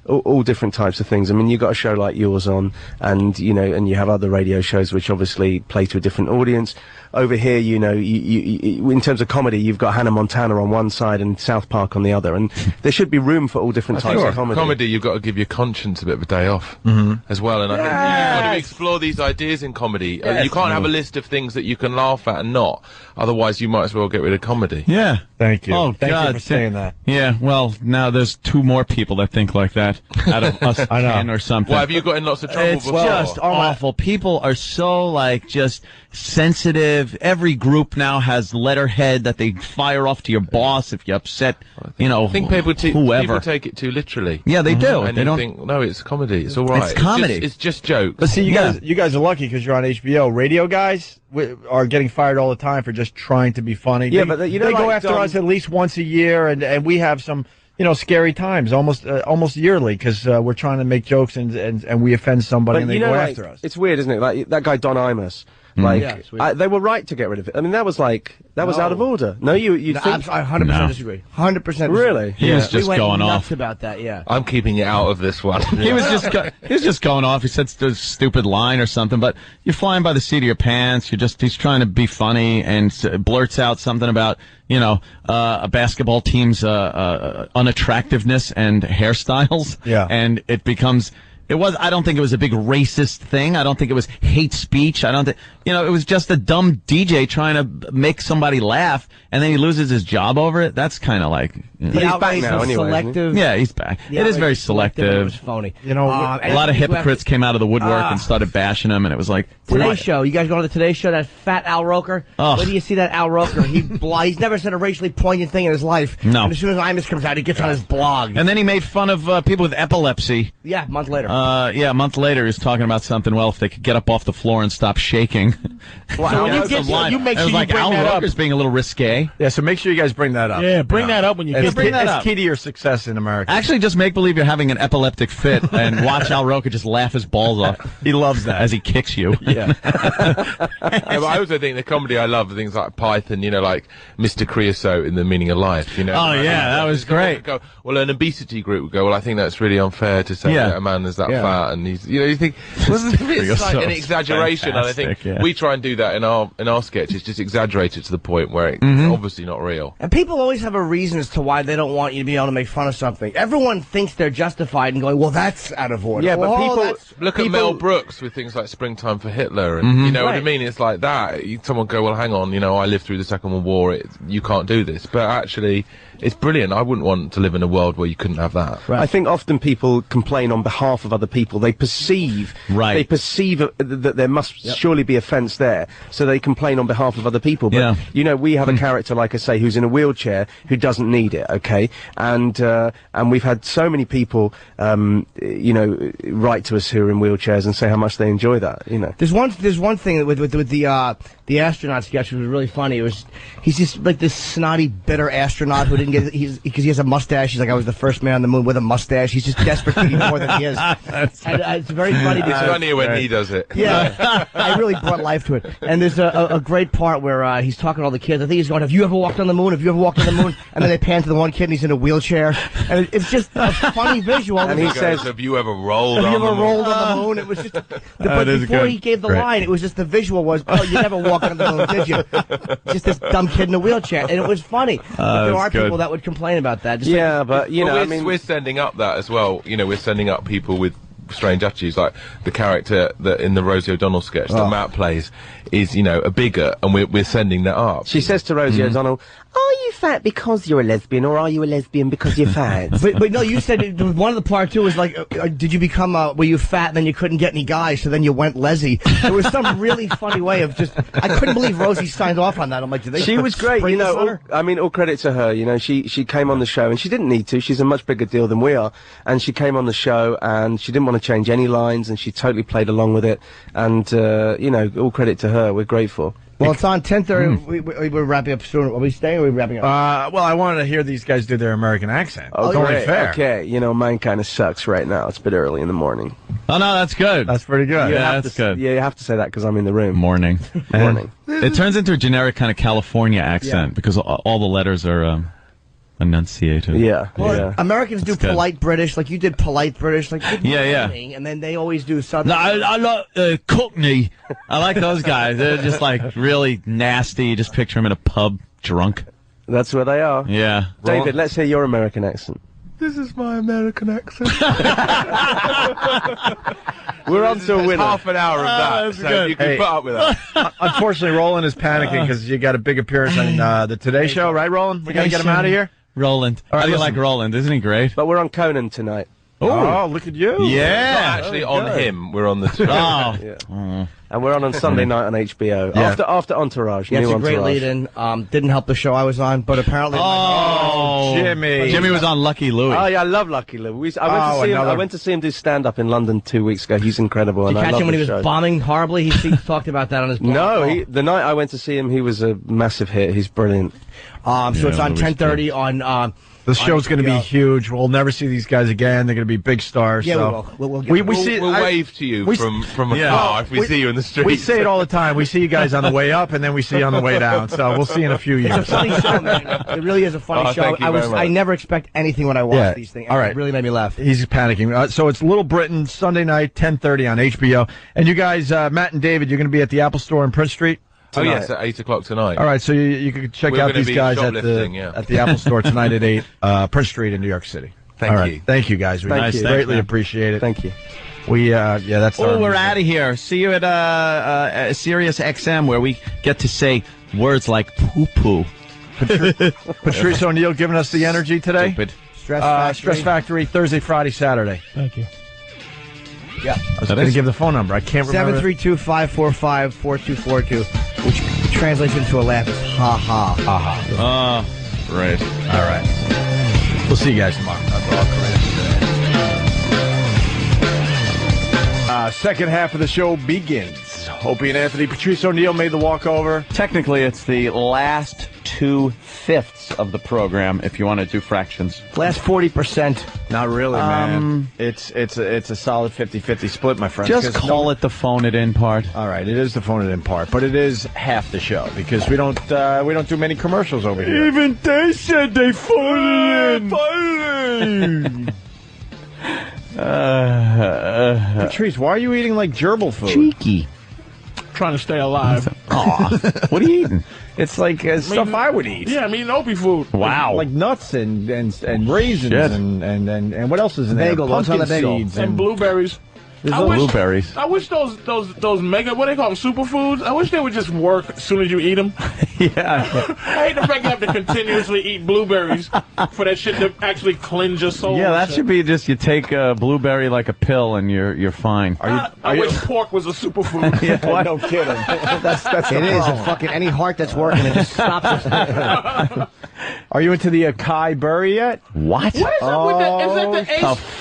all different types of things. I mean, you've got a show like yours on, and and you have other radio shows which obviously play to a different audience. Over here, you in terms of comedy, you've got Hannah Montana on one side and South Park on the other, and there should be room for all different types of comedy. Comedy, you've got to give your conscience a bit of a day off as well, and I think you've got to explore these ideas in comedy. You can't have a list of things that you can laugh at and not. Otherwise, you might as well get rid of comedy. Yeah. Thank you. Oh, Thank you for saying that. Yeah, well, now there's 2 more people that think like that out of us 10 or something. Well, have you got in lots of trouble before? It's just awful. People are so, just sensitive. Every group now has letterhead that they fire off to your boss if you upset, I think whoever. People take it too literally. Yeah, they do. And they don't think, no, it's comedy. It's all right. It's comedy. It's just jokes. But see, you guys are lucky because you're on HBO. Radio guys are getting fired all the time for just trying to be funny. Yeah, but they go after us at least once a year, and we have some scary times almost yearly because we're trying to make jokes and we offend somebody and they go after us. It's weird, isn't it? Like that guy Don Imus. They were right to get rid of it. I mean, that was out of order. No, you think? I 100% disagree. 100% really? He was just going off about that. Yeah, I'm keeping it out of this one. He was just going off. He said a stupid line or something, but you're flying by the seat of your pants. He's trying to be funny and blurts out something about a basketball team's unattractiveness and hairstyles. Yeah, and it becomes It was. I don't think it was a big racist thing. I don't think it was hate speech. I don't think, it was just a dumb DJ trying to make somebody laugh, and then he loses his job over it. That's kind of like. He's back now, anyway. Selective. Yeah, he's back. It is very selective. It was phony. A lot of hypocrites came out of the woodwork and started bashing him, and it was like Today Show. You guys going to the Today Show? That fat Al Roker. Ugh. Where do you see that Al Roker? He's never said a racially poignant thing in his life. No. And as soon as Imus comes out, he gets on his blog. And then he made fun of people with epilepsy. Yeah, a month later. A month later, he was talking about something. Well, if they could get up off the floor and stop shaking. Well, so when you get you make sure you bring Al that Roker's up. being a little risque. Yeah, so make sure you guys bring that up. Yeah, bring that up when you get there. that It's key to your success in America. Actually, just make believe you're having an epileptic fit and watch Al Roker just laugh his balls off. He loves that as he kicks you. Yeah. But I also think the comedy I love are things like Python, like Mr. Creosote in The Meaning of Life. Oh yeah, that was great. Well, an obesity group would go, well, I think that's really unfair to say that a man is that fat, and he's, you think, it's like an exaggeration, and I think we try and do that in our sketches, just exaggerate it to the point where it's obviously not real. And people always have a reason as to why they don't want you to be able to make fun of something. Everyone thinks they're justified in going, well, that's out of order. Yeah, but people look at Mel Brooks with things like Springtime for Hitler, and you know what I mean? It's like that. Someone go, well, hang on, I lived through the Second World War. You can't do this, but actually, it's brilliant. I wouldn't want to live in a world where you couldn't have that. Right. I think often people complain on behalf of other people. They perceive that there must surely be offence there, so they complain on behalf of other people. But we have a character, like I say, who's in a wheelchair who doesn't need it. Okay, and we've had so many people, write to us who are in wheelchairs and say how much they enjoy that. There's one thing with the astronaut sketch was really funny. He's just like this snotty, bitter astronaut who didn't get because he has a mustache. He's like, I was the first man on the moon with a mustache. He's just desperate to be more than he is. It's very funny. It's funnier when he does it. Yeah, I really brought life to it. And there's a great part where he's talking to all the kids. I think he's going, "Have you ever walked on the moon? Have you ever walked on the moon?" And then they pan to the one kid and he's in a wheelchair. And it's just a funny visual. And he says, "Have you ever rolled on the moon?" Have you ever rolled on the moon? It was just. But before he gave the line, it was just the visual was, "Oh, you never walked on the moon, did you?" Just this dumb kid in a wheelchair, and it was funny. But there are people that would complain about that. Just we're sending up that as well. We're sending up people with strange attitudes, like the character that in the Rosie O'Donnell sketch that Matt plays is, a bigot, and we're sending that up. She says to Rosie O'Donnell, "Are you fat because you're a lesbian, or are you a lesbian because you're fat?" but no, you said one of the part too was like, did you become were you fat and then you couldn't get any guys, so then you went lesy? There was some really funny way of just. I couldn't believe Rosie signed off on that. I'm like, did they? She was great, all credit to her. She came on the show and she didn't need to. She's a much bigger deal than we are, and she came on the show and she didn't want to change any lines, and she totally played along with it. And all credit to her. We're grateful. Well, it's on 10:30. We're wrapping up soon. Are we staying or are we wrapping up? Well, I wanted to hear these guys do their American accent. Oh, it's only fair. Okay, mine kind of sucks right now. It's a bit early in the morning. Oh, no, that's good. That's pretty good. Yeah, that's good. Yeah, you have to say that because I'm in the room. Morning. Morning. It turns into a generic kind of California accent because all the letters are enunciated. Well, Americans do polite British, like you did polite British, like good morning, and then they always do Southern. No, I like Cockney. I like those guys. They're just like really nasty. You just picture them in a pub drunk. That's where they are. Yeah. David, let's hear your American accent. This is my American accent. We're on to a winner. Half an hour of that, so you can put up with that. Unfortunately, Roland is panicking because you got a big appearance on the Today Show, right, Roland? We got to get him out of here. Roland. All right, How do you like Roland? Isn't he great? But we're on Conan tonight. Oh, look at you. Yeah. Not actually on him. We're on the And we're on Sunday night on HBO. Yeah. After Entourage. Yeah, it's new a great Entourage. lead-in. Didn't help the show I was on, but apparently... Jimmy was on Lucky Louie. Oh, yeah, I love Lucky Louie. I went to see him do stand-up in London 2 weeks ago. He's incredible. Did you catch him when he was bombing horribly? He talked about that on his blog. No, the night I went to see him, he was a massive hit. He's brilliant. So it's on 10:30 on... The show's going to be huge. We'll never see these guys again. They're going to be big stars. Yeah, so. we'll wave to you from a car if we see you in the street. We say it all the time. We see you guys on the way up, and then we see you on the way down. So we'll see you in a few years. It's a funny show, man. It really is a funny show. I never expect anything when I watch these things. All right. It really made me laugh. He's panicking. So it's Little Britain, Sunday night, 10:30 on HBO. And you guys, Matt and David, you're going to be at the Apple Store in Prince Street? Tonight. Oh, yes, at 8 o'clock tonight. All right, so you can check out these guys at the Apple Store tonight at 8, Prince Street in New York City. Thank you. Thank you, guys. We greatly appreciate it. Thank you. That's. Oh, we're out of here. See you at Sirius XM, where we get to say words like poo-poo. Patrice O'Neill giving us the energy today. Stupid. Stress Factory, Thursday, Friday, Saturday. Thank you. Yeah. I was going to give the phone number. I can't remember. 732-545-4242, which translates into a laugh. It's ha ha. Ha ha. Right. All right. We'll see you guys tomorrow. Second half of the show begins. Opie and Anthony. Patrice O'Neill made the walkover. Technically, it's the last 2/5 of the program, if you want to do fractions. Last 40%. Not really, man. It's a solid 50-50 split, my friend. Just call it the phone it in part. All right, it is the phone it in part, but it is half the show because we don't do many commercials over here. Even they said they phoned it in. Patrice, why are you eating like gerbil food? Cheeky. Trying to stay alive. Aw. What are you eating? It's like stuff I would eat. Yeah, I'm eating Opie food. Wow. Like nuts and raisins and what else is in there? Pumpkin seeds and blueberries. Blueberries. I wish those mega, what do they call them, superfoods? I wish they would just work as soon as you eat them. Yeah. I hate the fact you have to continuously eat blueberries for that shit to actually cleanse your soul. Yeah, that should be just you take a blueberry like a pill and you're fine. I wish pork was a superfood. Yeah, what? No kidding. That's it is a fucking any heart that's working it just stops us. Are you into the acai berry yet? What? What is up with that? Is that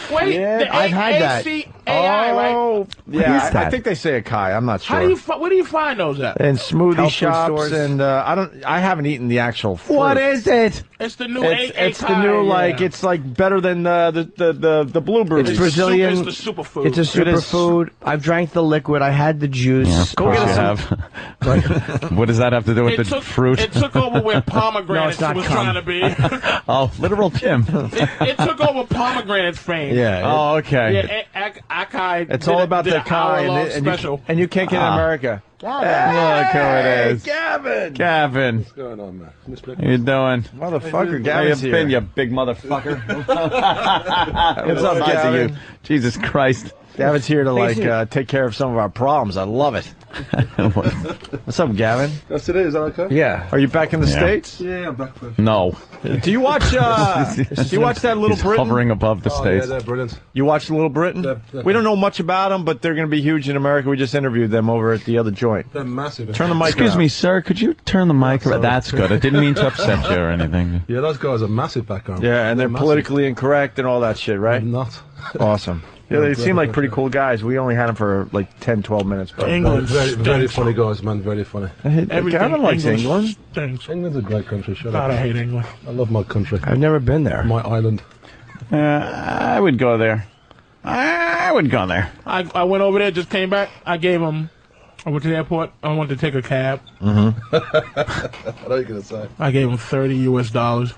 the wait, the I've had that. ACAI, right? Yeah, I think they say acai. I'm not sure. Where do you find those at? In smoothie Health food shops stores. and I haven't eaten the actual fruit. What is it? It's the new It's the new it's like better than the blueberries. It's Brazilian. It's the superfood. It's a superfood. I've drank the liquid. I had the juice. Yeah, of course you have. What does that have to do with the fruit? It took over where pomegranates No, it's not was cum. trying to be. Oh, literal Jim. It took over pomegranate's fame. Yeah. Oh, okay. Yeah, acai. It's all about the acai, and you can't get in America. Look who it is. Gavin. Gavin. What's going on, man? How you doing? Motherfucker, How you Gavin's here. been, you big motherfucker? What's up, Gavin? Jesus Christ. Gavin's here to take care of some of our problems. I love it. What's up, Gavin? Yes, it is. Is that okay? Yeah. Are you back in the States? Yeah, I'm back. For... No. Do you watch? Do you watch that Little He's Britain? hovering above the States. Yeah, they're brilliant. You watch Little Britain? We don't know much about them, but they're going to be huge in America. We just interviewed them over at the other joint. They're massive. Turn the mic Excuse around. me, sir. Could you turn the mic around? That's good. I didn't mean to upset you or anything. Yeah, those guys are massive background. Yeah, and they're massive. politically incorrect and all that shit, right? I'm not. Awesome. Yeah, they seem like pretty cool guys. We only had them for like 10, 12 minutes. But Very funny guys, man. Very funny. Gavin likes England. England's a great country. Shut God, up. I hate England. I love my country. I've never been there. My island. I would go there. I would go there. I went over there, just came back. I went to the airport. I wanted to take a cab. What are you going to say? I gave him $30.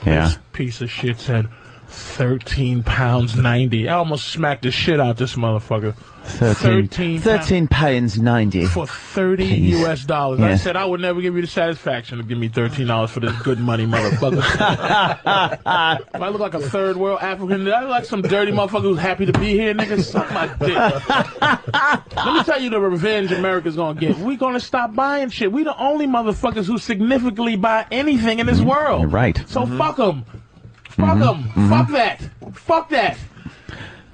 Yeah. This piece of shit said £13.90. I almost smacked the shit out this motherfucker. 13 pounds 90 for $30. Yeah. I said I would never give you the satisfaction to give me $13 for this good money, motherfucker. If I look like a third world African, I look like some dirty motherfucker who's happy to be here, nigga. Suck my dick. Let me tell you the revenge America's gonna get. We gonna stop buying shit. We the only motherfuckers who significantly buy anything in this world. You're right. So fuck them. Fuck them. Fuck that. Fuck that.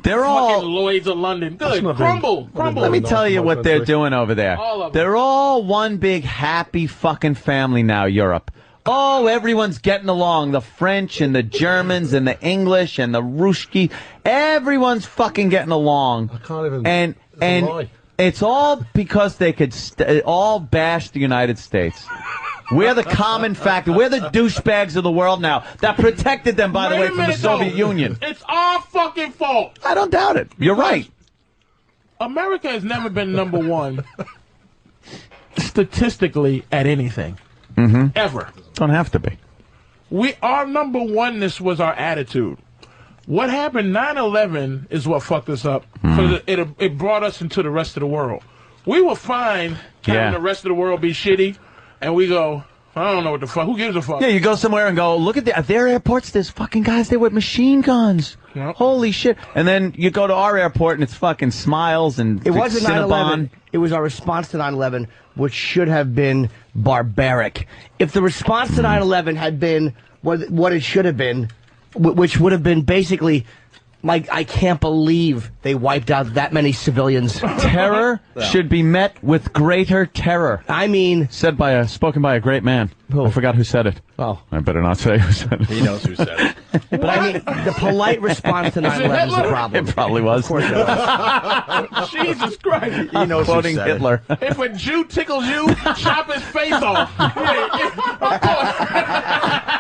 They're all Lloyds of London. Good. Crumble. Let me tell you what they're doing over there. All of them. They're all one big happy fucking family now, Europe. Oh, everyone's getting along. The French and the Germans and the English and the Ruski. Everyone's fucking getting along. I can't even. And it's all because they could all bash the United States. We're the common factor. We're the douchebags of the world now that protected them, by the way, from the Soviet Union. It's our fucking fault. I don't doubt it. You're right. America has never been number one statistically at anything. Ever. Don't have to be. Our number oneness was our attitude. What happened, 9/11 is what fucked us up. Because it brought us into the rest of the world. We were fine having the rest of the world be shitty. And we go, I don't know what the fuck. Who gives a fuck? Yeah, you go somewhere and go, look at their airports. There's fucking guys there with machine guns. Yep. Holy shit. And then you go to our airport and it's fucking smiles and It wasn't Cinnabon. 9/11. It was our response to 9/11, which should have been barbaric. If the response to 9/11 had been what it should have been, which would have been basically, like, I can't believe they wiped out that many civilians. Terror should be met with greater terror. I mean, spoken by a great man. I forgot who said it. Oh, I better not say who said it. He knows who said it. But I mean, the polite response to 9/11 is a problem. It probably was. Of course it was. Jesus Christ. He knows Quoting who said Hitler. If a Jew tickles you, chop his face off. Of course.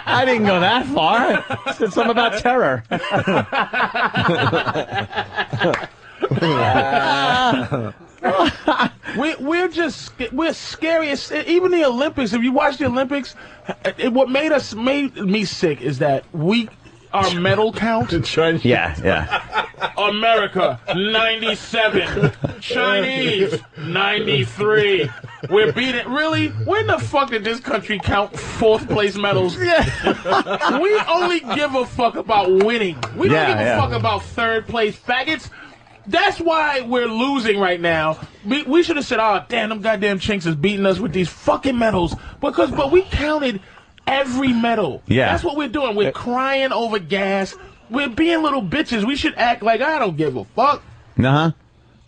I didn't go that far. I said something about terror. We're scary. Even the Olympics, if you watch the Olympics, what made me sick is that our medal count. Yeah. America, 97. Chinese, 93. We're beating. Really? When the fuck did this country count 4th place medals? Yeah. We only give a fuck about winning. We don't give a fuck about 3rd place faggots. That's why we're losing right now. We should have said, oh, damn, them goddamn chinks is beating us with these fucking medals. But we counted every medal. Yeah. That's what we're doing. We're crying over gas. We're being little bitches. We should act like I don't give a fuck. Uh-huh.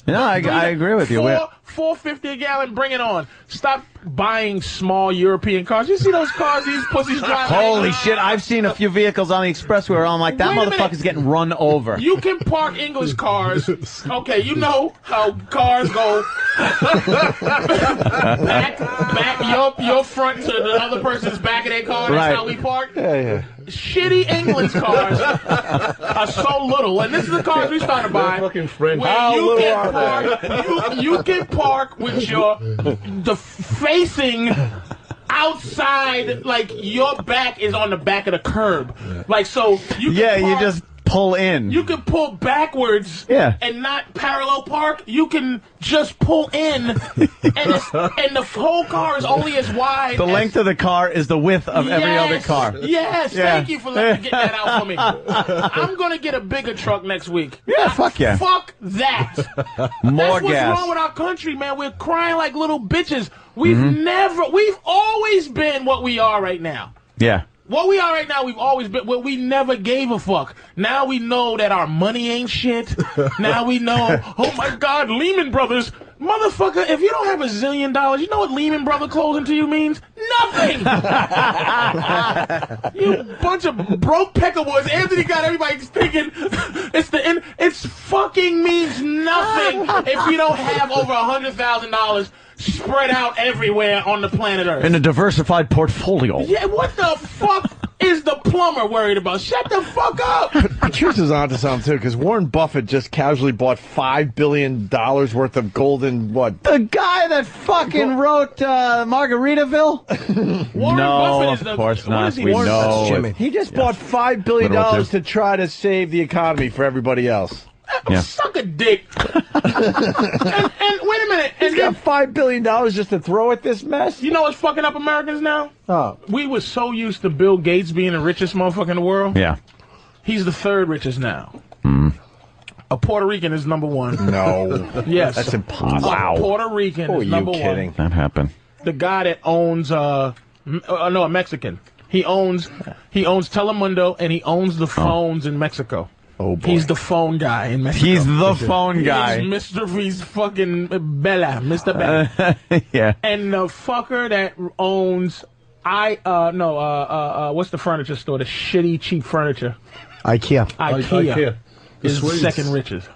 No, I agree with you. $4.50 a gallon, bring it on. Stop buying small European cars. You see those cars these pussies drive? Holy shit, I've seen a few vehicles on the expressway where I'm like, that motherfucker's getting run over. You can park English cars. Okay, you know how cars go back your front to the other person's back of their car. That's how we park. Yeah. Shitty English cars are so little, and this is the cars we started to buy. Fucking French. Where you can park with the facing outside, like your back is on the back of the curb, like so. You just pull in. You can pull backwards, and not parallel park. You can just pull in, and the whole car is only as wide. The length of the car is the width of every other car. Yes, thank you for getting that out for me. I'm gonna get a bigger truck next week. Yeah, fuck yeah. Fuck that. More That's what's wrong with our country, man. We're crying like little bitches. We've always been what we are right now. Yeah. What we are right now, we've always been. Well, we never gave a fuck. Now we know that our money ain't shit. Now we know. Oh my God, Lehman Brothers, motherfucker! If you don't have $1 zillion, you know what Lehman Brother closing to you means? Nothing. You bunch of broke peckerwoods. Anthony got everybody thinking it's fucking means nothing if you don't have over $100,000 spread out everywhere on the planet Earth. In a diversified portfolio. Yeah, what the fuck is the plumber worried about? Shut the fuck up! Patrice is onto something, too, because Warren Buffett just casually bought $5 billion worth of gold in what? The guy that fucking wrote Margaritaville? Warren Buffett is of course not. We know. He just bought $5 billion to try to save the economy for everybody else. Suck a dick. and wait a minute. He's got $5 billion just to throw at this mess? You know what's fucking up Americans now? Oh. We were so used to Bill Gates being the richest motherfucker in the world. Yeah. He's the 3rd richest now. A Puerto Rican is number 1. No. Yes. That's impossible. A Puerto Rican is number 1. Are you kidding? That happened. The guy that owns, a Mexican. He owns Telemundo, and he owns the phones in Mexico. Oh, boy. He's the phone guy in Mexico. He's the phone guy. He's fucking Bella, Mr. Bella. Yeah. And the fucker that owns what's the furniture store? The shitty cheap furniture. IKEA. Is the 2nd richest.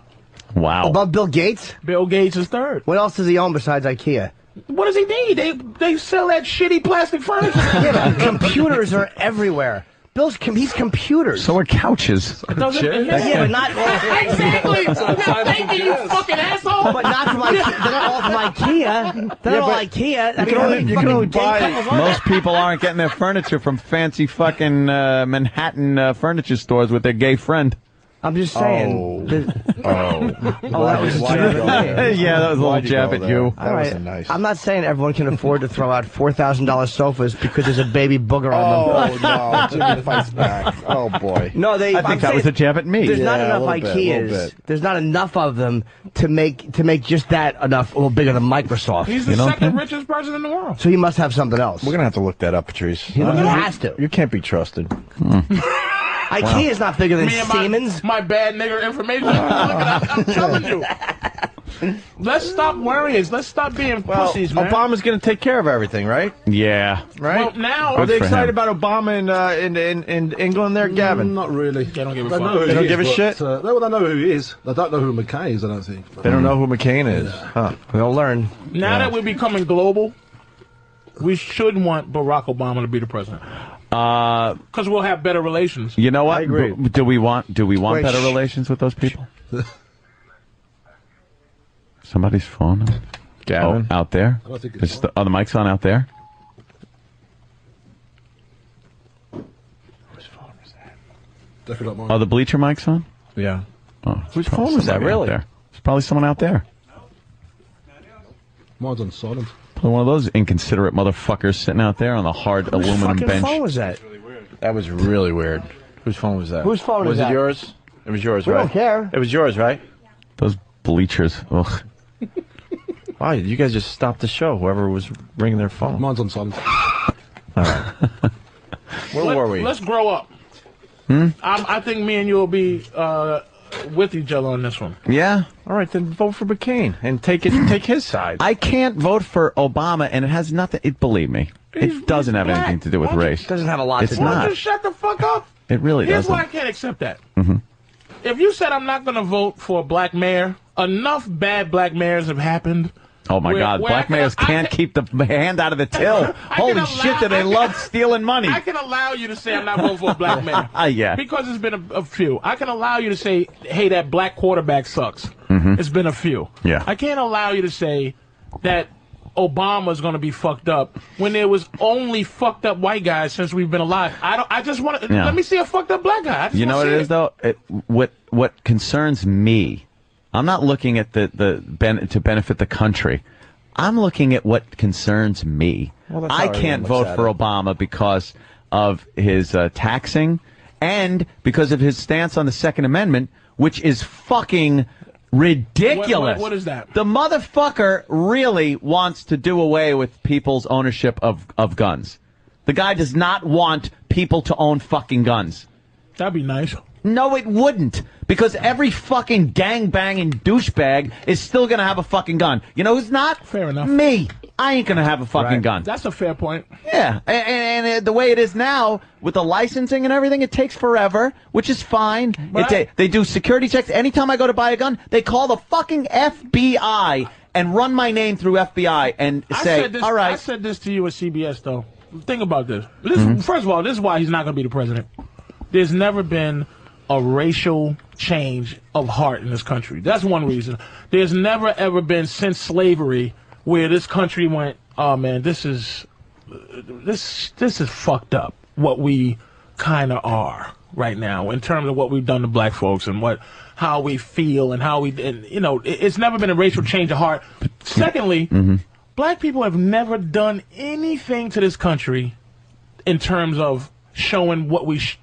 Wow. Above Bill Gates? Bill Gates is 3rd. What else does he own besides IKEA? What does he need? They sell that shitty plastic furniture. Yeah, but computers are everywhere. He's computers. So are couches. Yeah, but not exactly. Thank you, you fucking asshole. But not from IKEA. They're not all from IKEA. They're not all IKEA. You can only buy. Most people aren't getting their furniture from fancy fucking Manhattan furniture stores with their gay friend. I'm just saying. That was yeah, that was a little jab at you. All right. Nice. I'm not saying everyone can afford to throw out $4,000 sofas because there's a baby booger on them. Oh no, Jimmy fights back. Oh boy. No, I think that was a jab at me. There's not enough IKEAs. There's not enough of them to make just that enough a little bigger than Microsoft. He's the second richest person in the world. So he must have something else. We're gonna have to look that up, Patrice. He has to. You can't be trusted. IKEA is not bigger than Siemens. My bad nigger information. Look at I'm telling you. Let's stop worrying. Let's stop being pussies, man. Obama's going to take care of everything, right? Yeah. Right? Well, now... Are they excited about Obama in England there, Gavin? Not really. They don't give a fuck. They don't give a shit? They know who he is. They don't know who McCain is, I don't think. They don't know who McCain is. Huh. We'll learn. Now that we're becoming global, we should want Barack Obama to be the president. Because we'll have better relations. You know what? I agree. Do we want better relations with those people? Somebody's phone. Gavin? Out there? I don't think it's on. Are the mics on out there? Whose phone was that? Definitely not mine. Are the bleacher mics on? Yeah. Oh, whose phone was that, really? There's probably someone out there. Mine's on silent. Probably one of those inconsiderate motherfuckers sitting out there on the hard aluminum bench. Whose phone was that? That was really weird. Whose phone was that? Whose phone was that? Was it yours? It was yours, we right? We don't care. It was yours, right? Those bleachers. Ugh. Why? You guys just stopped the show, whoever was ringing their phone. Mine's on silent. All right. Where were we? Let's grow up. I think me and you will be with each other on this one. Yeah. All right, then vote for McCain and take his side. I can't vote for Obama, and it has nothing. Believe me, it doesn't have anything to do with race. It doesn't have a lot to do with it. It's not. Just shut the fuck up. It really Here's doesn't. why I can't accept that. Mm-hmm. If you said I'm not going to vote for a black mayor, enough bad black mayors have happened. Oh my God! Black mayors can't keep the hand out of the till. Holy shit! Do they love stealing money? I can allow you to say I'm not voting for a black mayor. Yeah. Because it's been a few. I can allow you to say, hey, that black quarterback sucks. Mm-hmm. It's been a few. Yeah. I can't allow you to say that Obama's going to be fucked up when there was only fucked up white guys since we've been alive. I just want to let me see a fucked up black guy. You know what it is though? What concerns me. I'm not looking at to benefit the country. I'm looking at what concerns me. Well, I can't vote for Obama because of his taxing and because of his stance on the Second Amendment, which is fucking ridiculous. What is that? The motherfucker really wants to do away with people's ownership of guns. The guy does not want people to own fucking guns. That'd be nice. No, it wouldn't. Because every fucking gangbanging douchebag is still going to have a fucking gun. You know who's not? Fair enough. Me. I ain't going to have a fucking gun. That's a fair point. Yeah. And the way it is now, with the licensing and everything, it takes forever, which is fine. They do security checks. Anytime I go to buy a gun, they call the fucking FBI and run my name through FBI and say, all right. I said this to you at CBS, though. Think about this. First of all, this is why he's not going to be the president. There's never been a racial change of heart in this country. That's one reason. There's never ever been since slavery where this country went, oh man, this is fucked up. What we kind of are right now in terms of what we've done to black folks and how we feel and it's never been a racial change of heart. Secondly, black people have never done anything to this country in terms of showing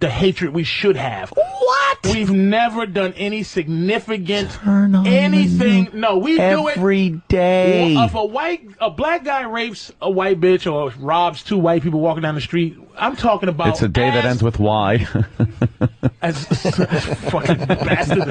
the hatred we should have. What? We've never done any significant anything. No, we do it every day. If a black guy rapes a white bitch or robs two white people walking down the street, I'm talking about. It's a day that ends with Y. As fucking bastard.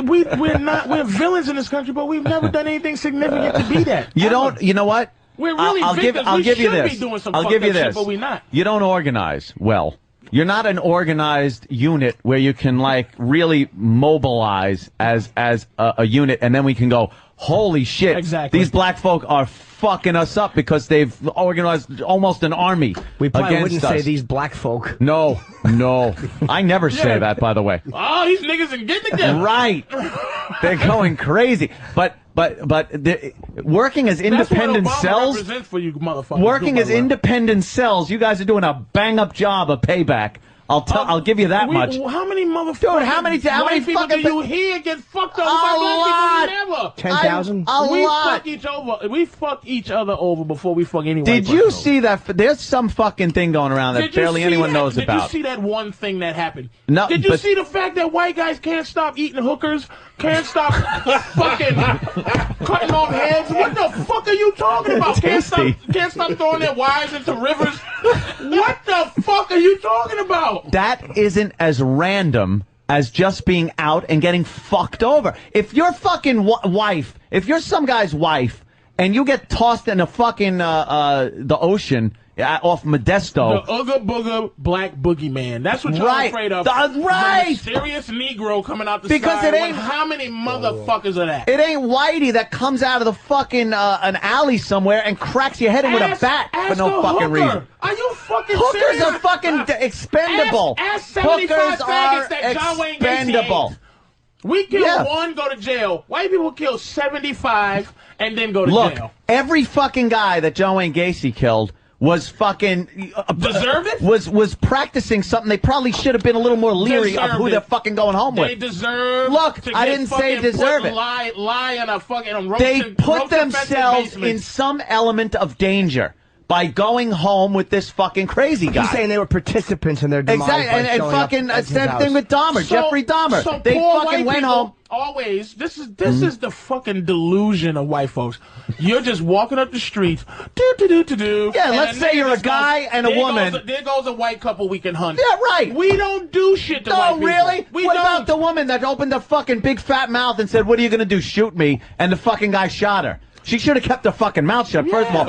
We're villains in this country, but we've never done anything significant to be that. You know what? We're really victims. I'll give you this. Be doing some I'll give you this. Shit, but we're not. You don't organize well. You're not an organized unit where you can really mobilize as a unit, and then we can go, holy shit! Exactly. These black folk are fucking us up because they've organized almost an army. We probably wouldn't us. say these black folk. No, I never say that. By the way. Oh, these niggas are getting together. Right. They're going crazy, but working as independent cells. For you, motherfuckers. Working as independent cells, you guys are doing a bang-up job of payback I'll give you that much. How many motherfuckers? Dude, how many people do you hear get fucked over by black people? Never. 10,000. We fuck each other over before we fuck anyone. Did you see that? There's some fucking thing going around that barely anyone knows about. Did you see that one thing that happened? No. Did you see the fact that white guys can't stop eating hookers? Can't stop fucking cutting off heads? What the fuck are you talking about? Can't stop throwing their wives into rivers? What the fuck are you talking about? That isn't as random as just being out and getting fucked over. If your fucking wife, if you're some guy's wife, and you get tossed in a fucking the ocean off Modesto. The Ooga Booga Black Boogeyman. That's what you're afraid of. Right. Serious Negro coming out the because sky. It ain't. How many motherfuckers are that? It ain't Whitey that comes out of the fucking an alley somewhere and cracks your head in with a bat for no fucking reason. Are you fucking Hookers serious? are fucking expendable. Ask 75 Hookers are that John Wayne Gacy expendable. hates. We kill one, go to jail. White people kill 75 and then go to jail. Look, every fucking guy that John Wayne Gacy killed was fucking deserved it. Was practicing something they probably should have been a little more leery of who they're fucking going home with. They deserve. Look, I didn't say deserve it. Lie in a fucking. They put themselves in some element of danger by going home with this fucking crazy guy. He's saying they were participants in their demise. Exactly, and fucking same thing with Dahmer, Jeffrey Dahmer. So they fucking went home. Always, this is the fucking delusion of white folks. You're just walking up the street, do. Yeah, let's say you're a guy and a woman. There goes a white couple we can hunt. Yeah, right. We don't do shit to white people. Really? We what don't. about the woman that opened her fucking big fat mouth and said, "What are you gonna do? Shoot me?" And the fucking guy shot her. She should have kept her fucking mouth shut, first of all.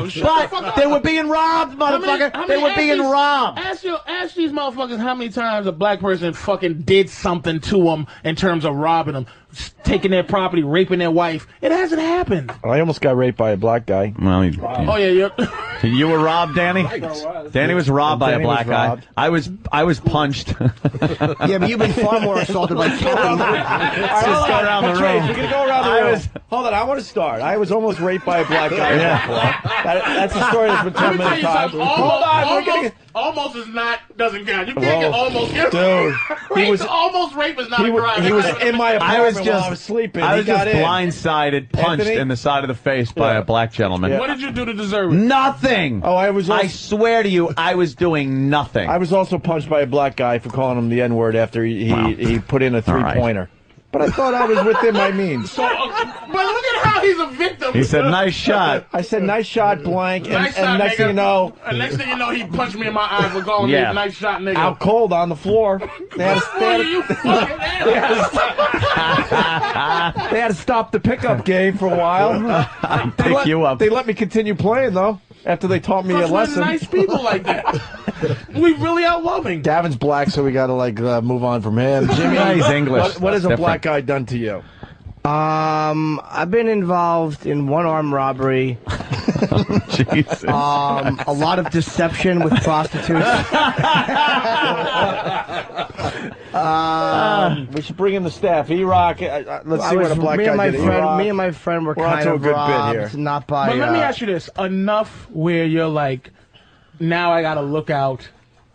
But they were being robbed, motherfucker. They were being robbed. Ask these motherfuckers how many times a black person fucking did something to them in terms of robbing them, taking their property, raping their wife. It hasn't happened. I almost got raped by a black guy. Well, oh yeah, you were robbed, Danny. Danny was robbed by a black guy. I was punched. Yeah, but you've been far more assaulted by Captain. Let's just go around the room. We're gonna go around the room. Hold on, I want to start. I was almost raped by a black guy. That's a story that's been told many times. Hold on, almost doesn't count. You can't get almost. Dude, almost rape is not a crime. He was in my apartment while I was sleeping. I was just blindsided, punched in the side of the face by a black gentleman. What did you do to deserve it? Nothing. Oh, I swear to you, I was doing nothing. I was also punched by a black guy for calling him the N-word after he put in a three-pointer. But I thought I was within my means. So, but look at how he's a victim. He said, "Nice shot." I said, "Nice shot, blank." And next thing you know, he punched me in my eye for calling me a nice shot, nigga. Out cold on the floor. They had to stop the pickup game for a while. Pick you up. They let me continue playing though after they taught me a lesson. We're nice people like that. We really are loving. Gavin's black, so we got to move on from him. Jimmy, he's English. What has a black guy done to you? I've been involved in one-armed robbery. Jesus. A lot of deception with prostitutes. We should bring in the staff. E-Rock, let's see what a black guy did. Me and my friend were kind of robbed, not by... But let me ask you this. Enough where you're like, now I got to look out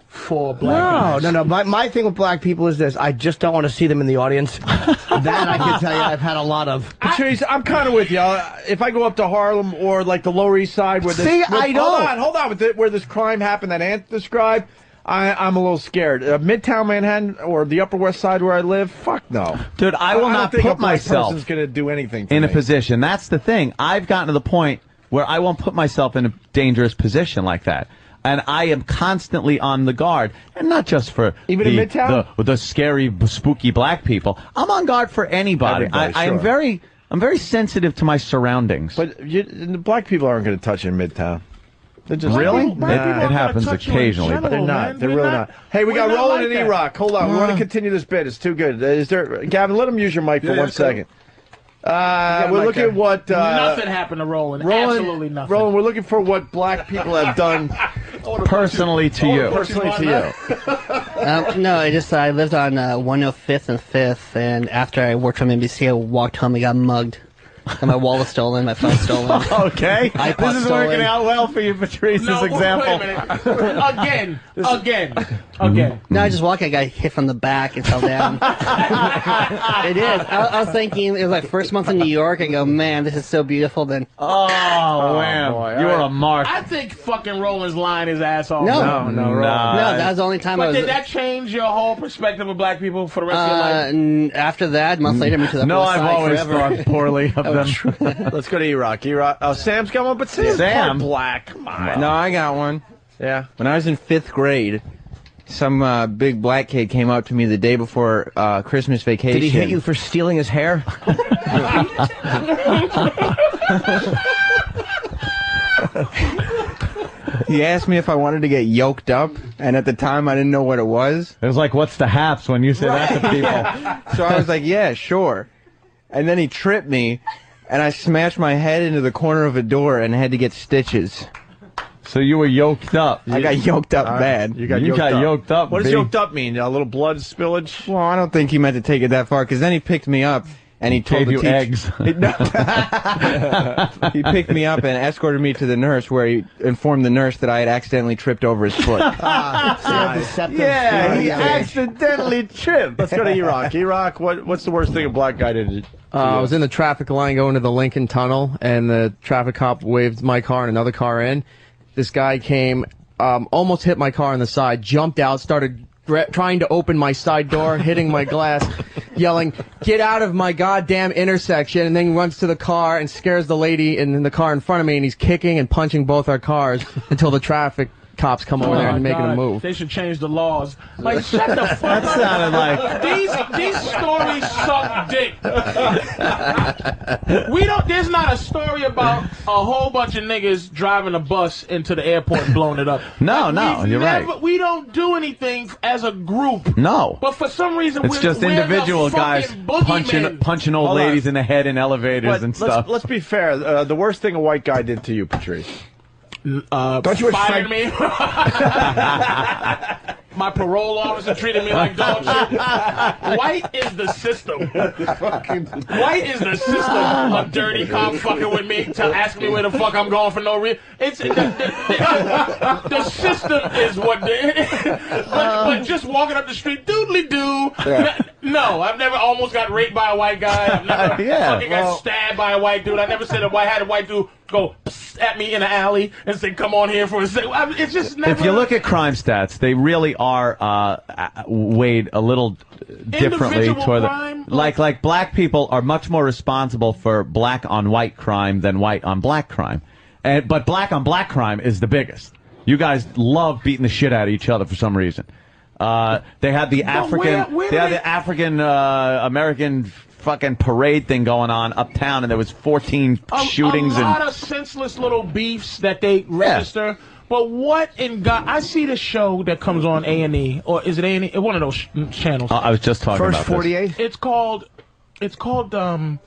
for black people. No. My thing with black people is this. I just don't want to see them in the audience. That I can tell you I've had a lot of. Patrice, I'm kind of with you. If I go up to Harlem or like the Lower East Side where this... Hold on. Where this crime happened that Ant described, I'm a little scared. Midtown Manhattan or the Upper West Side where I live, fuck no. Dude, I will not put myself going to do anything in a position. That's the thing. I've gotten to the point where I won't put myself in a dangerous position like that. And I am constantly on the guard, and not just for even in Midtown, the scary, spooky black people. I'm on guard for anybody. I'm very sensitive to my surroundings. But the black people aren't going to touch you in Midtown. They're just really. It happens occasionally, but they're not. They're really not. Hey, we got Roland and E-Rock. Hold on, we want to continue this bit. It's too good. Is there, Gavin? Let him use your mic for 1 second. We're looking at what... nothing happened to Roland. Absolutely nothing. Roland, we're looking for what black people have done personally to you. Personally to you. No, I lived on 105th and 5th, and after I worked from NBC, I walked home and got mugged. And my wallet stolen, my phone stolen. Okay. iPod This is stolen. working out well for you, Patrice, this example. Wait a minute. Again. No, I just walked. I got hit from the back and fell down. It is. I was thinking it was like first month in New York. I go, man, this is so beautiful. Then man, you are a mark. I think fucking Roland's lying his ass off. No, that was the only time I But was. did that change your whole perspective of black people for the rest of your life? After that, a month later, I moved to the No, West I've Side always forever. thought poorly of them. Let's go to Iraq. Oh, Sam's got one, but Sam's Sam? part black. Come on. No, I got one. Yeah. When I was in 5th grade, some big black kid came up to me the day before Christmas vacation. Did he hit you for stealing his hair? He asked me if I wanted to get yoked up, and at the time I didn't know what it was. It was like, what's the haps when you say that to people? So I was like, yeah, sure. And then he tripped me, and I smashed my head into the corner of a door and had to get stitches. So you were yoked up. I got yoked up bad. You got yoked up. What does yoked up mean? A little blood spillage? Well, I don't think he meant to take it that far, because then he picked me up, and he told Gave the you teacher... eggs. He picked me up and escorted me to the nurse, where he informed the nurse that I had accidentally tripped over his foot. Yeah, he accidentally tripped. Let's go to Iraq. Iraq, what's the worst thing a black guy did? I was in the traffic line going to the Lincoln Tunnel, and the traffic cop waved my car and another car in. This guy came, almost hit my car on the side, jumped out, started trying to open my side door, hitting my glass, yelling, "Get out of my goddamn intersection!" And then he runs to the car and scares the lady in the car in front of me, and he's kicking and punching both our cars until the traffic cops come over there and making a move. They should change the laws. Like, shut the fuck up. That sounded like... These stories suck dick. There's not a story about a whole bunch of niggas driving a bus into the airport and blowing it up. No, you're right. We don't do anything as a group. No. But for some reason, It's just individual guys punching old ladies in the head in elevators and stuff. Let's be fair. The worst thing a white guy did to you, Patrice. Don't you fired me? My parole officer treated me like dog shit. White is the system. White is the system. A dirty cop fucking with me, asking me where the fuck I'm going for no reason. It's the system is what. But just walking up the street, doodly doo. Yeah. No, I've never almost got raped by a white guy. I've never got stabbed by a white dude. I never said had a white dude go at me in the alley and say, "Come on here for a second." It's just never. If you look at crime stats, they really are weighed a little differently toward like black people are much more responsible for black on white crime than white on black crime, but black on black crime is the biggest. You guys love beating the shit out of each other for some reason. They had the African American fucking parade thing going on uptown, and there was 14 shootings. A lot of senseless little beefs that they register. Yeah. But what in God? I see the show that comes on A&E, or is it A&E? One of those channels. I was just talking about First 48. It's called. No,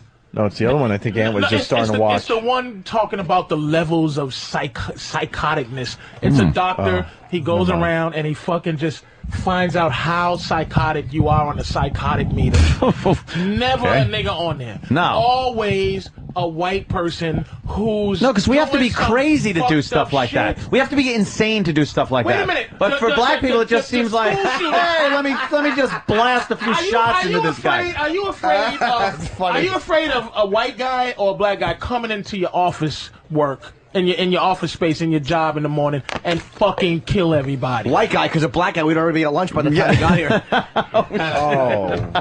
it's the other one. I think Ant was just starting to watch. It's the one talking about the levels of psychoticness. It's a doctor. He goes around and he fucking just finds out how psychotic you are on the psychotic meter. Never a nigga on there. No. Always a white person who's... No, because we have to be crazy to do stuff like that. We have to be insane to do stuff like that. Wait a minute. But for black people, it just seems like, hey, let me just blast a few shots into this guy. Are you afraid of... Are you afraid of a white guy or a black guy coming into your office work? In your office space, in your job in the morning, and fucking kill everybody. White guy, because a black guy, we'd already be at lunch by the time we got here.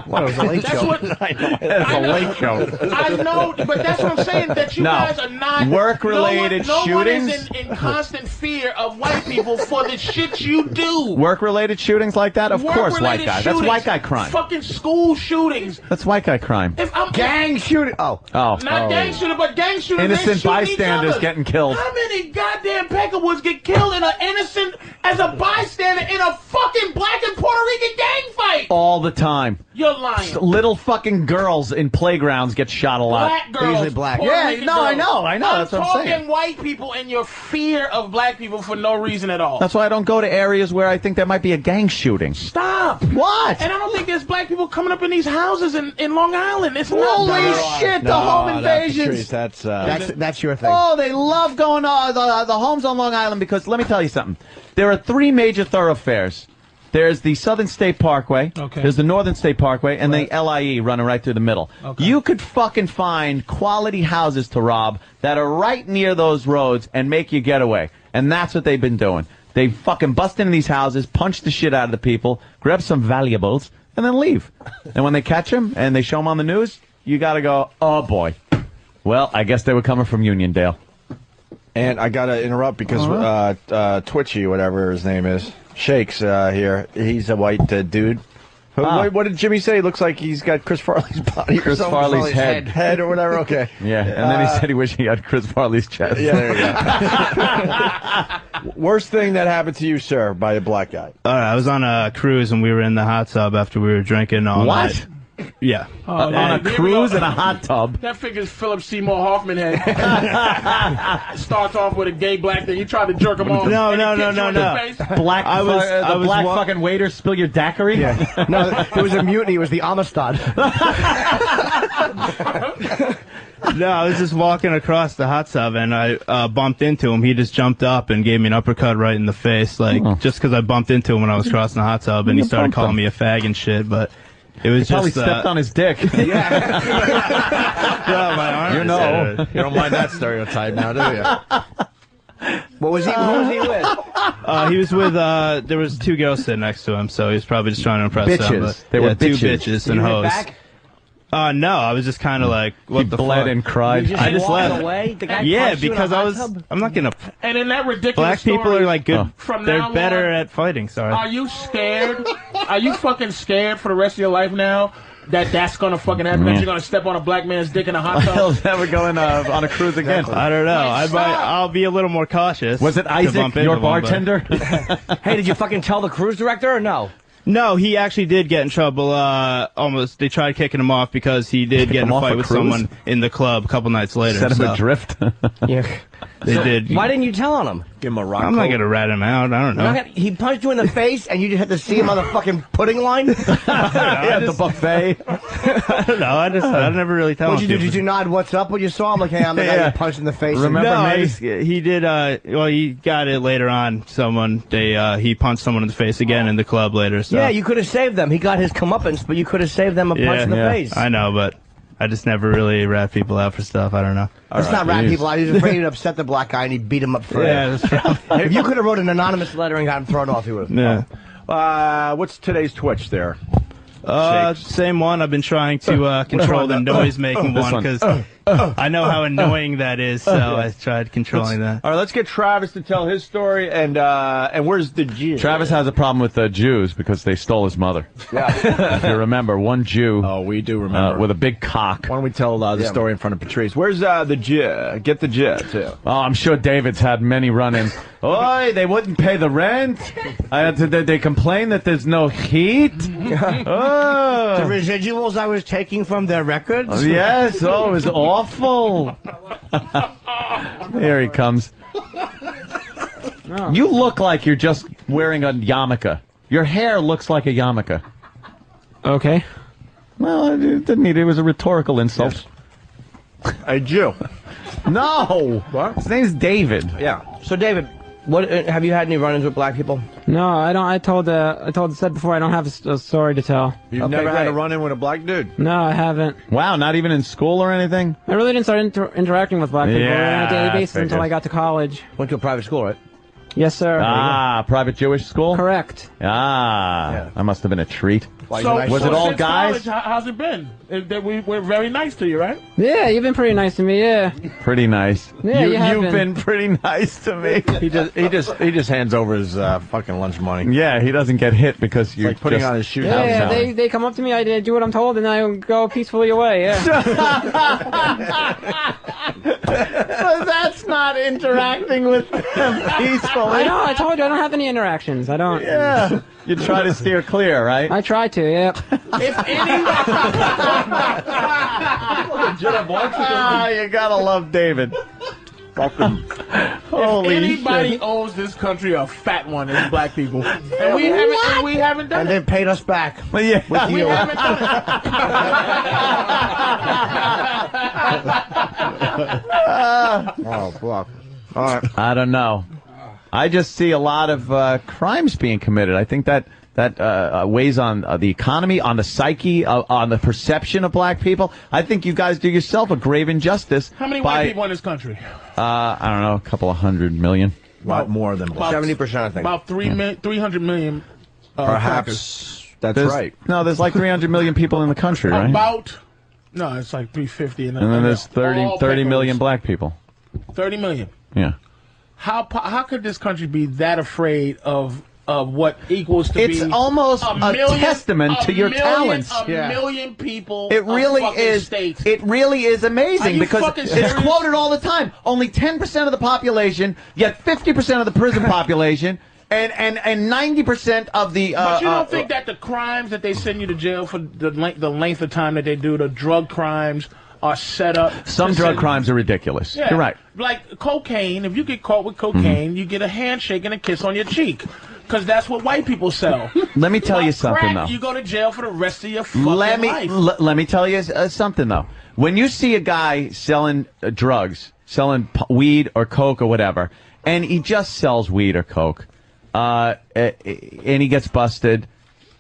What was a late show? That's a late show. I know, but that's what I'm saying, that you guys are not... Work-related shootings? No one is in constant fear of white people for the shit you do. Work-related shootings like that? Of course, white guy. That's white guy crime. Fucking school shootings. That's white guy crime. Gang shooting. Not gang shooting, but gang shooting. Innocent bystanders getting killed. killed. How many goddamn Peckerwoods get killed in an innocent as a bystander in a fucking black and Puerto Rican gang fight? All the time. You're lying. Little fucking girls in playgrounds get shot a lot. Black girls. Usually black. Puerto Yeah, Rican no, girls. I know. That's what I'm saying. I'm talking white people and your fear of black people for no reason at all. That's why I don't go to areas where I think there might be a gang shooting. Stop. What? And I don't think there's black people coming up in these houses in Long Island. It's not. Holy shit, the home invasions. That's your thing. Oh, they love going to the homes on Long Island because, let me tell you something. There are 3 major thoroughfares. There's the Southern State Parkway, there's the Northern State Parkway, and the LIE running right through the middle. You could fucking find quality houses to rob that are right near those roads and make your getaway. And that's what they've been doing. They fucking bust into these houses, punch the shit out of the people, grab some valuables, and then leave. And when they catch them and they show them on the news, you gotta go, oh boy. Well, I guess they were coming from Uniondale. And I gotta interrupt because Twitchy, whatever his name is, Shakes here. He's a white dude. What did Jimmy say? He looks like he's got Chris Farley's body or Chris something. Farley's head or whatever. Okay. Yeah, and then he said he wished he had Chris Farley's chest. Yeah, there you go. Worst thing that happened to you, sir, by a black guy? I was on a cruise and we were in the hot tub after we were drinking all night. Yeah. On a cruise in a hot tub. That figures Philip Seymour Hoffman head. Starts off with a gay black thing. You tried to jerk him off. No. Black, I was fucking waiter spill your daiquiri? Yeah. No, it was a mutiny. It was the Amistad. No, I was just walking across the hot tub and I bumped into him. He just jumped up and gave me an uppercut right in the face, just because I bumped into him when I was crossing the hot tub, and he started calling me a fag and shit, but it was probably stepped on his dick. Yeah. My arm you know. You don't mind that stereotype now, do you? Who was he with? He was with, there was 2 girls sitting next to him, so he was probably just trying to impress them. But, they were 2 bitches and hoes. Back? No, I was just kind of like, what the bled fuck? and cried. I just left. Away? The guy Yeah, because I'm not gonna. And in that ridiculous Black people story, are like good. From They're now better on, at fighting. Sorry. Are you scared? Are you fucking scared for the rest of your life now that's gonna fucking happen? That you're gonna step on a black man's dick in a hot tub? I'll never go on a cruise again. I don't know. I'll be a little more cautious. Was it Isaac, your bartender? Hey, did you fucking tell the cruise director or no? No, he actually did get in trouble. Almost, they tried kicking him off because he did get in a fight with someone in the club a couple nights later. Set him adrift. Yeah. They did. Why didn't you tell on him? Give him a rock. I'm not gonna rat him out. I don't know. He punched you in the face, and you just had to see him on the fucking pudding line. Yeah, the buffet. I don't know. I never really tell him. What'd you do? Did you nod? What's up? When you saw him, like, hey, I'm the guy you punched in the face. Remember me? He did. Well, he got it later on. He punched someone in the face again in the club later. So. Yeah, you could have saved them. He got his comeuppance, but you could have saved them a punch in the face. I know, but I just never really rat people out for stuff. I don't know. It's not rat people out. He was afraid he'd upset the black guy, and he beat him up for it. Yeah, that's right. If you could have wrote an anonymous letter and got him thrown off, he would have. Yeah. What's today's Twitch there? Same one. I've been trying to control the noise-making one because I know how annoying that is, so I tried controlling that. All right, let's get Travis to tell his story, and where's the Jew? Travis has a problem with Jews because they stole his mother. Yeah. If you remember, one Jew. Oh, we do remember. With a big cock. Why don't we tell the story in front of Patrice? Where's the Jew? Get the Jew, too. Oh, I'm sure David's had many run-ins. Oi, they wouldn't pay the rent. They complain that there's no heat. The residuals I was taking from their records? Yes, it was awful. There he comes. You look like you're just wearing a yarmulke. Your hair looks like a yarmulke. Okay. Well, it didn't need it. It was a rhetorical insult. Yes. A Jew. No. What? His name's David. Yeah. So, David, what have you had any run-ins with black people? No, I don't. I said before I don't have a story to tell. You've never had a run-in with a black dude? No, I haven't. Wow, not even in school or anything? I really didn't start interacting with black people on a daily basis until I got to college. Went to a private school, right? Yes, sir. Ah, private Jewish school? Correct. Ah, that must have been a treat. So, was it all since guys? college, how's it been? We're very nice to you, right? Yeah, you've been pretty nice to me. Yeah. Pretty nice. Yeah, You've been pretty nice to me. He just hands over his fucking lunch money. Yeah, he doesn't get hit because you're like putting just on his shoes. Yeah, they come up to me, I do what I'm told, and I go peacefully away. Yeah. But that's not interacting with them peacefully. I know. I told you I don't have any interactions. I don't. Yeah. You try to steer clear, right? I try to. Yeah. If any, you gotta love David. Fucking holy if anybody shit. owes this country a fat one, it's black people, and we haven't done And it. they've paid us back. Well, yeah. With We you. haven't done Oh, fuck. All right. I don't know. I just see a lot of crimes being committed. I think that weighs on the economy, on the psyche, on the perception of black people. I think you guys do yourself a grave injustice. How many white people in this country? I don't know, a couple of 100 million. A lot more than 70%, I think. About 300 million. Perhaps that's There's- right. No, there's like 300 million people in the country, right? No, it's like 350. And then there's 30 million black people. 30 million. Yeah. How could this country be that afraid of what equals to It's be almost a testament to your talents. A million people. It really is. States. It really is Are amazing you because fucking it's serious? quoted all the time. Only 10% of the population, yet 50% of the prison population, and 90% of the. But you don't think that the crimes that they send you to jail for the length of time that they do, the drug crimes, are set up? Some drug crimes are ridiculous. Yeah. You're right. Like cocaine. If you get caught with cocaine, you get a handshake and a kiss on your cheek. Because that's what white people sell. Let me tell you something, Crack, though. you go to jail for the rest of your fucking Let me tell you something, though. When you see a guy selling drugs, selling weed or coke or whatever, and he just sells weed or coke, and he gets busted,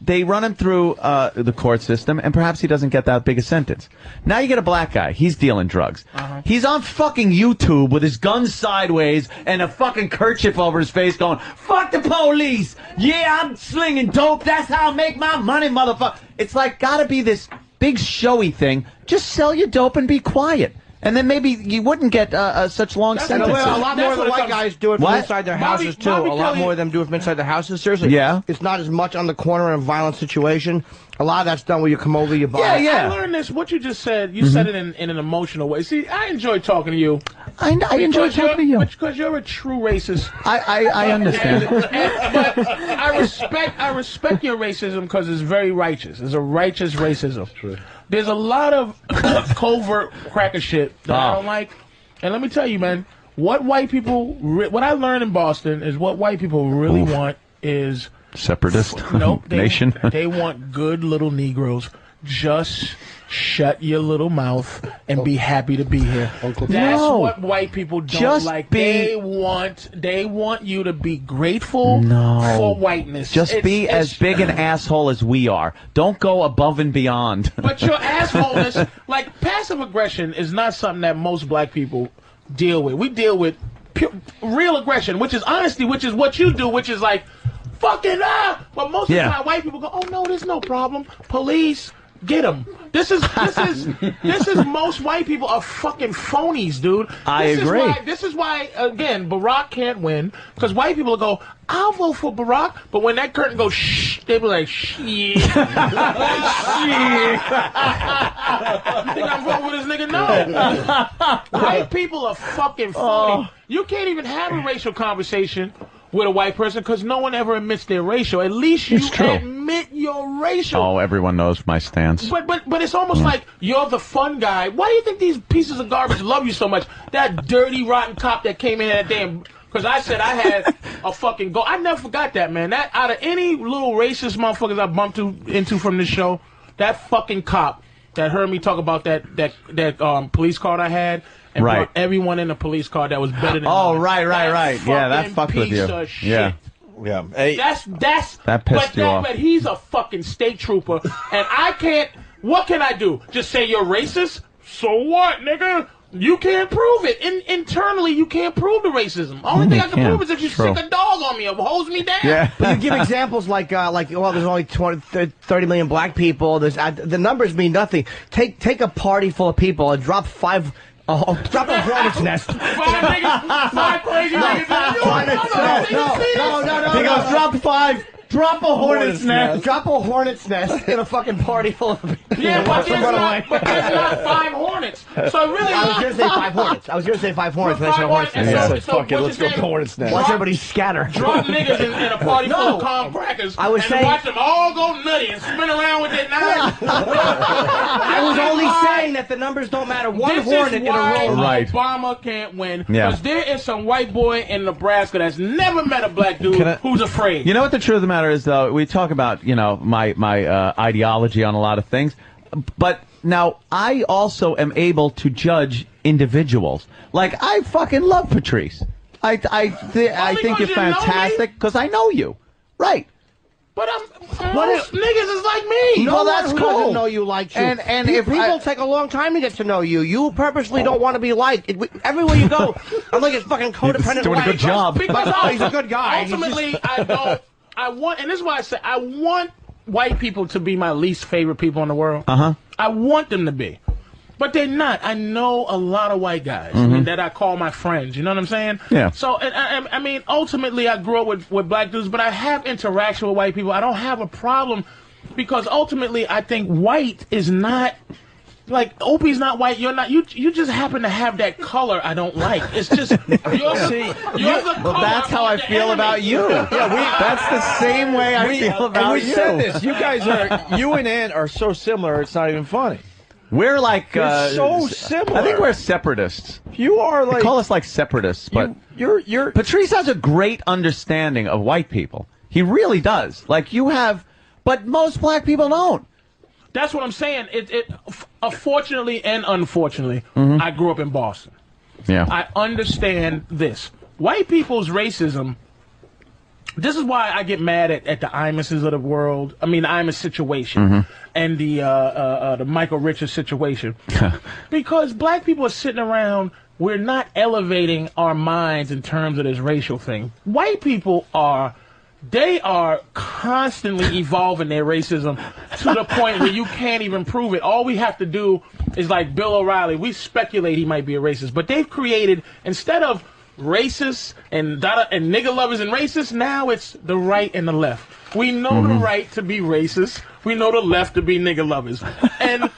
they run him through the court system, and perhaps he doesn't get that big a sentence. Now you get a black guy. He's dealing drugs. He's on fucking YouTube with his gun sideways and a fucking kerchief over his face going, fuck the police! Yeah, I'm slinging dope. That's how I make my money, motherfucker. It's like gotta be this big showy thing. Just sell your dope and be quiet. And then maybe you wouldn't get such long sentences. A lot more of the white guys do it from inside their houses, too. Bobby A lot Kelly- more of them do it from inside their houses. Seriously. Yeah. It's not as much on the corner in a violent situation. A lot of that's done where you come over, you buy. I learned this. What you just said, you said it in an emotional way. See, I enjoy talking to you. I enjoy talking to you. Because you're a true racist. I understand. But I respect your racism because it's very righteous. It's a righteous racism. True. There's a lot of covert cracker shit that I don't like. And let me tell you, man, what white people, what I learned in Boston is what white people really want is separatist nation. They want good little Negroes. Just shut your little mouth and be happy to be here. That's what white people don't Just like. be- They want you to be grateful for whiteness. Just be as big an asshole as we are. Don't go above and beyond. But your assholeness, like passive aggression, is not something that most black people deal with. We deal with real aggression, which is honesty, which is what you do, which is like fucking But most of the time, white people go, "Oh no, there's no problem. Police." Get them. This is most white people are fucking phonies, dude. I agree. This is why again Barack can't win because white people will go, "I'll vote for Barack," but when that curtain goes shh, they be like, "Shit." You think I'm voting with this nigga? No. White people are fucking phony. You can't even have a racial conversation with a white person because no one ever admits they're racial. At least you admit you're racial. Oh, everyone knows my stance. But it's almost like you're the fun guy. Why do you think these pieces of garbage love you so much? That dirty, rotten cop that came in that damn... Because I said I had a fucking go. I never forgot that, man. That out of any little racist motherfuckers I bumped into from this show, that fucking cop that heard me talk about that police card I had... And brought everyone in the police car that was better than mine. Right. Yeah, that fucked with you. Yeah. Yeah. Hey, That pissed you off. But he's a fucking state trooper, and I can't. What can I do? Just say you're racist? So what, nigga? You can't prove it. Internally, you can't prove the racism. Only thing I can prove is if you stick a dog on me or holds me down. Yeah. But you give examples like, well, there's only 30 million black people. There's the numbers mean nothing. Take a party full of people and drop five. Drop a hornet's nest. Five crazy niggas. No. He goes, drop five. Drop a hornet's nest. Drop a hornet's nest in a fucking party full of people. Yeah, but there's not 5 hornets. So really, I was going to say 5 hornets. I said hornet's nest. Fuck it, let's go hornet's nest. Watch everybody scatter. Drop niggas in a party full of calm crackers. I was saying, watch them all go nutty and spin around with their knives. I was only saying that the numbers don't matter. One hornet in a row. Right. Obama can't win because there is some white boy in Nebraska that's never met a black dude who's afraid. You know what the truth of the matter is, though? We talk about, my ideology on a lot of things, but now I also am able to judge individuals. Like, I fucking love Patrice. I think you're fantastic because I know you. Right. But most niggas is like me. No, that's cool. Doesn't know you like you. And if people take a long time to get to know you, you purposely don't want to be liked. Everywhere you go, I'm like a fucking codependent. He's doing a good job. Because he's a good guy. Ultimately, I want, and this is why I say I want white people to be my least favorite people in the world. I want them to be. But they're not. I know a lot of white guys that I call my friends. You know what I'm saying? Yeah. So, I mean, ultimately, I grew up with black dudes, but I have interaction with white people. I don't have a problem because ultimately, I think white is not... Like, Opie's not white, you're not. You just happen to have that color I don't like. It's just you're the well, that's how I feel about you. That's the same way I feel about you. We said this. You guys you and Ant are so similar. It's not even funny. We're like so similar. I think we're separatists. You are like they call us like separatists, but you're Patrice has a great understanding of white people. He really does. Like you have, but most black people don't. That's what I'm saying. Fortunately and unfortunately, I grew up in Boston. Yeah. I understand this. White people's racism, this is why I get mad at the Imuses of the world. I mean, the Imus situation and the Michael Richards situation. Because black people are sitting around, we're not elevating our minds in terms of this racial thing. White people are... They are constantly evolving their racism to the point where you can't even prove it. All we have to do is like Bill O'Reilly. We speculate he might be a racist, but they've created, instead of racists and nigger lovers and racists, now it's the right and the left. We know the right to be racist. We know the left to be nigger lovers. And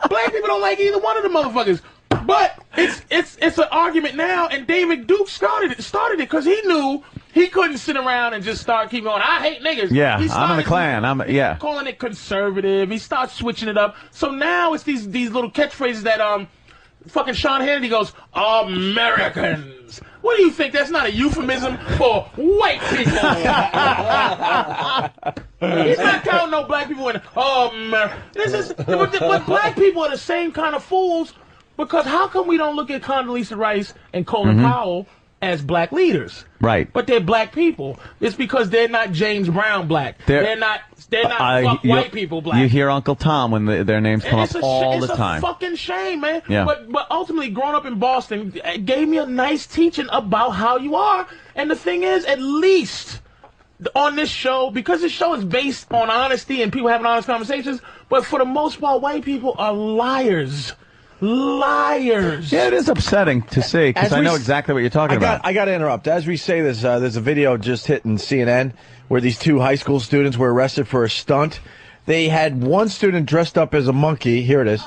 black people don't like either one of the motherfuckers. But it's an argument now, and David Duke started it because he knew he couldn't sit around and just start keep going. I hate niggas. Yeah, I'm in the Klan. Calling it conservative. He starts switching it up. So now it's these little catchphrases that fucking Sean Hannity goes, Americans. What do you think? That's not a euphemism for white people. He's not counting no black people in. But black people are the same kind of fools. Because how come we don't look at Condoleezza Rice and Colin Powell as black leaders? Right. But they're black people. It's because they're not James Brown black. They're not fuck white people black. You hear Uncle Tom when their names come up all the time. It's a fucking shame, man. Yeah. But ultimately, growing up in Boston gave me a nice teaching about how you are. And the thing is, at least on this show, because this show is based on honesty and people having honest conversations, but for the most part, white people are liars. Liars. Yeah, it is upsetting to see because I know exactly what you're talking about. I got to interrupt. As we say this, there's a video just hitting CNN where these 2 high school students were arrested for a stunt. They had one student dressed up as a monkey. Here it is.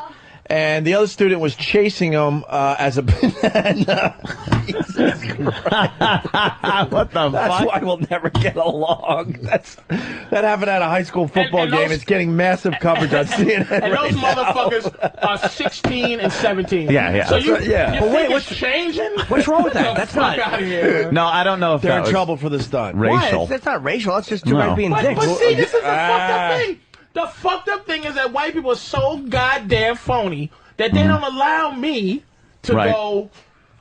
And the other student was chasing him as a banana. Jesus Christ. What the fuck? That's why we'll never get along. That happened at a high school football game. It's getting massive coverage on CNN. And those motherfuckers are 16 and 17. Yeah. So you But wait, what's changing? What's wrong with that? That's not out of here. No, I don't know if they're in trouble for the stunt. Racial. That's not racial. That's just two guys being dicks. But see, this is the fucked up thing. The fucked up thing is that white people are so goddamn phony that they don't allow me to go,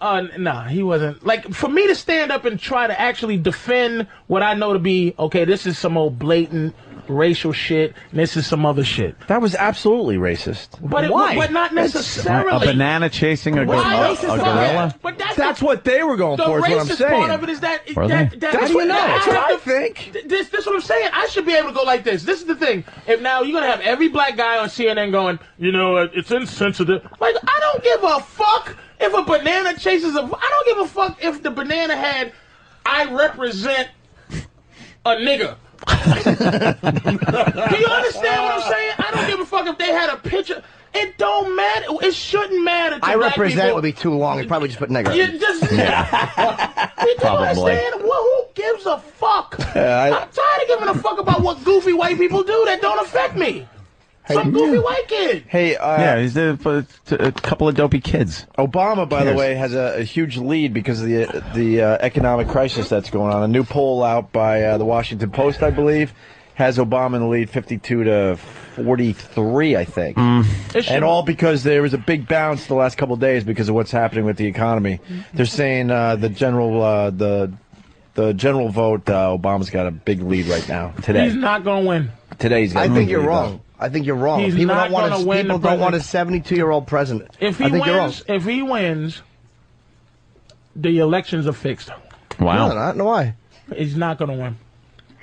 nah, he wasn't. Like, for me to stand up and try to actually defend what I know to be, okay, this is some old blatant racial shit, and this is some other shit. That was absolutely racist. But Why? But not necessarily. A banana chasing a gorilla? But that's what they were going for, is what I'm The saying. racist part of it is that... Were they? That's what I think. This is what I'm saying. I should be able to go like this. This is the thing. If now you're going to have every black guy on CNN going, you know, it's insensitive. Like, I don't give a fuck if a banana chases a... I don't give a fuck if the banana had, I represent a nigga. Do you understand what I'm saying? I don't give a fuck if they had a picture. It don't matter. It shouldn't matter to I black represent people. would be too long. You'd probably just put nigger. You just, you understand? Well, who gives a fuck? I'm tired of giving a fuck about what goofy white people do that don't affect me. Some goofy white kid. Hey, yeah, he's a couple of dopey kids. Obama, by the way, has a huge lead because of the economic crisis that's going on. A new poll out by the Washington Post, I believe, has Obama in the lead 52 to 43, I think. And all because there was a big bounce the last couple of days because of what's happening with the economy. They're saying the general vote, Obama's got a big lead right now, today. He's not going to win. Today's got I think you're wrong. I think you're wrong. He's People not don't want gonna win People the don't want a 72-year-old president. If he I think you're wrong. wins, the elections are fixed. Wow. No, no, why? He's not going to win.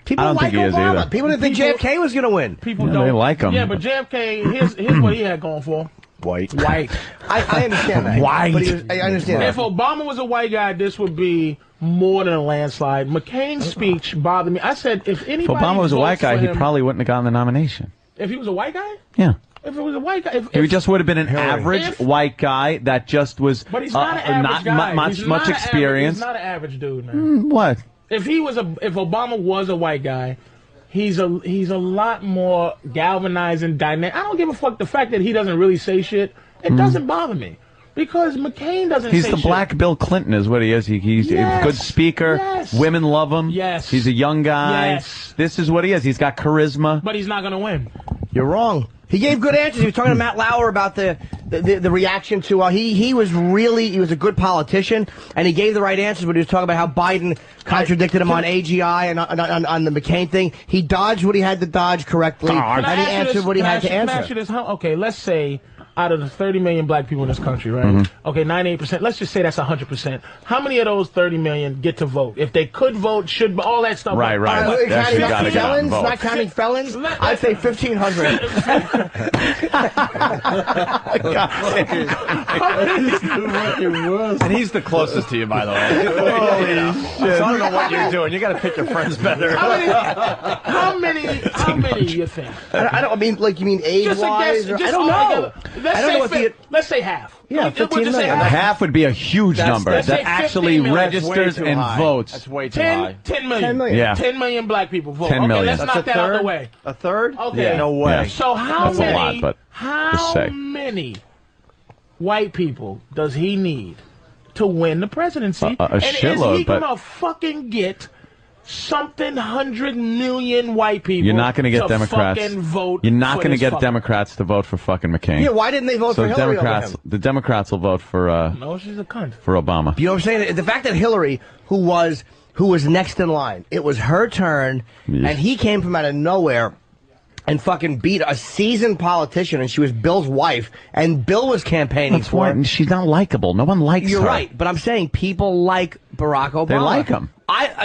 People I don't like think he is Obama. either. People didn't think JFK was going to win. People Yeah, don't. they like him. Yeah, but JFK, here's what he had going for. White. I understand that. White. But I understand If that. Obama was a white guy, this would be more than a landslide. McCain's speech bothered me. I said, if anybody If Obama was a white votes guy, for he him- probably wouldn't have gotten the nomination. If he was a white guy? Yeah. If it was a white guy. He just would have been an average If- white guy that just was But he's not an average guy. much He's not an experience. He's not an average dude, man. What? If Obama was a white guy, he's a lot more galvanizing, dynamic. I don't give a fuck the fact that he doesn't really say shit. It doesn't bother me because McCain doesn't. He's say the shit. black Bill Clinton, is what he is. He's Yes. a good speaker. Yes. Women love him. Yes. He's a young guy. Yes. This is what he is. He's got charisma. But he's not going to win. You're wrong. He gave good answers. He was talking to Matt Lauer about the reaction to he was a good politician and he gave the right answers, but he was talking about how Biden contradicted him on AGI and on the McCain thing. He dodged what he had to dodge correctly, and he answered what he had to Can I ask answer. you this? Okay, let's say out of the 30 million black people in this country, right? Mm-hmm. Okay, 98%. Let's just say that's 100%. How many of those 30 million get to vote? If they could vote, should all that stuff. Right. Counting That's you gotta get out and felons, vote. not counting felons, I'd say 1,500. And he's the closest to you, by the way. Holy shit. So I don't know what you're doing. You got to pick your friends better. How many you think? I mean, like, you mean age-wise? I don't know. Let's say half. Yeah, 15 million. Half would be a huge number let's that say actually 15 million. registers and votes. That's way too 10 high. 10 million. 10 million. Yeah. 10 million black people vote. 10 million. Okay, let's That's knock that out of the way. A third? Okay. Yeah. No way. Yeah. So how That's many? a lot, but just say. How many white people does he need to win the presidency? A and shitload, is he but- gonna fucking get something 100 million white people? You're not going to get Democrats. Fucking vote. You're not going to get Democrats to vote for fucking McCain. Yeah, why didn't they vote for Hillary over him? The Democrats will vote for No, she's a cunt. for Obama. You know what I'm saying? The fact that Hillary, who was next in line, it was her turn, Yeah. and he came from out of nowhere and fucking beat a seasoned politician, and she was Bill's wife, and Bill was campaigning That's for why her. she's not likable. No one likes You're her. right, but I'm saying people like Barack Obama. They like him.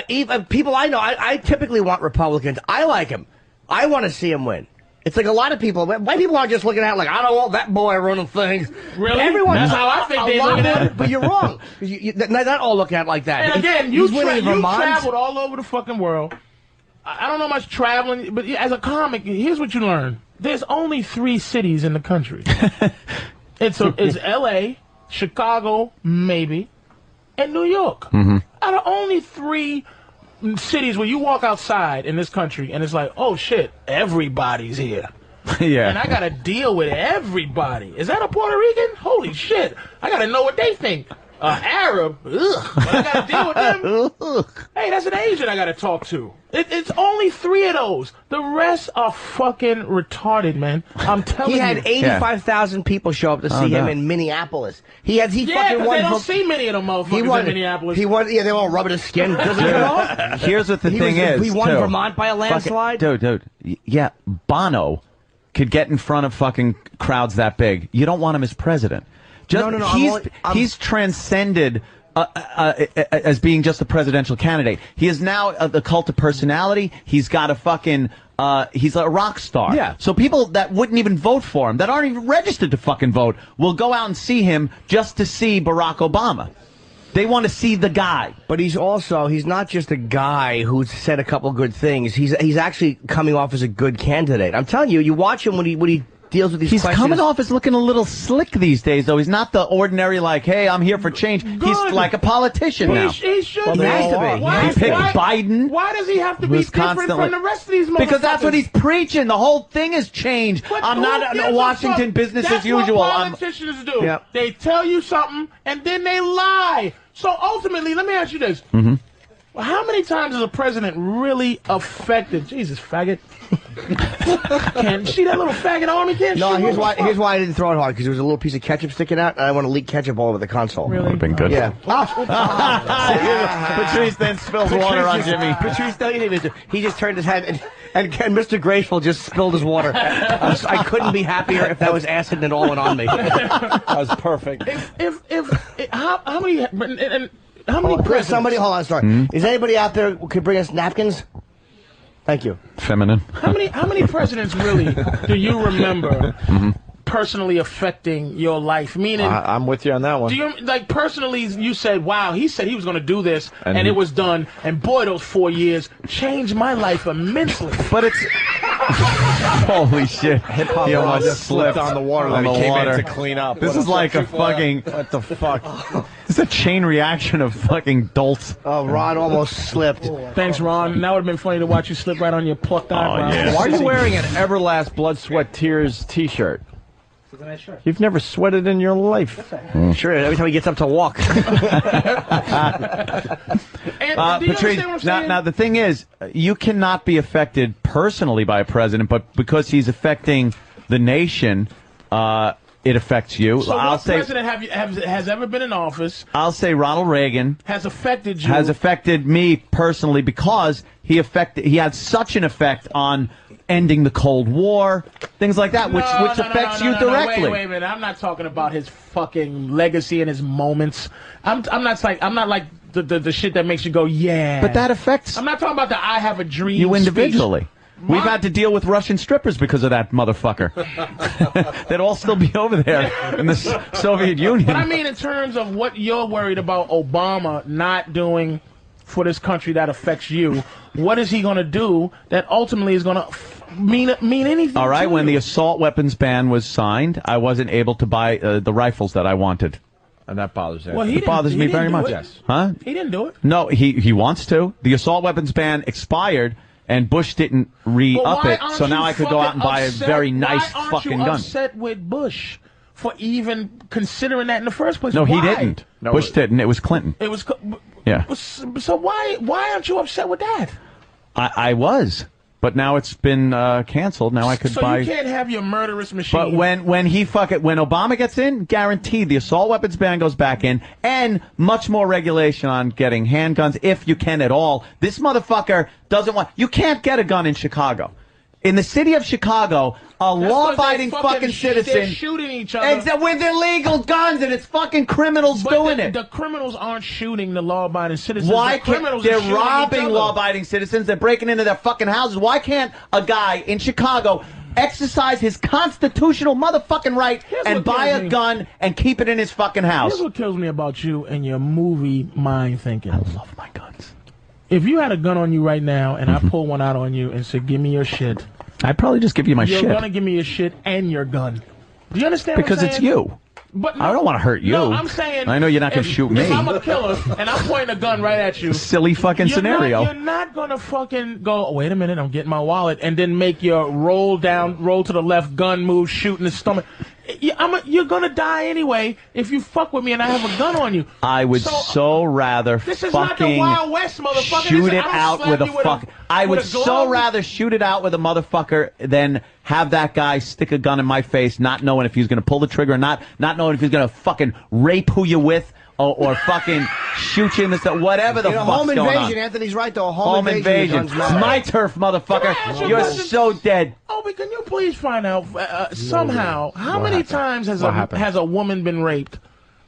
Even people I know, I typically want Republicans. I like him. I want to see him win. It's like a lot of people. White people aren't just looking at it like, I don't want that boy running things. Really? Everyone. That's how I think a they lot look at of- it. But you're wrong. Not all look at it like that. And again, He's winning in Vermont. traveled all over the fucking world. I don't know much traveling, but as a comic, here's what you learn. There's only 3 cities in the country. It's L.A., Chicago, maybe, and New York. Out of only 3 cities where you walk outside in this country and it's like, oh shit, everybody's here. Yeah. And I gotta deal with everybody. Is that a Puerto Rican? Holy shit. I gotta know what they think. Arab? Ugh. But I got to deal with them. Hey, that's an Asian I got to talk to. It's only 3 of those. The rest are fucking retarded, man. I'm telling you. He had 85,000 people show up to see him in Minneapolis. He fucking won. They don't see many of them motherfuckers in Minneapolis. Yeah, they're all rubbing his skin. Here's what the thing is. He won Vermont by a landslide. Dude. Yeah, Bono could get in front of fucking crowds that big. You don't want him as president. No. He's transcended as being just a presidential candidate. He is now the cult of personality. He's got a fucking, he's a rock star. Yeah. So people that wouldn't even vote for him, that aren't even registered to fucking vote, will go out and see him just to see Barack Obama. They want to see the guy. But he's not just a guy who's said a couple good things. He's actually coming off as a good candidate. I'm telling you, you watch him when he deals with these questions. He's coming off as looking a little slick these days, though. He's not the ordinary, like, hey, I'm here for change. Good. He's like a politician now. He should be. He has to be. He picked Biden. Why does he have to be different from the rest of these motherfuckers? Because that's what he's preaching. The whole thing is change. I'm not a Washington business as usual. That's what politicians do. Yep. They tell you something, and then they lie. So ultimately, let me ask you this. Mm-hmm. Well, how many times is a president really affected? Jesus, faggot. Can't see that little faggot on me? Can't No, here's why I didn't throw it hard, because there was a little piece of ketchup sticking out, and I want to leak ketchup all over the console. Really? Would have been good. Yeah. Patrice then spills water on Jimmy. Patrice, no, you didn't. He just turned his head, and Mr. Graceful just spilled his water. I couldn't be happier if that was acid and it all went on me. That was perfect. How many presidents? Somebody, hold on, sorry. Mm-hmm. Is anybody out there who could bring us napkins? Thank you. Feminine. How many presidents really do you remember personally affecting your life? Meaning, I'm with you on that one. Do you personally? You said, "Wow, he said he was going to do this, and it was done." And boy, those 4 years changed my life immensely. But it's holy shit! Hip-hop He almost just slipped on the water that he came in to clean up. This is like a fucking what the fuck? It's a chain reaction of fucking dolts. Oh, Ron almost slipped. Thanks, Ron. That would have been funny to watch you slip right on your plucked eyebrow. Yeah. Why are you wearing an Everlast Blood, Sweat, Tears T-shirt? It's a nice shirt. You've never sweated in your life. Sure, every time he gets up to walk. Patrice, now the thing is, you cannot be affected personally by a president, but because he's affecting the nation, it affects you. So what president has ever been in office? I'll say Ronald Reagan has affected you. Has affected me personally because he had such an effect on ending the Cold War, things like that, which affects you directly. Wait a minute. I'm not talking about his fucking legacy and his moments. I'm not like the shit that makes you go, yeah. But that affects. I'm not talking about the I have a dream. You individually. We've had to deal with Russian strippers because of that motherfucker. They'd all still be over there in the Soviet Union. But I mean, in terms of what you're worried about Obama not doing for this country that affects you, what is he going to do that ultimately is going to mean anything? All right, when the assault weapons ban was signed, I wasn't able to buy the rifles that I wanted. And that bothers him. Well, it bothers me very much. Yes. Huh? He didn't do it. No, he wants to. The assault weapons ban expired, and Bush didn't re-up it, so now I could go out and buy a very nice fucking gun. Why aren't you upset with Bush for even considering that in the first place? No, why? he didn't. No, Bush didn't. It was Clinton. It was. Yeah. So why aren't you upset with that? I was, but now it's been canceled. Now I could buy. So you can't have your murderous machine. But when Obama gets in, guaranteed the assault weapons ban goes back in, and much more regulation on getting handguns if you can at all. This motherfucker doesn't want. You can't get a gun in Chicago. In the city of Chicago, a law-abiding fucking citizen they're shooting each other with illegal guns, and it's fucking criminals doing it. The criminals aren't shooting the law-abiding citizens. Why can't they're robbing law-abiding citizens? They're breaking into their fucking houses. Why can't a guy in Chicago exercise his constitutional motherfucking right and buy a gun and keep it in his fucking house? Here's what kills me about you and your movie mind thinking. I love my guns. If you had a gun on you right now and I pull one out on you and said, give me your shit. I'd probably just give you my shit. You're going to give me your shit and your gun. Do you understand because what I'm saying? It's you. But no, I don't want to hurt you. No, I'm saying... I know you're not going to shoot me. If I'm a killer and I'm pointing a gun right at you... Silly fucking scenario. You're not going to fucking go, oh, wait a minute, I'm getting my wallet, and then make your roll to the left gun move, shoot in the stomach. you're gonna die anyway if you fuck with me and I have a gun on you. I would so rather this is not the fucking Wild West, motherfucker. shoot it out with a fuck. I would so rather shoot it out with a motherfucker than have that guy stick a gun in my face, not knowing if he's gonna pull the trigger or not knowing if he's gonna fucking rape who you with. Or fucking shoot you in the whatever the fuck's home going invasion. on. Anthony's right, though. Home invasion. It's my turf, motherfucker. You're so dead. Obi, can you please find out somehow how many times has a woman been raped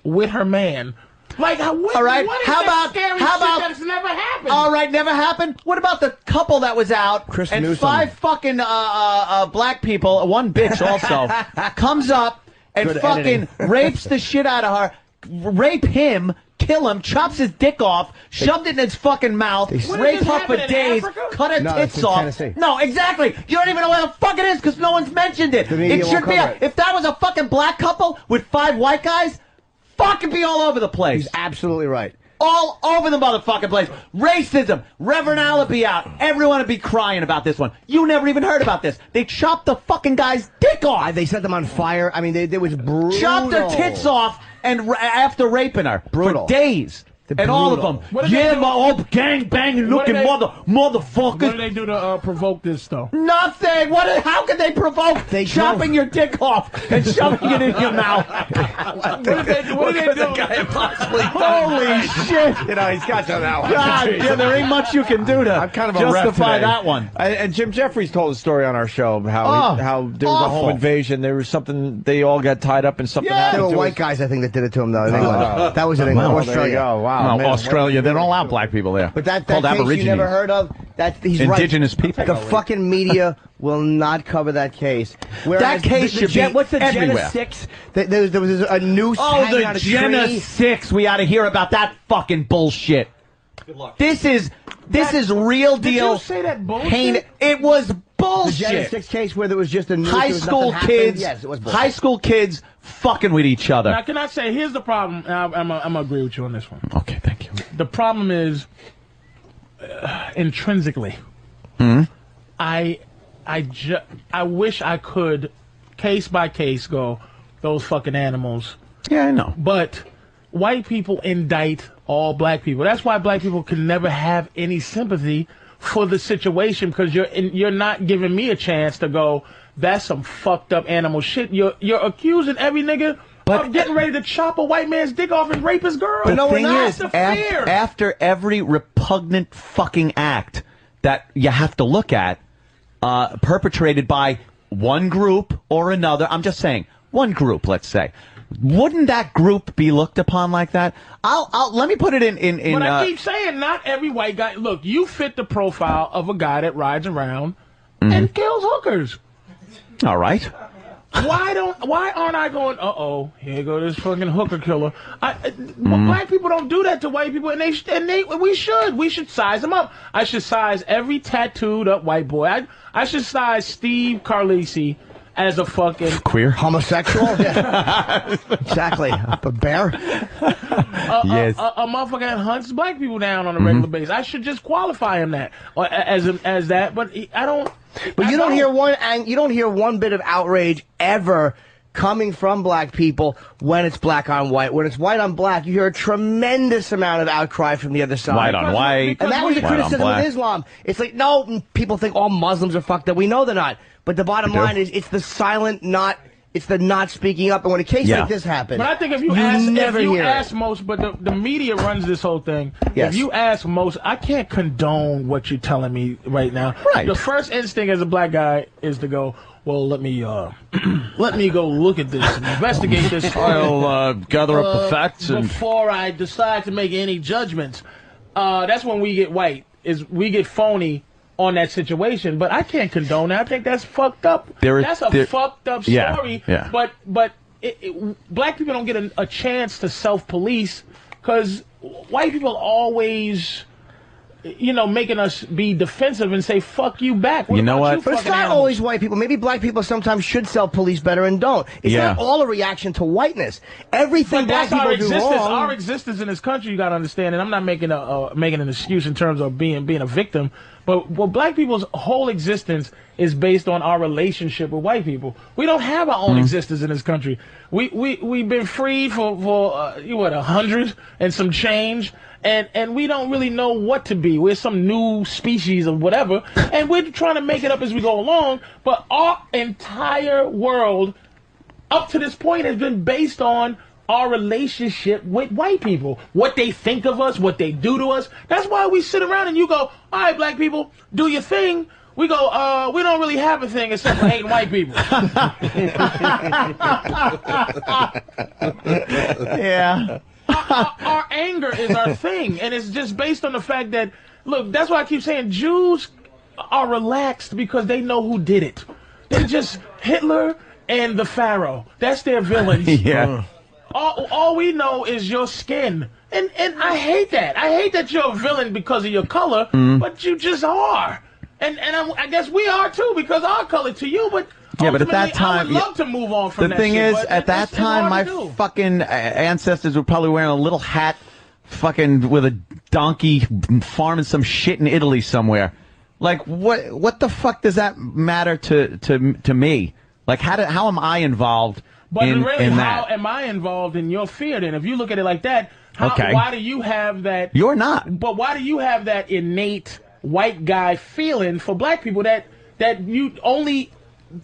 with her man? Like, all right. How about that's never happened? All right, never happened. What about the couple that was out and Newsom. 5 fucking black people, one bitch also comes up and Good fucking rapes the shit out of her. Rape him, kill him, chops his dick off, shoved it in his fucking mouth, rape her for days, cut her tits off. Tennessee. No, exactly. You don't even know where the fuck it is because no one's mentioned it. It should be. If that was a fucking black couple with 5 white guys, fucking be all over the place. He's absolutely right. All over the motherfucking place. Racism. Reverend Al be out. Everyone would be crying about this one. You never even heard about this. They chopped the fucking guy's dick off. They set them on fire. I mean, it was brutal. Chopped her tits off and after raping her for days. And all of them. Gang banging looking motherfuckers. What do they do to provoke this, though? Nothing. How can they provoke chopping your dick off and shoving it in your mouth? What do they do? Holy shit. You know, he's got to that one. God, yeah, there ain't much you can do to I'm kind of justify that one. And Jim Jeffries told a story on our show of how there was a home invasion. There was something, they all got tied up and something happened. There were white guys, I think, that did it to him, though. In England. That was in England. Australia. Wow. Australia, they don't allow black people there. But that called case Aborigines. you never heard of? He's Indigenous right. people. The fucking media will not cover that case. That case should be what's the everywhere. Jenna 6? There was a noose hanging on a tree. Jenna 6. We ought to hear about that fucking bullshit. Good luck. This is real deal. Did you say that bullshit? Pain. It was bullshit. The Jenna 6 case where there was just a noose. High school kids. Yes, it was bullshit. High school kids fucking with each other. Now, can I say, here's the problem. I'm gonna agree with you on this one. Okay, thank you. The problem is intrinsically. I wish I could, case by case, go, those fucking animals. Yeah, I know. But white people indict all black people. That's why black people can never have any sympathy for the situation, because you're not giving me a chance to go, that's some fucked up animal shit. You're accusing every nigga of getting ready to chop a white man's dick off and rape his girl. The thing that's is, the fear. after every repugnant fucking act that you have to look at, perpetrated by one group or another, I'm just saying, one group, let's say, wouldn't that group be looked upon like that? Let me put it in. But I keep saying, not every white guy. Look, you fit the profile of a guy that rides around and kills hookers. All right. Why aren't I going, here go this fucking hooker killer? Black people don't do that to white people, and we should size them up. I should size every tattooed up white boy. I should size Steve Carlisi as a fucking queer homosexual. Yeah. Exactly. A bear. Yes. A motherfucker that hunts black people down on a regular basis. I should just qualify him that as that, but I don't. But you don't hear one bit of outrage ever coming from black people when it's black on white. When it's white on black, you hear a tremendous amount of outcry from the other side. White on white. And that was the criticism of Islam. It's like, no, people think all Muslims are fucked up. We know they're not. But the bottom line is, it's the silent it's the not speaking up. And when a case like this happens, but I think if you ask most, but the media runs this whole thing. Yes. If you ask most, I can't condone what you're telling me right now. Right. The first instinct as a black guy is to go, well, let me go look at this and investigate this. I'll gather up the facts before I decide to make any judgments. That's when we get white. We get phony on that situation, but I can't condone that. I think that's fucked up. That's a fucked up story. Yeah. But black people don't get a chance to self-police because white people always making us be defensive and say "fuck you" back. You know what? But it's not always white people. Maybe black people sometimes should sell police better and don't. It's not all a reaction to whiteness. Everything black people do wrong. Our existence in this country, you got to understand. And I'm not making an excuse in terms of being a victim. But black people's whole existence is based on our relationship with white people. We don't have our own existence in this country. We've been free for 100 and some change, and we don't really know what to be. We're some new species of whatever, and we're trying to make it up as we go along. But our entire world, up to this point, has been based on our relationship with white people, what they think of us, what they do to us. That's why we sit around and you go, all right, black people, do your thing. We go, we don't really have a thing except for hating white people. Yeah. Our anger is our thing, and it's just based on the fact that, look, that's why I keep saying Jews are relaxed because they know who did it. They just, Hitler and the Pharaoh, that's their villains. Yeah. All we know is your skin. And I hate that. I hate that you're a villain because of your color, but you just are. And I guess we are too because our color to you, but yeah, but at that time, I would love to move on from the that thing shit, is, at that time, my fucking ancestors were probably wearing a little hat, fucking with a donkey, farming some shit in Italy somewhere. Like, what the fuck does that matter to me? Like, how am I involved? But in really, how that? am I involved in your fear then? If you look at it like that, why do you have that? You're not. But why do you have that innate white guy feeling for black people that you only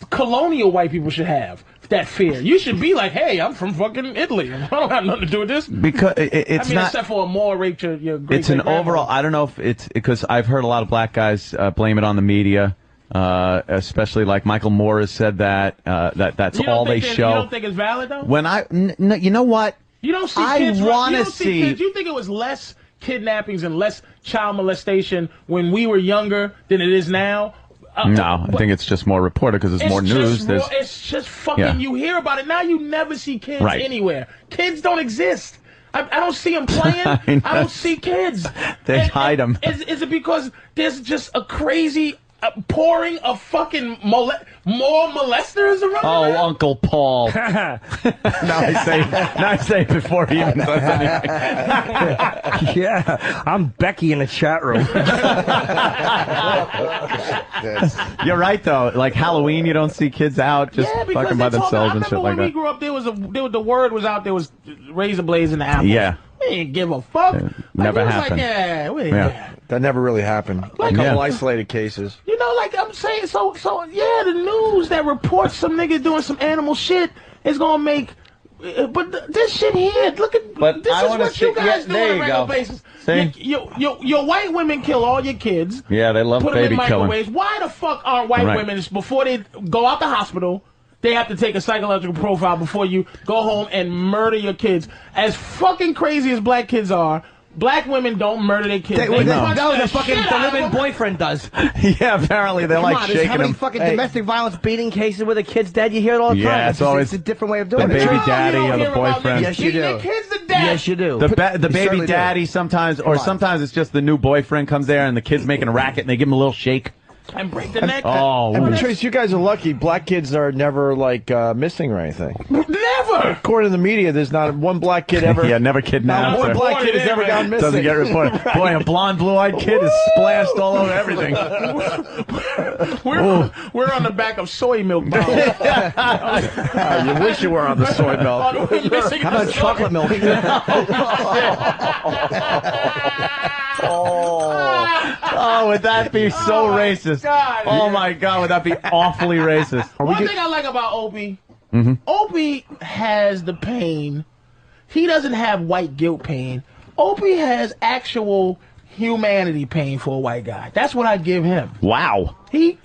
colonial white people should have? That fear. You should be like, hey, I'm from fucking Italy. I don't have nothing to do with this. Because it's not. Except for a Mohr raped your great. It's an overall. I don't know if it's because I've heard a lot of black guys blame it on the media. Especially like Michael Mohr has said that that's all they show. You don't think it's valid though? When you know what? You don't see kids. You think it was less kidnappings and less child molestation when we were younger than it is now? No, I think it's just more reported because there's more news. It's just fucking. You hear about it now. You never see kids anywhere. Kids don't exist. I don't see them playing. I don't see kids. They hide them. Is it because there's just a crazy pouring of fucking more molesters around? Oh, Uncle Paul. now I say it before he even says anything. Yeah, I'm Becky in the chat room. You're right though. Like Halloween, you don't see kids out just fucking by themselves and shit like that. When we grew up, the word was out there was razor blades in the apple. Yeah. We didn't give a fuck. Never happened. That never really happened. Like a couple isolated cases. You know, like I'm saying, so yeah, the news that reports some nigga doing some animal shit is gonna make. But this shit here, look at. But this is what you guys do on a regular basis. See? Your white women kill all your kids. Yeah, they love put baby them in killing. microwaves. Why the fuck aren't white women before they go out the hospital? They have to take a psychological profile before you go home and murder your kids. As fucking crazy as black kids are, black women don't murder their kids. The living boyfriend does. Yeah, apparently they're like shaking how many them. fucking domestic violence beating cases where the kid's dead? You hear it all the time. Yeah, it's always a different way of doing the it. baby daddy or the boyfriend. Yes, you do. Their kids to death. Yes, you do. The baby daddy sometimes, or sometimes it's just the new boyfriend comes there and the kid's making a racket and they give him a little shake. And break the neck. And Patrice, you guys are lucky. Black kids are never like missing or anything. Never. According to the media, there's not one black kid ever. Yeah, never kidnapped. Not one black kid has ever gone missing. Doesn't get reported. Boy, a blonde, blue-eyed kid is splashed all over everything. We're on the back of soy milk bottles. You wish you were on the soy milk. How about chocolate milk? Oh, would that be so racist? God. Oh my God, would that be awfully racist? One thing I like about Opie, Mm-hmm. Opie has the pain. He doesn't have white guilt pain. Opie has actual humanity pain for a white guy. That's what I give him. Wow. He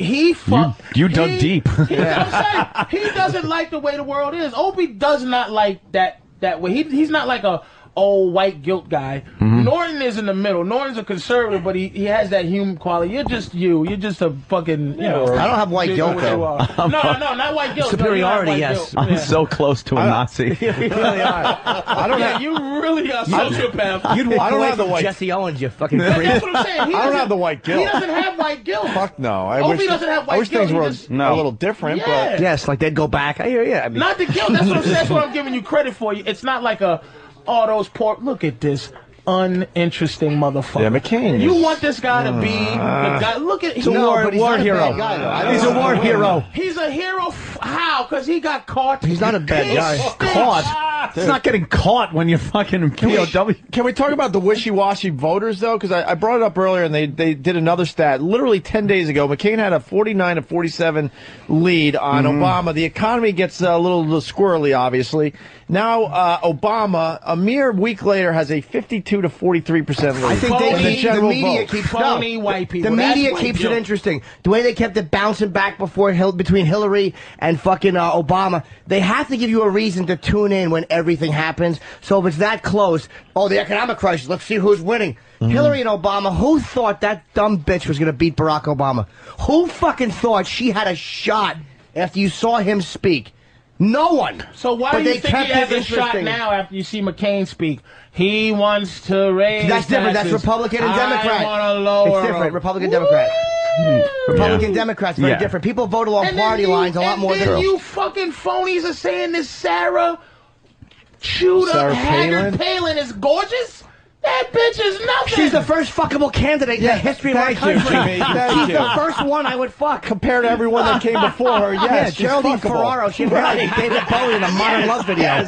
You dug deep. I'm saying, he doesn't like the way the world is. Opie does not like that way. He's not like a old white guilt guy. Norton is in the middle. Norton's a conservative, but he has that human quality. You're just you. You're just a fucking, you know. I don't have white guilt, though. No, not white guilt. Superiority, no, yes. I'm so close to a Nazi. You really are. I don't have, you really are a sociopath. You'd walk I don't away have the from white- Jesse Owens, you fucking creep. That's what I'm saying. I don't have the white guilt. He doesn't have white guilt. Fuck no. I Opie wish doesn't have white I wish guilt. things He were just- a little different, Yeah. but Yes, like they'd go back. I hear you. I mean, Not the guilt. That's what I'm saying. That's what I'm giving you credit for. It's not like all those poor. Look at this uninteresting motherfucker. Yeah, McCain You is- want this guy to be the guy? Look at He's a war hero. He's a war hero. He's a hero. How? Because he got caught. He's not a bad guy. Caught. It's not getting caught when you're fucking POW. Can we talk about the wishy-washy voters, though? Because I brought it up earlier, and they did another stat. Literally 10 days ago, McCain had a 49-47 lead on Obama. The economy gets a little squirrely, obviously. Now, Obama, a mere week later, has a 52 to 43% lead. I think the media keeps phony white people. The That's media white keeps it guilt. interesting. The way they kept it bouncing back before between Hillary and fucking Obama, they have to give you a reason to tune in when everything happens. So if it's that close, the economic crisis, let's see who's winning. Hillary and Obama, who thought that dumb bitch was going to beat Barack Obama? Who fucking thought she had a shot after you saw him speak? No one. So why do you think he has a shot now after you see McCain speak? He wants to raise That's different. That's taxes. Republican and Democrat. I want to lower It's different. them. Republican, Democrat. Republican, Democrats, very different. People vote along party lines a lot more than you fucking phonies are saying this Sarah Haggard Palin is gorgeous? That bitch is nothing. She's the first fuckable candidate in the history of our country. She's the first one I would fuck. Compared to everyone that came before her, yes. Yeah, Geraldine fuckable. Ferraro. She married David Bowie in a Modern Love video.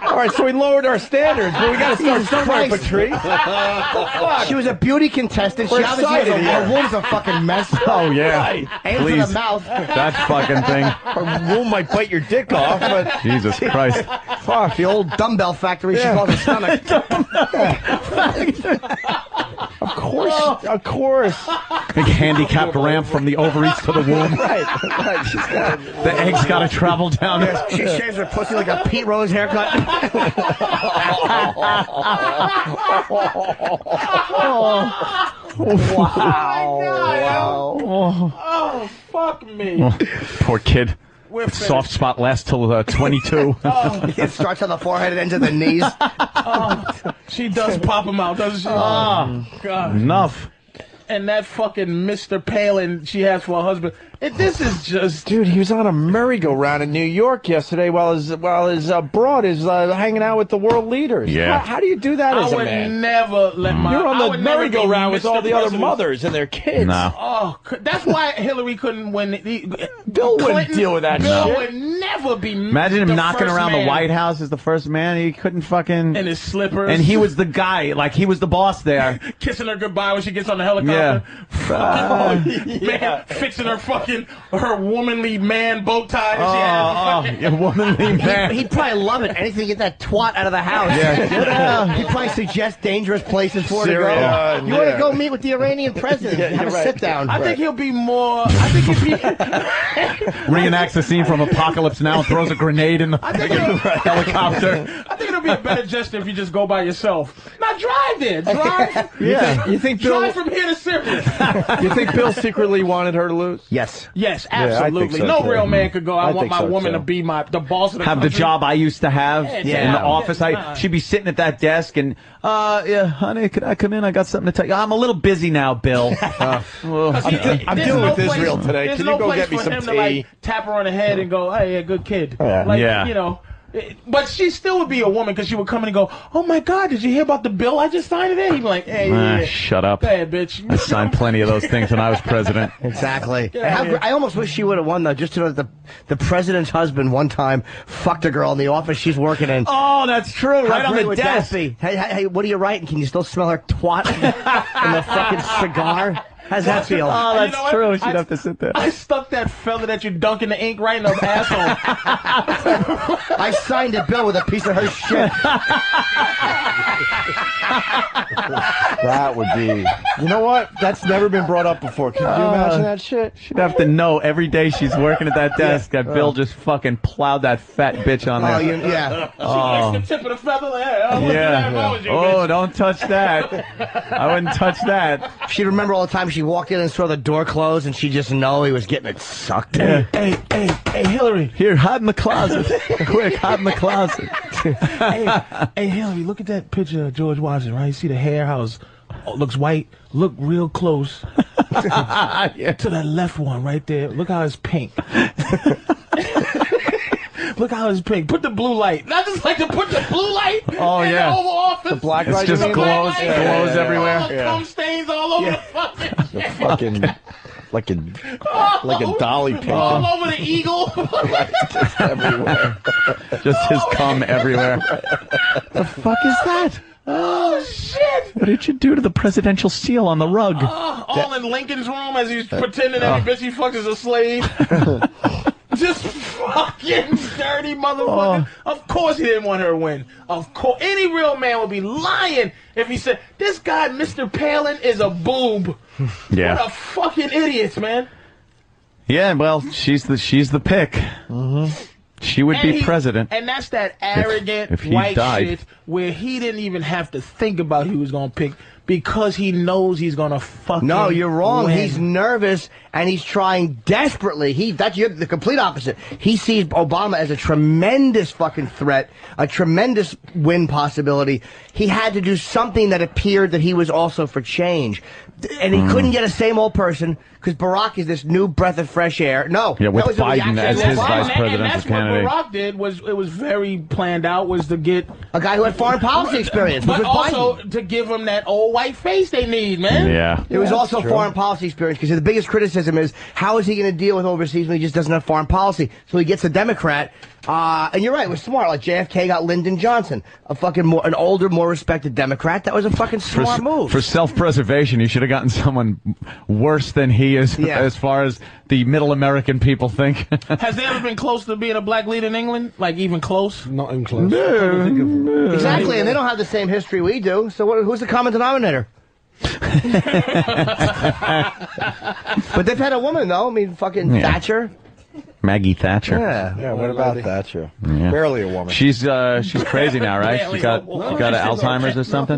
All right, so we lowered our standards, but we got to start somewhere, Patrice. She was a beauty contestant. We're She obviously excited, her womb's a fucking mess. Oh, yeah. Aim for the mouth. That fucking thing. Her womb might bite your dick off, but Jesus Christ. Fuck, the old dumbbell factory she calls her stomach. Of course. Big handicapped ramp from the ovaries to the womb. Right. She's got The eggs got to travel down. She shaves her pussy like a Pete Rose haircut. Oh, fuck me. Poor kid. Soft spot lasts till 22. It starts on the forehead and ends at the knees. She does pop him out, doesn't she? Oh, God. Enough. And that fucking Mr. Palin she has for a husband. This is just... Dude, he was on a merry-go-round in New York yesterday while his broad is hanging out with the world leaders. Yeah. How do you do that as a I man? would never let my... You're I on the would never merry-go-round be with all Mr. the other President. mothers and their kids. No. Oh, that's why Hillary couldn't win. Bill wouldn't deal with that Bill shit. would never be. Imagine him the knocking first around man the White House as the first man. He couldn't fucking... in his slippers, And he was the guy. Like, he was the boss there. kissing her goodbye when she gets on the helicopter. Man, fixing her womanly man bow tie that she had. Womanly man. He'd probably love it. Anything to get that twat out of the house. Yeah. He'd probably suggest dangerous places for her to Syria, go. You want to go meet with the Iranian president? Have a sit down. I think he'll be more. I think he'll be. Reenacts the scene from Apocalypse Now and throws a grenade in the helicopter. I think it'll be a better gesture if you just go by yourself. Now drive there. Drive. You think Bill? Drive from here to Syria. You think Bill secretly wanted her to lose? Yes. Yes, I think absolutely. so, No too. real man could go. I want think my so, woman too. to be the boss of the Have country. the job I used to have in the office. Nah. She'd be sitting at that desk and, yeah, honey, could I come in? I got something to tell you. I'm a little busy now, Bill. I'm dealing with Israel today. Can you go get me some him tea? to, like, tap her on the head and go, hey, yeah, good kid. Yeah. Like, Yeah. you know. But she still would be a woman because she would come in and go, oh my God, did you hear about the bill I just signed today? He'd be like, hey, yeah. Shut up. Go ahead, bitch. I signed plenty of those things when I was president. Exactly. I almost wish she would have won, though, just to know that the president's husband one time fucked a girl in the office she's working in. Oh, that's true. Right How on great the would that desk. be? Hey, what are you writing? Can you still smell her twat in the fucking cigar? How's that feel? Oh, that's You know true. what? She'd have to sit there. I stuck that fella that you dunk in the ink right in the asshole. I signed a bill with a piece of her shit. That would be. You know what? That's never been brought up before. Can you imagine that shit? She'd have to know every day she's working at that desk that Bill just fucking plowed that fat bitch on there. Yeah. She licks the tip of the feather. Like, hey, I wouldn't do that if I was you, Oh, bitch. don't touch that. I wouldn't touch that. She'd remember all the time she walked in and saw the door closed, and she'd just know he was getting it sucked. Yeah. Hey, Hillary. Here, hide in the closet. Quick, hide in the closet. Hey, Hillary, look at that picture of George Washington, right? You see the hair, how it looks white? Look real close to that left one right there. Look how it's pink. Look how it's pink. Put the blue light. I just like to put the blue light in the Oval Office. The black It's light. just glows everywhere. All the cum stains all over the fucking The fucking like a dolly picture. all over the eagle. Just everywhere. Just his cum everywhere. The fuck is that? Oh, shit. What did you do to the presidential seal on the rug? All in Lincoln's room as he's pretending every bitch he fucks is a slave. Just fucking dirty motherfucker. Of course he didn't want her to win. Of course. Any real man would be lying if he said, this guy, Mr. Palin, is a boob. Yeah. What a fucking idiot, man. Yeah, well, she's the pick. Mm-hmm. She would be president. And that's that arrogant if he white died. shit where he didn't even have to think about who he was going to pick because he knows he's going to fucking No, you're wrong. win. He's nervous and he's trying desperately. You're the complete opposite. He sees Obama as a tremendous fucking threat, a tremendous win possibility. He had to do something that appeared that he was also for change. And he couldn't get a same old person because Barack is this new breath of fresh air. No. Yeah, with that was a Biden reaction as to his Obama. vice presidential And that's candidate. what Barack did. It was very planned out, was to get a guy who had foreign policy experience, which but was also Biden. to give him that old white face they need, man. Yeah. It was also foreign policy experience because the biggest criticism is how is he going to deal with overseas when he just doesn't have foreign policy? So he gets a Democrat. And you're right, it was smart. Like JFK got Lyndon Johnson, an older, more respected Democrat. That was a fucking smart move. For self-preservation, you should have gotten someone worse than he is, as far as the middle American people think. Has there ever been close to being a black leader in England? Like even close? Not even close. No. Exactly, and they don't have the same history we do. So who's the common denominator? But they've had a woman though. I mean, fucking Thatcher. Maggie Thatcher. Yeah, what about Thatcher? Yeah. Barely a woman. She's crazy now, right? She got Alzheimer's or something?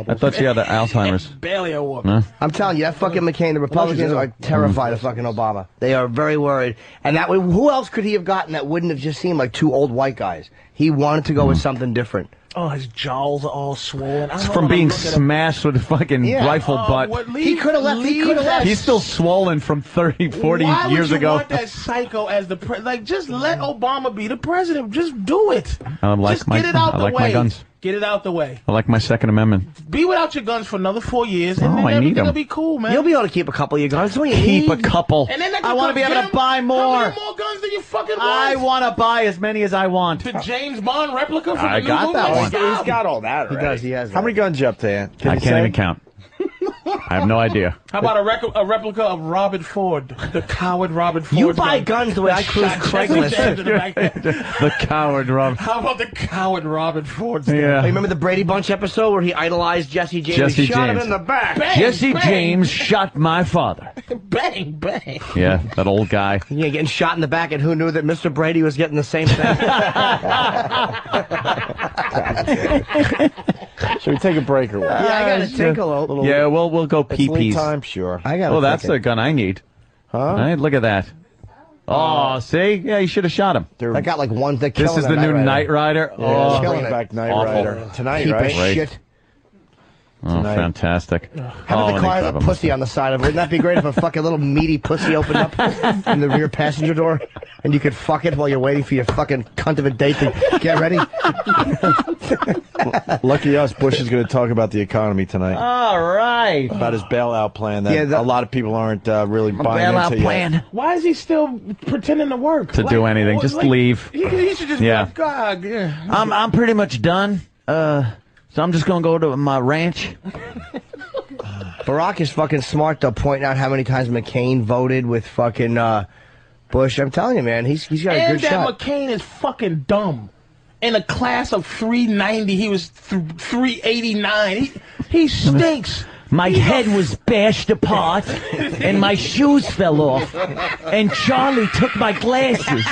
I thought she had Alzheimer's. Barely a woman. No? I'm telling you, that fucking McCain, the Republicans are terrified of fucking Obama. They are very worried. And that way, who else could he have gotten that wouldn't have just seemed like two old white guys? He wanted to go with something different. Oh, his jowls are all swollen. It's from being smashed with a fucking rifle butt. He could have left. He could have left. He's still swollen from 30, 40 Why years would you ago. want that psycho as the like? Just let Obama be the president. Just do it. I like Just get it out the way. my guns. Get it out the way. I like my Second Amendment. Be without your guns for another 4 years, and then I need everything them. will be cool, man. You'll be able to keep a couple of your guns. What do you Keep need? a couple. And then I want to be able to buy more. How many more guns do you fucking want? I want to buy as many as I want. The James Bond replica from I the got new that movie? one. Stop. He's got all that. He does. He has. How many guns you up to, Ant? I can't even count. I have no idea. How about a replica of Robert Ford, the coward Robert Ford? You buy guns the way I cruise Craigslist. The coward, Rob. How about the coward Robert Ford? Yeah. Hey, remember the Brady Bunch episode where he idolized Jesse James? Jesse He shot James. him in the back. Bang, Jesse bang. James shot my father. Bang, bang. Yeah, that old guy. Yeah, getting shot in the back, and who knew that Mr. Brady was getting the same thing? Should we take a break or what? Yeah, I gotta take a little. Yeah, we'll go It's lead pee-pees. time, sure. I gotta. Oh, that's take the gun I need. Huh? All right, look at that. Oh, see? Yeah, you should have shot him. I got like one. They're This killing is the new Knight Rider. Yeah, Oh, killing bring it. back Knight Awful. Rider tonight, Heap right? of Right. shit. oh fantastic. How about the car and have a pussy on the side of it? Wouldn't that be great if a fucking little meaty pussy opened up in the rear passenger door and you could fuck it while you're waiting for your fucking cunt of a date to get ready? Lucky us, Bush is going to talk about the economy tonight. All right. About his bailout plan that a lot of people aren't really buying Bailout into plan. yet. Why is he still pretending to work? To do anything, just leave. He should just be like, God, yeah. I'm pretty much done. So I'm just gonna go to my ranch. Barack is fucking smart though, pointing out how many times McCain voted with fucking Bush. I'm telling you, man, he's got a And good that shot. McCain is fucking dumb. in a class of 390. He was 389. He stinks. My head was bashed apart, and my shoes fell off, and Charlie took my glasses.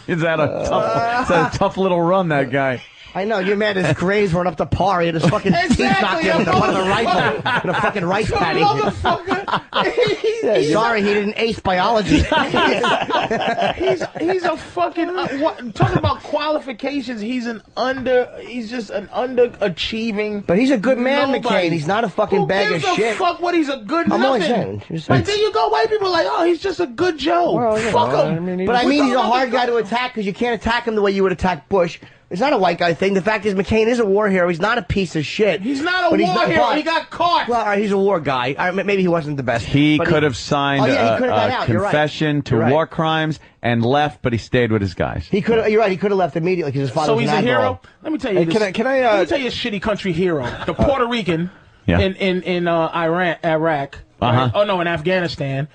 Is that a tough little run, that guy? I know, you're mad his grades weren't up to par. He had his fucking teeth knocked in with the butt of the rifle and a fucking rice paddy. Sorry, he didn't ace biology. He's a fucking talking about qualifications. He's just an underachieving. But he's a good man, McCain. He's not a fucking bag of shit. Who gives a fuck what he's a good I'm nothing? saying, Like, there you go, white people are like, oh, he's just a good Joe. Well, fuck him. But I mean, he's a hard guy to attack because you can't attack him the way you would attack Bush. It's not a white guy thing. The fact is, McCain is a war hero. He's not a piece of shit. He's not a war hero. He got caught. Well, all right, he's a war guy. All right, maybe he wasn't the best. He could have signed a confession to war crimes and left, but he stayed with his guys. He could. You're right. He could have left immediately because his father was an admiral. Hero. Let me tell you. Hey, this. Let me tell you a shitty country hero. The Puerto Rican in Iraq. Right? Oh no, in Afghanistan.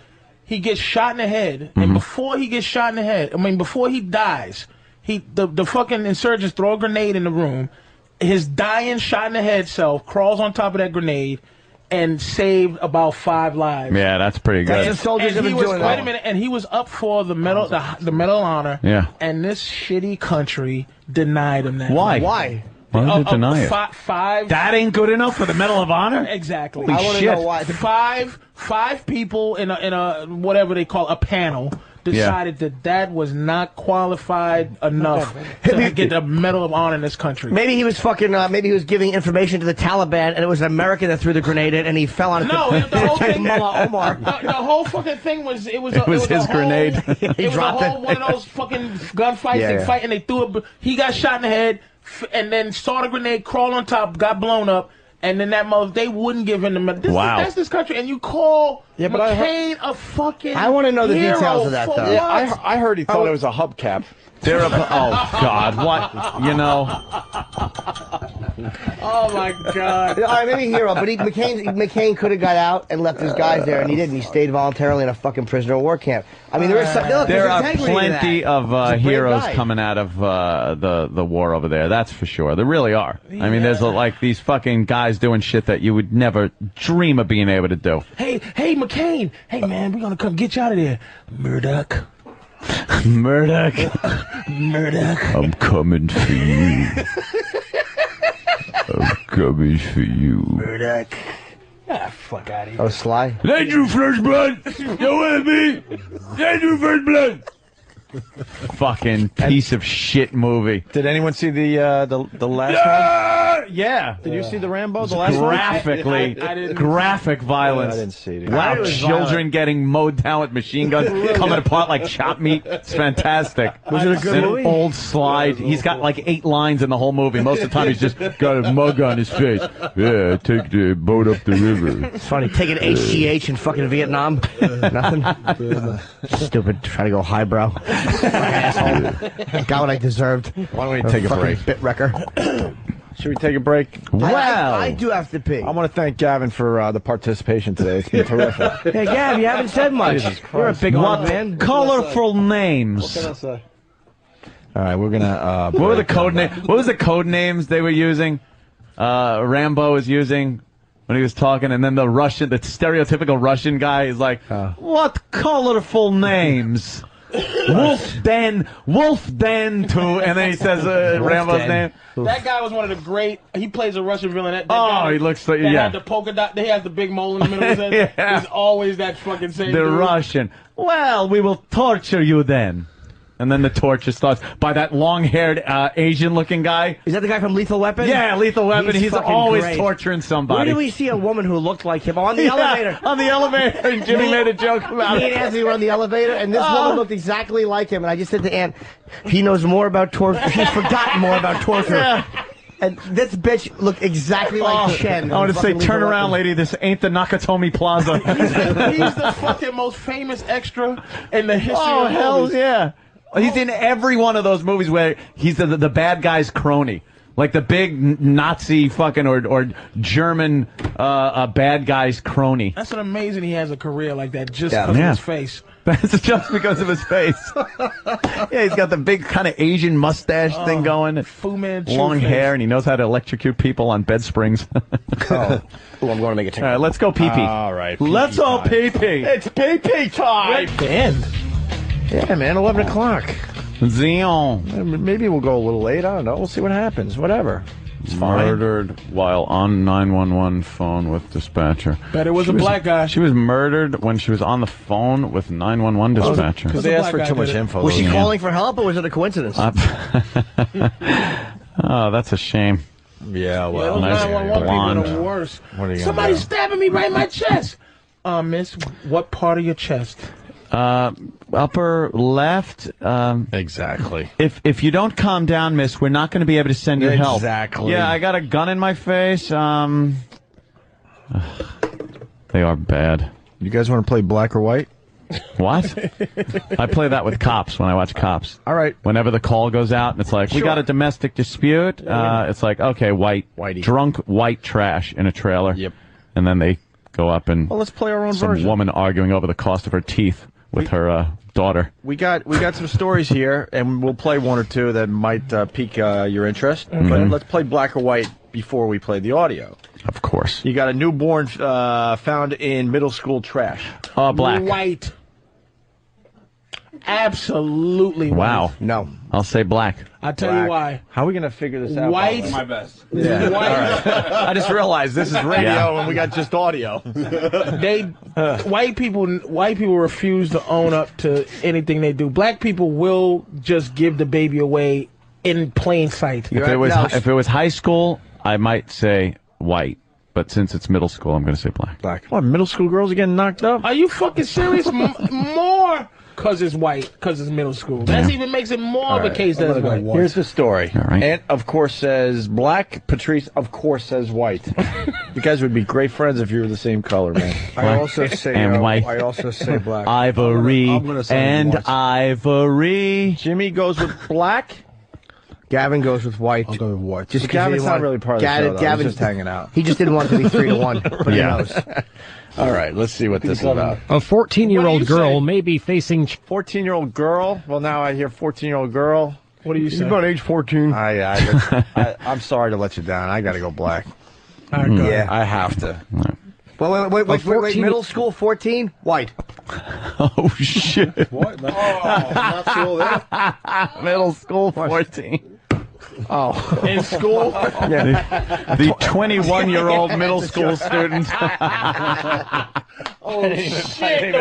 He gets shot in the head, and before he gets shot in the head, before he dies. The fucking insurgents throw a grenade in the room. His dying, shot in the head self crawls on top of that grenade and saved about 5 lives. Yeah, that's pretty good. That's the soldiers and have been doing wait a minute, and he was up for the medal, the Medal of Honor. Yeah. And this shitty country denied him that. Why? Why? Why did they deny it? Five. That ain't good enough for the Medal of Honor? Exactly. Holy I want to know why. Five people in a whatever they call a panel decided that was not qualified enough to get the Medal of Honor in this country. Maybe he was fucking. Maybe he was giving information to the Taliban, and it was an American that threw the grenade in, and he fell on it. No, the whole thing. Omar. The whole fucking thing was it was his grenade. It was a whole one of those fucking gunfights. They fight and they threw it. He got shot in the head, and then saw the grenade, crawled on top, got blown up. And then they wouldn't give him the medal. That's this country, and you call McCain a fucking I want to know the details of that, though. Yeah, I heard he thought it was a hubcap. Oh, God, what? You know. Oh, my God. All right, maybe hero, but McCain could have got out and left his guys there, and he didn't. He stayed voluntarily in a fucking prisoner of war camp. I mean, there are plenty of heroes coming out of the war over there. That's for sure. There really are. I mean, there's like these fucking guys doing shit that you would never dream of being able to do. Hey, McCain. Hey, man, we're gonna come get you out of there, Murdoch. Murdoch. I'm coming for you. I'm coming for you. Murdoch. Ah, fuck out of here. Oh, Sly. They drew first blood. You with me? They drew first blood. Fucking piece of shit movie. Did anyone see the last one? Yeah. Did you see the Rambo? The last Graphically, graphic violence. I didn't see it. Wow, children getting mowed down with machine guns, coming apart like chopped meat. It's fantastic. Was it a good movie? An old slide. He's got like 8 lines in the whole movie. Most of the time, he's just got a mug on his face. Yeah, take the boat up the river. It's funny, taking HGH in fucking Vietnam. Nothing. Stupid, trying to go highbrow. Asshole. Got what I deserved. Why don't we take a break? Bit wrecker. Should we take a break? I do have to pee. I want to thank Gavin for the participation today. It's been terrific. Hey, Gav, you haven't said much. You're a big man. Colorful names. What can I say? All right, we're gonna. What were the code names? What was the code names they were using? Rambo was using when he was talking, and then the stereotypical Russian guy is like, "What colorful names?" Wolf Den too, and then he says Rambo's name. That guy was one of the great. He plays a Russian villain. That guy, he looks like had the polka dot. He has the big mole in the middle of his head. Yeah. He's always that fucking same. The dude. Russian. Well, we will torture you then. And then the torture starts by that long-haired Asian-looking guy. Is that the guy from Lethal Weapon? Yeah, Lethal Weapon. He's always torturing somebody. Where did we see a woman who looked like him? On the elevator. On the elevator, and Jimmy made a joke about it. Me and Anthony were on the elevator, and this woman looked exactly like him. And I just said to Aunt, he knows more about torture. He's forgotten more about torture. Yeah. And this bitch looked exactly like Chen. I want to say, turn around, lady. This ain't the Nakatomi Plaza. He's the fucking most famous extra in the history of movies. Hell yeah. He's in every one of those movies where he's the bad guy's crony. Like the big Nazi fucking or German bad guy's crony. That's an amazing he has a career like that just because of his face. That's just because of his face. Yeah, he's got the big kind of Asian mustache thing going. Fu Manchu long face. hair, and he knows how to electrocute people on bed springs. Oh, I'm going to make a All right, let's go pee-pee. All right. Let's all pee-pee. It's pee-pee time. The end. Yeah, man, 11 o'clock. Zion. Maybe we'll go a little late. I don't know. We'll see what happens. Whatever. It's fine. Murdered while on 911 phone with dispatcher. Bet it was a black guy. She was murdered when she was on the phone with 911 dispatcher. Because they asked for too much info. Was she calling for help, or was it a coincidence? Oh, that's a shame. Yeah, well, those nice 911 blonde. people are the worst. What are you Somebody's stabbing me right in my chest. Miss, what part of your chest? Upper left. Exactly. If you don't calm down, miss, we're not going to be able to send you help. Exactly. Yeah, I got a gun in my face. They are bad. You guys want to play black or white? What? I play that with cops when I watch Cops. All right. Whenever the call goes out and it's like, we Sure. got a domestic dispute, it's like, okay, whitey. Drunk white trash in a trailer. Yep. And then they go up and Well, let's play our own some version. woman arguing over the cost of her teeth with her daughter. We got some stories here, and we'll play one or two that might pique your interest. But let's play black or white before we play the audio. Of course. You got a newborn found in middle school trash. Oh, black. White. Absolutely white. Wow. No. I'll say black. I'll tell you why. How are we going to figure this out? White. My best. Yeah. White. All right. I just realized this is radio and we got just audio. White people refuse to own up to anything they do. Black people will just give the baby away in plain sight. If it was high school, I might say white. But since it's middle school, I'm going to say black. Black. What, middle school girls are getting knocked up? Are you fucking serious? More because it's white, because it's middle school. That even makes it more of a case that it's white. Here's the story. All right. Ant, of course, says black. Patrice, of course, says white. You guys would be great friends if you were the same color, man. I also say and white. I also say black. Ivory I'm gonna say and white. ivory. Jimmy goes with black. Gavin goes with white. I'll go with white. Just Gavin's not really part of the show, though. He's just hanging out. He just didn't want it to be 3-1, but he knows. All right, let's see what this is about. A 14-year-old girl may be facing... 14-year-old girl? Well, now I hear 14-year-old girl. What do you say? He's about age 14. I'm sorry to let you down. I got to go black. Yeah. I have to. Wait, middle school, 14? White. Oh, shit. What? Not sure there. Middle school, 14. Oh. In school? The 21-year-old middle school student. Oh, shit.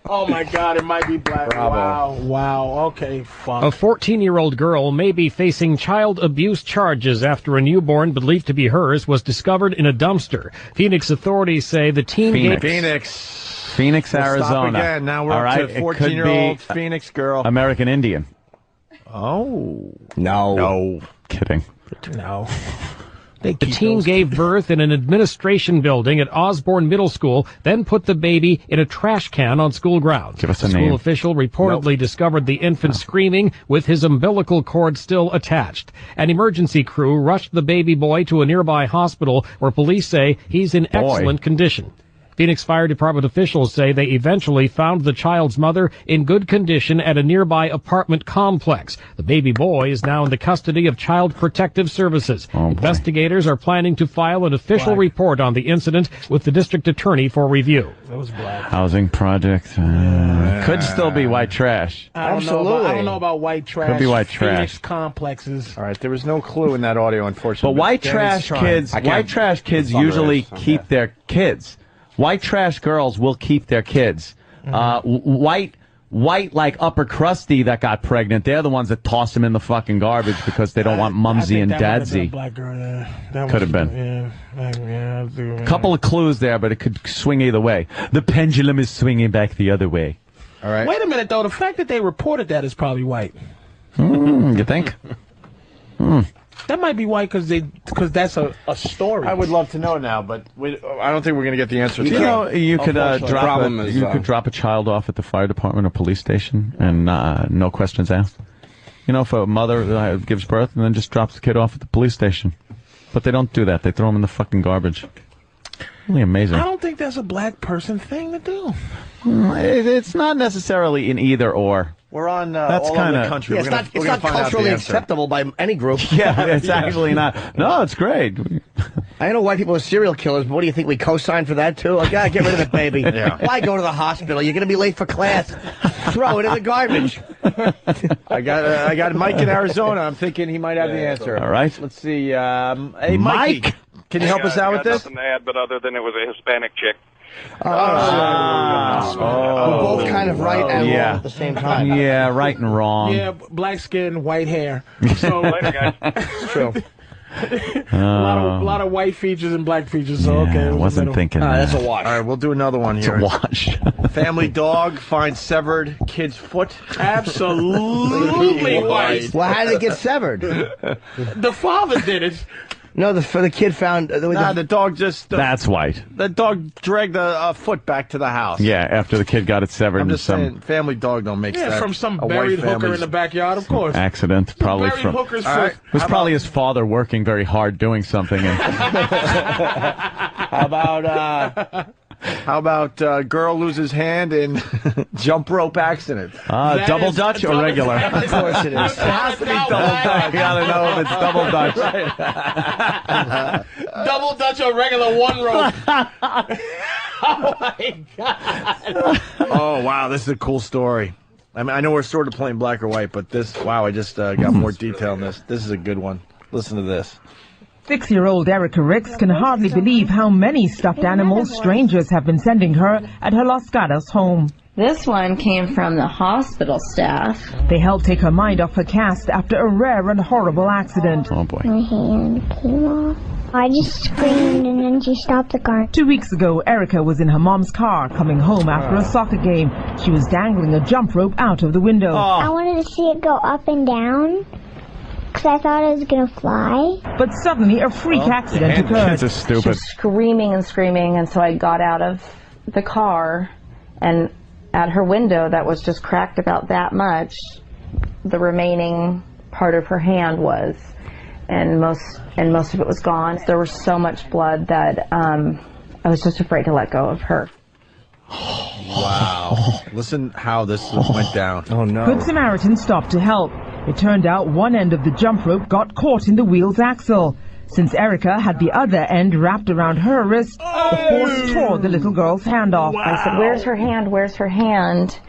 Oh, my God, it might be black. Bravo. Wow. Okay, fuck. A 14-year-old girl may be facing child abuse charges after a newborn believed to be hers was discovered in a dumpster. Phoenix authorities say the teen gave... Phoenix, We'll Arizona. Stop again. Now we're All up right, to 14-year-old Phoenix girl. American Indian. Oh. No. Kidding. No. The teen gave birth in an administration building at Osborne Middle School, then put the baby in a trash can on school grounds. Give us a school name. official reportedly discovered the infant screaming with his umbilical cord still attached. An emergency crew rushed the baby boy to a nearby hospital where police say he's in excellent condition. Phoenix Fire Department officials say they eventually found the child's mother in good condition at a nearby apartment complex. The baby boy is now in the custody of Child Protective Services. Investigators are planning to file an official report on the incident with the district attorney for review. That was black. Housing project. Could still be white trash. I don't know about white trash. Could be white Phoenix trash. complexes. All right, there was no clue in that audio, unfortunately. But white trash kids usually keep their kids. White trash girls will keep their kids. White like upper crusty that got pregnant, they're the ones that toss them in the fucking garbage because they don't want mumsy and dadsy. Black girl, Could have been. Yeah. Couple of clues there, but it could swing either way. The pendulum is swinging back the other way. All right. Wait a minute, though. The fact that they reported that is probably white. You think? That might be white because that's a story. I would love to know now, but I don't think we're going to get the answer to You that. know, you could drop a child off at the fire department or police station and no questions asked. You know, if a mother gives birth and then just drops the kid off at the police station. But they don't do that. They throw him in the fucking garbage. Really amazing. I don't think that's a black person thing to do. It's not necessarily an either or. We're on That's all over kinda- the country. Yeah, We're it's gonna not find out the culturally answer. acceptable by any group. Yeah, it's actually not. No, it's great. I know white people are serial killers, but what do you think? We co-sign for that too? Like, get rid of the baby. Yeah. Why go to the hospital? You're going to be late for class. Throw it in the garbage. I got Mike in Arizona. I'm thinking he might have the answer. All right. Let's see. Hey, Mikey, can you help us out with this? Nothing to add, but other than it was a Hispanic chick. We're both kind of right and wrong at the same time. Yeah, right and wrong. Yeah, black skin, white hair. So Later, guys. It's true. a lot of white features and black features. So okay, I wasn't thinking That's that. a wash. All right, we'll do another one It's here. a wash. Family dog finds severed kid's foot. Absolutely white. Well, how did it get severed? The father did it. No, the kid found... The dog just... That's white. The dog dragged a foot back to the house. Yeah, after the kid got it severed I'm in just some saying, family dog don't make Yeah, that. from some a white buried hooker family's- in the backyard, of course. accident, probably Buried from. hooker's All right. foot. It was probably his father working very hard doing something. And How about girl loses hand in jump rope accident? double Dutch or regular? Of course it is. It has to be double Dutch. You gotta know if it's double Dutch. Double Dutch or regular one rope. Oh my God. Oh wow, this is a cool story. I mean, I know we're sort of playing black or white, but this, wow, I just got more detail in this. This is a good one. Listen to this. 6-year-old Erica Ricks can hardly believe how many stuffed animals strangers have been sending her at her Los Gatos home. This one came from the hospital staff. They helped take her mind off her cast after a rare and horrible accident. Oh boy. My hand came off. I just screamed and then she stopped the car. 2 weeks ago, Erica was in her mom's car coming home after a soccer game. She was dangling a jump rope out of the window. I wanted to see it go up and down because I thought it was going to fly. But suddenly a freak accident occurred. Kids are She stupid. was screaming and screaming, and so I got out of the car, and at her window that was just cracked about that much, the remaining part of her hand was, and most of it was gone. There was so much blood that I was just afraid to let go of her. Wow. Listen how this went down. Oh no. Good Samaritan stopped to help. It turned out one end of the jump rope got caught in the wheel's axle. Since Erica had the other end wrapped around her wrist, the force tore the little girl's hand off. I said, "Where's her hand? Where's her hand?"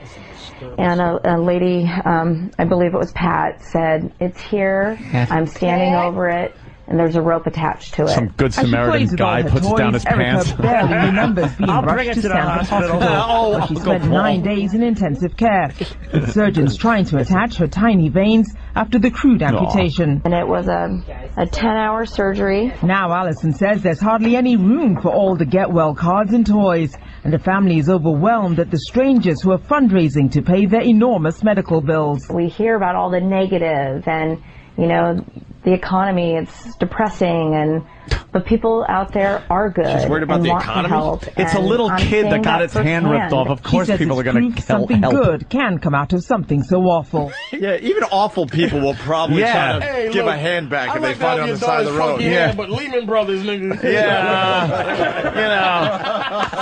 And a lady, I believe it was Pat, said, "It's here. I'm standing over it, and there's a rope attached to it." Some good Samaritan guy puts down his pants. Erica barely remembers being I'll bring rushed it to to the Stanford hospital. Hospital, where she spent 9 days in intensive care, with surgeons trying to attach her tiny veins after the crude amputation. And it was a 10-hour surgery. Now Allison says there's hardly any room for all the get-well cards and toys, and the family is overwhelmed at the strangers who are fundraising to pay their enormous medical bills. We hear about all the negative and, you know, the economy, it's depressing, but people out there are good. She's worried about and the want to economy? help, It's a and little I'm kid that saying got its hand ripped off. Of course She says people are it's going proof to something help. good can come out of something so awful. Yeah, even awful people will probably try to give a hand back if they find it on the side of the road. Yeah, but Lehman Brothers, nigga. Yeah.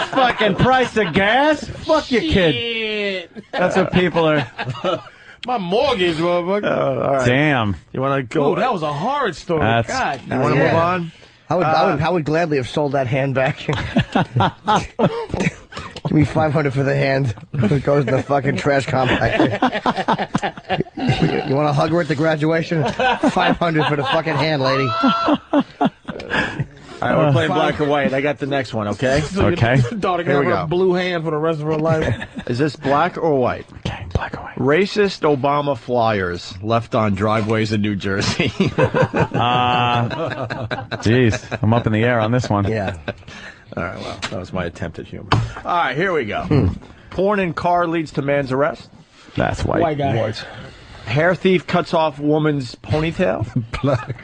Fucking price of gas? Fuck you, kid. Shit. That's what people are. My mortgage, motherfucker. All right. Damn. You want to go? Oh, that was a horrid story. That's- God. You want to move on? I would gladly have sold that hand back. Give me $500 for the hand. It goes in the fucking trash compactor. You want to hug her at the graduation? $500 for the fucking hand, lady. All right, we're playing black or white. I got the next one, okay? Okay. Daughter Here we can go. have a blue hand for the rest of her life. Is this black or white? Okay, black or white. Racist Obama flyers left on driveways in New Jersey. Jeez, I'm up in the air on this one. Yeah. All right, well, that was my attempt at humor. All right, here we go. Porn in car leads to man's arrest. That's white. White guy. White. Hair thief cuts off woman's ponytail.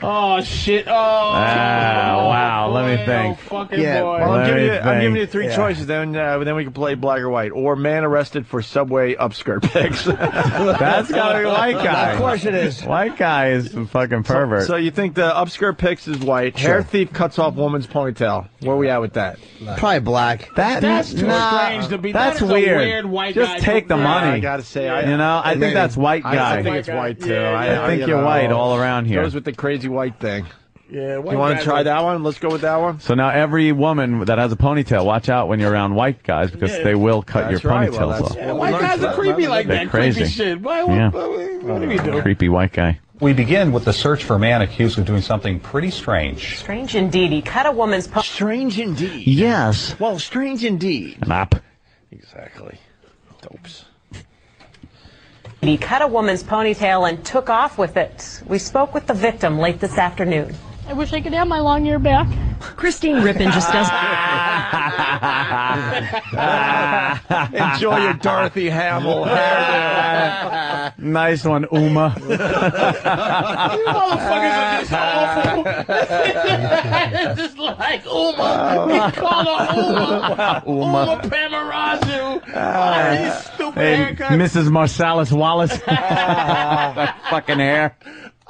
Oh shit! Oh, wow. Let me think. Fucking Yeah, boy. well, I'm giving you three choices. Then we can play black or white, or man arrested for subway upskirt pics. That's gotta be white guy. Of course it is. White guy is a fucking pervert. So you think the upskirt pics is white? Sure. Hair thief cuts off woman's ponytail. Where are we at with that? Probably black. That's too strange to be. That's that is weird. A weird white Just guy take the money. I gotta say, I think that's white guy. I think it's white too. I think you're white all around here. Goes with the crazy white thing. Yeah, you want to try that one? Let's go with that one. So now every woman that has a ponytail, watch out when you're around white guys because they will cut your ponytails off. Yeah, white guys are creepy like They're that. crazy. Creepy shit. Why, Yeah. what do we do? Creepy white guy. We begin with the search for a man accused of doing something pretty strange. Strange indeed. He cut a woman's Strange indeed. Yes. Well, strange indeed. Map. Exactly. Dopes. He cut a woman's ponytail and took off with it. We spoke with the victim late this afternoon. I wish I could have my long hair back. Christine Rippin just doesn't. Enjoy your Dorothy Hamill hairdo. Nice one, Uma. You motherfuckers are just awful. It's just like Uma. We call her Uma. Uma Pamaraju. These stupid Hey, haircuts. Mrs. Marsalis Wallace. That fucking hair.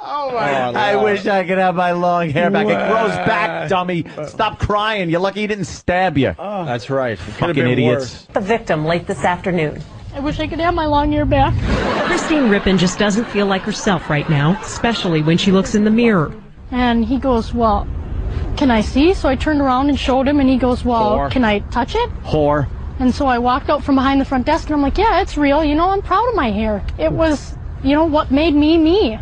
Oh my God. I wish I could have my long hair back. It grows back, dummy. Stop crying. You're lucky he didn't stab you. That's right. Fucking idiots. The victim late this afternoon. I wish I could have my long hair back. Christine Rippin just doesn't feel like herself right now, especially when she looks in the mirror. And he goes, well, can I see? So I turned around and showed him, and he goes, well, Whore. can I touch it? Whore. And so I walked out from behind the front desk, and I'm like, yeah, it's real. You know, I'm proud of my hair. It was, you know, what made me me.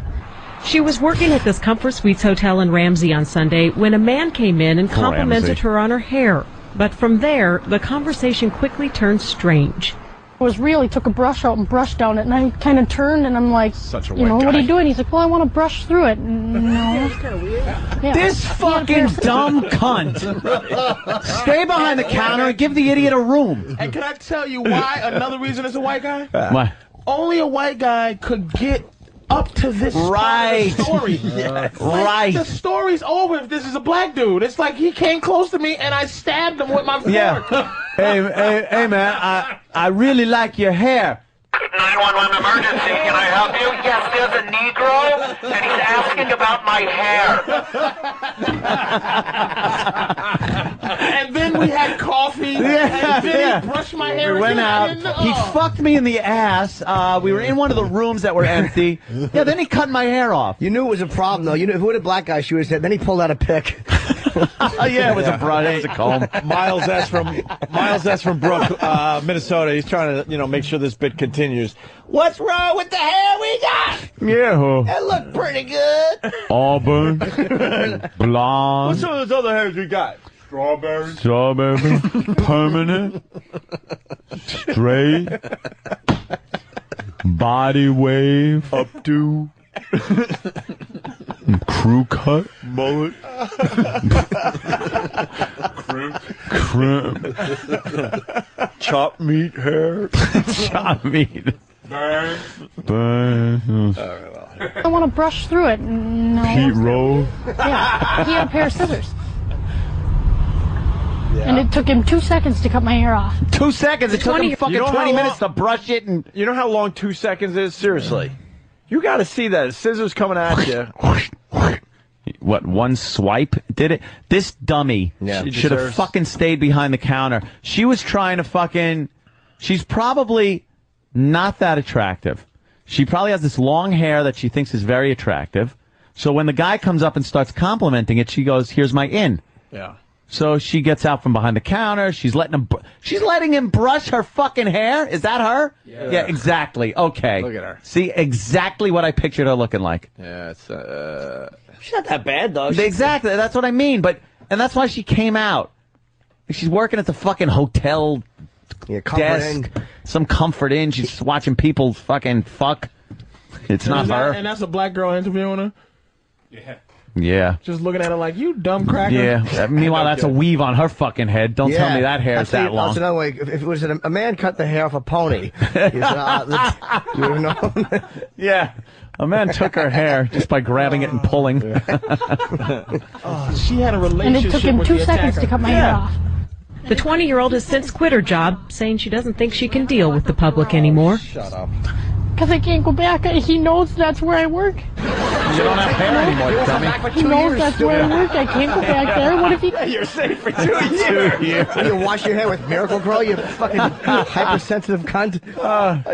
She was working at this Comfort Suites hotel in Ramsey on Sunday when a man came in and complimented Ramsey. her on her hair. But from there, the conversation quickly turned strange. It was real. He took a brush out and brushed down it, and I kind of turned, and I'm like, Such a you know, white what are guy. you doing? He's like, well, I want to brush through it. No. Yeah. This fucking dumb cunt. Stay behind the counter and give the idiot a room. And can I tell you why another reason it's a white guy? Why? Only a white guy could get up to this part of the story. Yes. Like, Right. the story's over if this is a black dude. It's like he came close to me and I stabbed him with my fork. Yeah. Hey, man, I really like your hair. 911 emergency, can I help you? Yes, there's a Negro, and he's asking about my hair. And then we had coffee, and then he brushed my hair. We went again. I out. didn't know. He fucked me in the ass. We were in one of the rooms that were empty. Yeah, then he cut my hair off. You knew it was a problem, though. You knew if it was a black guy, she would have said. Then he pulled out a pick. Yeah, it was a brush. It was a comb. Miles S. from Brook, Minnesota. He's trying to, make sure this bit continues. What's wrong with the hair we got? Yeah. It looked pretty good. Auburn. Blonde. What's some of those other hairs we got? Strawberry. Strawberry. Permanent. Straight. Body wave. Updo. Crew cut. Mullet. Crimp. Chopped meat hair. Chopped meat. Burn. I want to brush through it. No. Heat roll. Yeah, he had a pair of scissors. And it took him 2 seconds to cut my hair off. 2 seconds. It took him fucking 20 minutes to brush it. And you know how long 2 seconds is? Seriously. You got to see that. Scissors coming at you. What, one swipe did it? This dummy should have fucking stayed behind the counter. She was trying to fucking... She's probably not that attractive. She probably has this long hair that she thinks is very attractive. So when the guy comes up and starts complimenting it, she goes, here's my in. Yeah. So she gets out from behind the counter. She's letting him brush her fucking hair. Is that her? Yeah, exactly. Okay. Look at her. See, exactly what I pictured her looking like. Yeah, it's She's not that bad, though. Exactly. That's what I mean. And that's why she came out. She's working at the fucking hotel desk. Some Comfort Inn. She's just watching people fucking fuck. It's not her. And that's a black girl interviewing her? Yeah. Yeah. Just looking at her like, you dumb cracker. Yeah. Meanwhile, that's a weave on her fucking head. Don't tell me that hair is that long. That's another way. If it was a man cut the hair off a pony, you would have known. Yeah. A man took her hair just by grabbing it and pulling. She had a relationship And it took him with 2 the seconds attacker. to cut my hair off. The 20-year-old has since quit her job, saying she doesn't think she can deal with the public anymore. Shut up. Because I can't go back. He knows that's where I work. You don't have hair anymore, dummy. He knows that's where I work. I can't go back there. What if he... You're safe for 2 years. You wash your hair with Miracle Grow, you fucking hypersensitive cunt.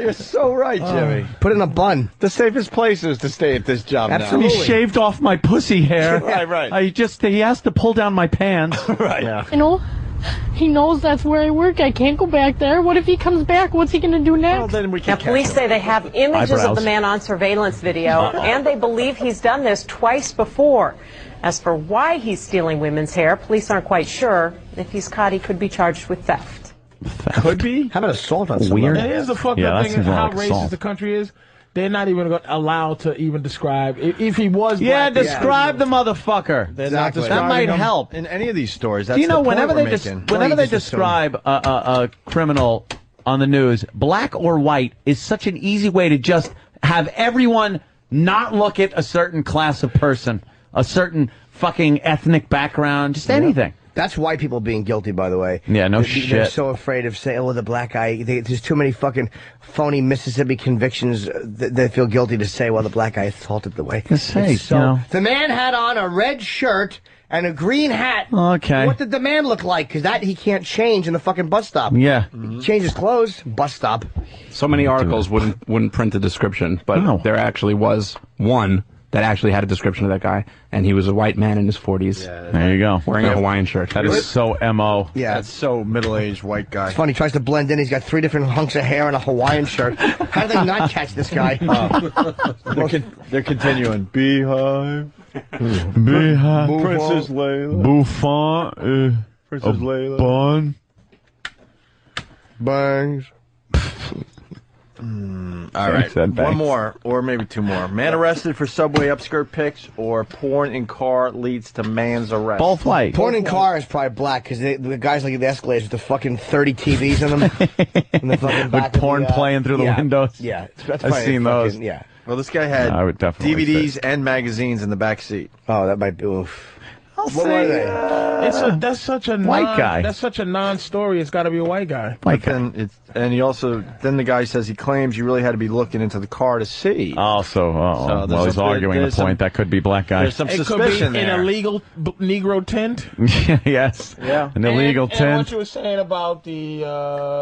You're so right, Jimmy. Put it in a bun. The safest place is to stay at this job Absolutely. He shaved off my pussy hair. Right. He has to pull down my pants. Right. Yeah. You know, he knows that's where I work. I can't go back there. What if he comes back? What's he going to do next? Well, then we Now, can police say they have images of Eyebrows. the man on surveillance video, and they believe he's done this twice before. As for why he's stealing women's hair, police aren't quite sure. If he's caught, he could be charged with theft. Could be. How about assault on somebody? Weird. And here's the fucked Yeah, up that thing: seems is how like racist assault. the country is. They're not even allowed to even describe if he was. Yeah, black, describe the motherfucker. They're not That describing might him help. in any of these stories. That's Do you know the point whenever we're they making. whenever they describe a criminal on the news, black or white, is such an easy way to just have everyone not look at a certain class of person, a certain fucking ethnic background, just anything. That's white people being guilty, by the way. Yeah, no They're shit. so afraid of saying, "Oh, the black guy." There's too many fucking phony Mississippi convictions that they feel guilty to say, "Well, the black guy assaulted the way." Just say, It's so, you know. the man had on a red shirt and a green hat. Okay. What did the man look like? Because that he can't change in the fucking bus stop. Yeah. He changes clothes, bus stop. So many articles wouldn't print the description, but there actually was one that actually had a description of that guy, and he was a white man in his 40s. There you go. Wearing a Hawaiian shirt. That is so MO. Yeah. That's so middle-aged white guy. It's funny. He tries to blend in. He's got 3 different hunks of hair and a Hawaiian shirt. How do they not catch this guy? They're continuing. Beehive. Beehive. Princess Layla. Buffon. Princess Layla. Bun. Bangs. All right, Said bangs. one more, or maybe 2 more. Man arrested for subway upskirt pics, or porn in car leads to man's arrest. Both white. Porn in car is probably black because the guys like the escalators with the fucking 30 TVs in them. In the fucking back With porn of the, playing through the windows. Yeah, that's I've probably seen those. fucking- Yeah. Well, this guy had I would definitely DVDs and magazines in the back seat. Oh, that might be. Oof. I'll What were they? That's such a White guy. That's such a non-story. It's got to be a white guy. White guy. And he also, then the guy says he claims you really had to be looking into the car to see. Also, So well, he's arguing the there's some- point that could be black guy. There's some It could suspicion be an there. illegal Negro tint. Yes. Yeah. An illegal and tint. what you were saying about the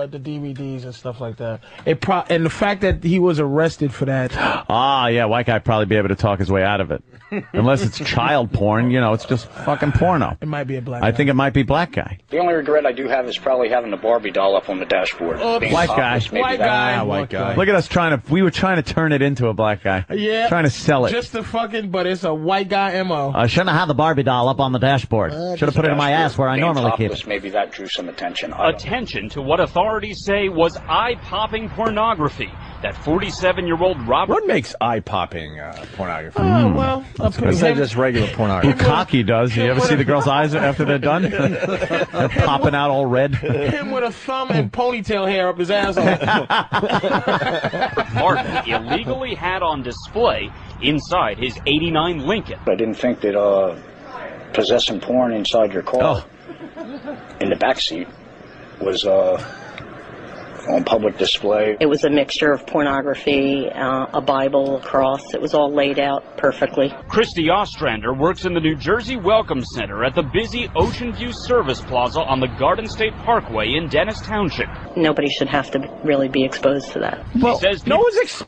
DVDs and stuff like that. And the fact that he was arrested for that. Ah, yeah, white guy probably be able to talk his way out of it. Unless it's child porn, it's just fucking porno. It might be a black I guy. think it might be black guy. The only regret I do have is probably having the Barbie doll up on the dashboard. Being White guy. topless, maybe White that- guy. white guy. Look at us we were trying to turn it into a black guy. Yeah. Trying to sell it. Just the fucking, but it's a white guy MO. I shouldn't have had the Barbie doll up on the dashboard. Should have put it in my ass where I Being normally keep topless, it. Maybe that drew some attention. I don't know. Attention to what authorities say was eye-popping pornography. That 47-year-old Robert... What makes eye-popping pornography? Oh, well, Besides just regular pornography. Bukkake does. You ever see the girl's eyes after they're done? They're popping out all red. him with a thumb and ponytail hair up his asshole. Martin illegally had on display inside his '89 Lincoln. I didn't think that possessing porn inside your car in the back seat was on public display. It was a mixture of pornography, a Bible, a cross. It was all laid out perfectly. Christy Ostrander works in the New Jersey Welcome Center at the busy Ocean View Service Plaza on the Garden State Parkway in Dennis Township. Nobody should have to really be exposed to that. Well, He says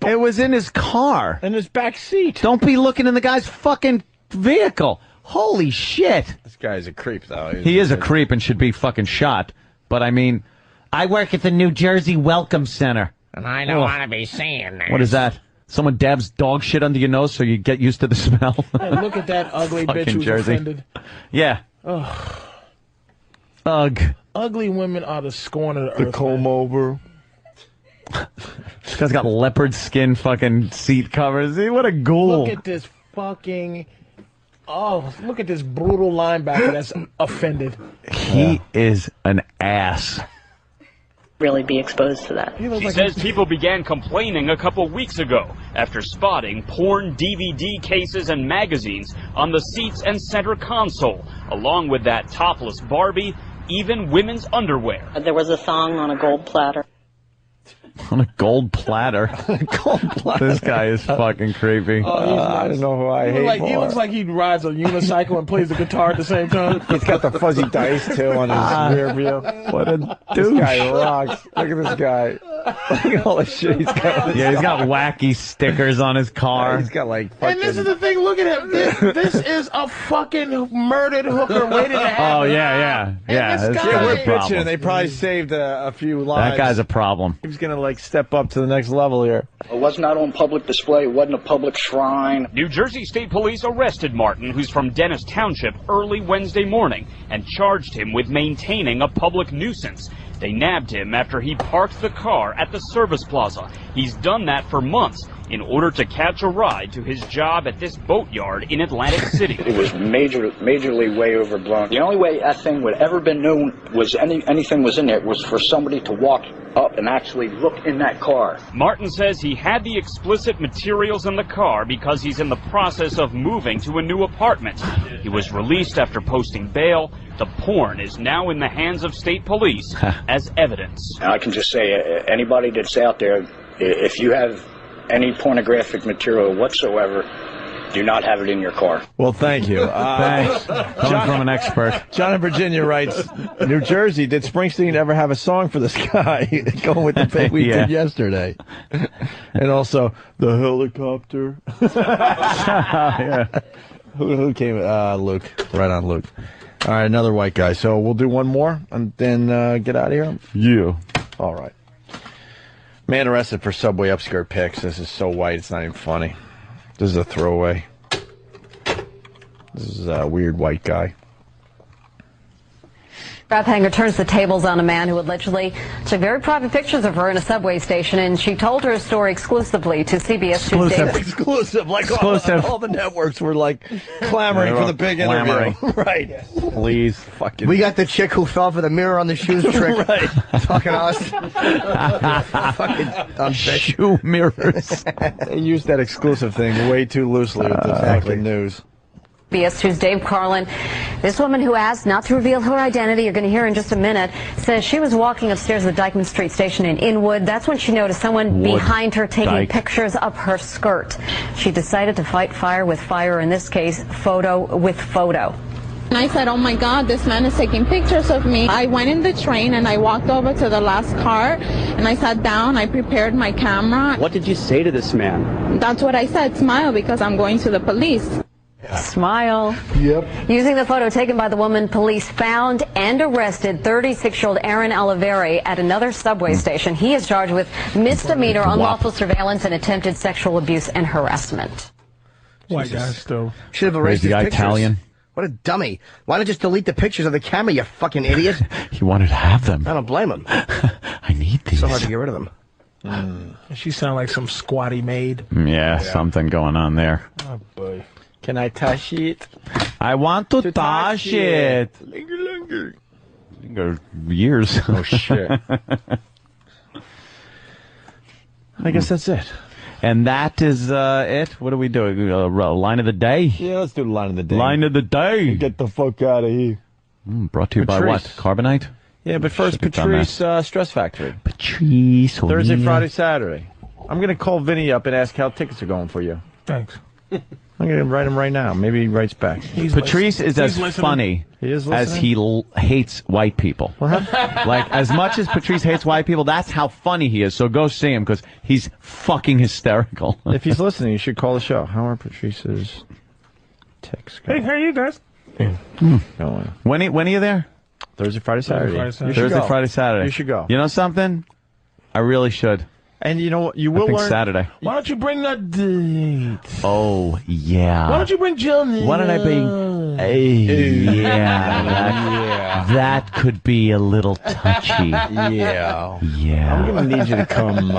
it was in his car. In his back seat. Don't be looking in the guy's fucking vehicle. Holy shit. This guy's a creep, though. He is a creep and should be fucking shot. But I mean, I work at the New Jersey Welcome Center. And I don't want to be seeing that. What is that? Someone dabs dog shit under your nose so you get used to the smell. Hey, look at that ugly bitch Fucking who's Jersey. offended. Yeah. Ugh. Ugh. Ugly women are the scorn of the earth. comb over. This guy's got leopard skin fucking seat covers. What a ghoul. Look at this fucking... Oh, look at this brutal linebacker that's offended. He is an ass. really be exposed to that. She says people began complaining a couple weeks ago after spotting porn DVD cases and magazines on the seats and center console, along with that topless Barbie, even women's underwear. There was a thong on a gold platter. On a gold platter. Gold platter. This guy is fucking creepy. I don't know who I hate more. He looks like he rides a unicycle and plays the guitar at the same time. He's got the fuzzy dice, too, on his rear view. What a douche. This guy rocks. Look at this guy. Look at all the shit he's got. Yeah, he's got wacky stickers on his car. He's got, like, fucking... And this is the thing, look at him. This is a fucking murdered hooker waiting to happen. Oh, yeah. Yeah, we're pitching, and they probably saved a few lives. That guy's a problem. He's going to, like, step up to the next level here. It was not on public display. It wasn't a public shrine. New Jersey State Police arrested Martin, who's from Dennis Township, early Wednesday morning and charged him with maintaining a public nuisance. They nabbed him after he parked the car at the service plaza. He's done that for months in order to catch a ride to his job at this boatyard in Atlantic City. It was majorly way overblown. The only way that thing would ever been known was anything was in there was for somebody to walk up and actually look in that car. Martin says he had the explicit materials in the car because he's in the process of moving to a new apartment. He was released after posting bail. The porn is now in the hands of state police as evidence. I can just say, anybody that's out there, if you have any pornographic material whatsoever, do not have it in your car. Well, thank you. Thanks. Coming from an expert. John in Virginia writes, New Jersey, did Springsteen ever have a song for this guy? Going with the thing we did yesterday. And also, the helicopter. Who came? Luke. Right on, Luke. All right, another white guy. So we'll do one more and then get out of here? You. All right. Man arrested for subway upskirt pics. This is so white, it's not even funny. This is a throwaway. This is a weird white guy. Strap hanger turns the tables on a man who allegedly took very private pictures of her in a subway station, and she told her story exclusively to CBS Tuesday. Exclusive. Like all the networks were like clamoring for the big interview. Right. Please. Fucking. We got the chick who fell for the mirror on the shoes trick. Right. Talking to us. Fucking shoe mirrors. They used that exclusive thing way too loosely with the fucking news. CBS 2's Dave Carlin. This woman who asked not to reveal her identity, you're going to hear in just a minute, says she was walking upstairs at the Dyckman Street station in Inwood. That's when she noticed someone behind her taking pictures of her skirt. She decided to fight fire with fire, in this case, photo with photo. And I said, oh my God, this man is taking pictures of me. I went in the train and I walked over to the last car and I sat down, I prepared my camera. What did you say to this man? That's what I said, smile because I'm going to the police. Smile. Yep. Using the photo taken by the woman, police found and arrested 36-year-old Aaron Oliveri at another subway station. He is charged with misdemeanor, unlawful surveillance, and attempted sexual abuse and harassment. White guy still. Should have erased his pictures. Italian. What a dummy. Why not just delete the pictures of the camera, you fucking idiot? He wanted to have them. I don't blame him. I need these. So hard to get rid of them. She sound like some squatty maid. Yeah, something going on there. Oh, boy. Can I touch it? I want to touch it. Linger. Years. Oh, shit. I guess that's it. And that is it. What do we do? Line of the day? Yeah, let's do the line of the day. Line of the day. Get the fuck out of here. Brought to you by what? Carbonite? Yeah, but first, Patrice Stress Factory. Patrice. Thursday, Friday, Saturday. I'm going to call Vinny up and ask how tickets are going for you. Thanks. I'm going to write him right now. Maybe he writes back. Patrice is as funny as he hates white people. Like, as much as Patrice hates white people, that's how funny he is. So go see him, because he's fucking hysterical. If he's listening, you should call the show. How are Patrice's texts going? Hey, how are you guys? When are you there? Thursday, Friday, Saturday. Thursday, Friday, Saturday. You should go. You know something? I really should. And you know what? You will learn. Saturday. Why don't you bring that date? Oh, yeah. Why don't you bring Jill? Why don't I bring... That could be a little touchy. Yeah. Yeah. I'm going to need you to come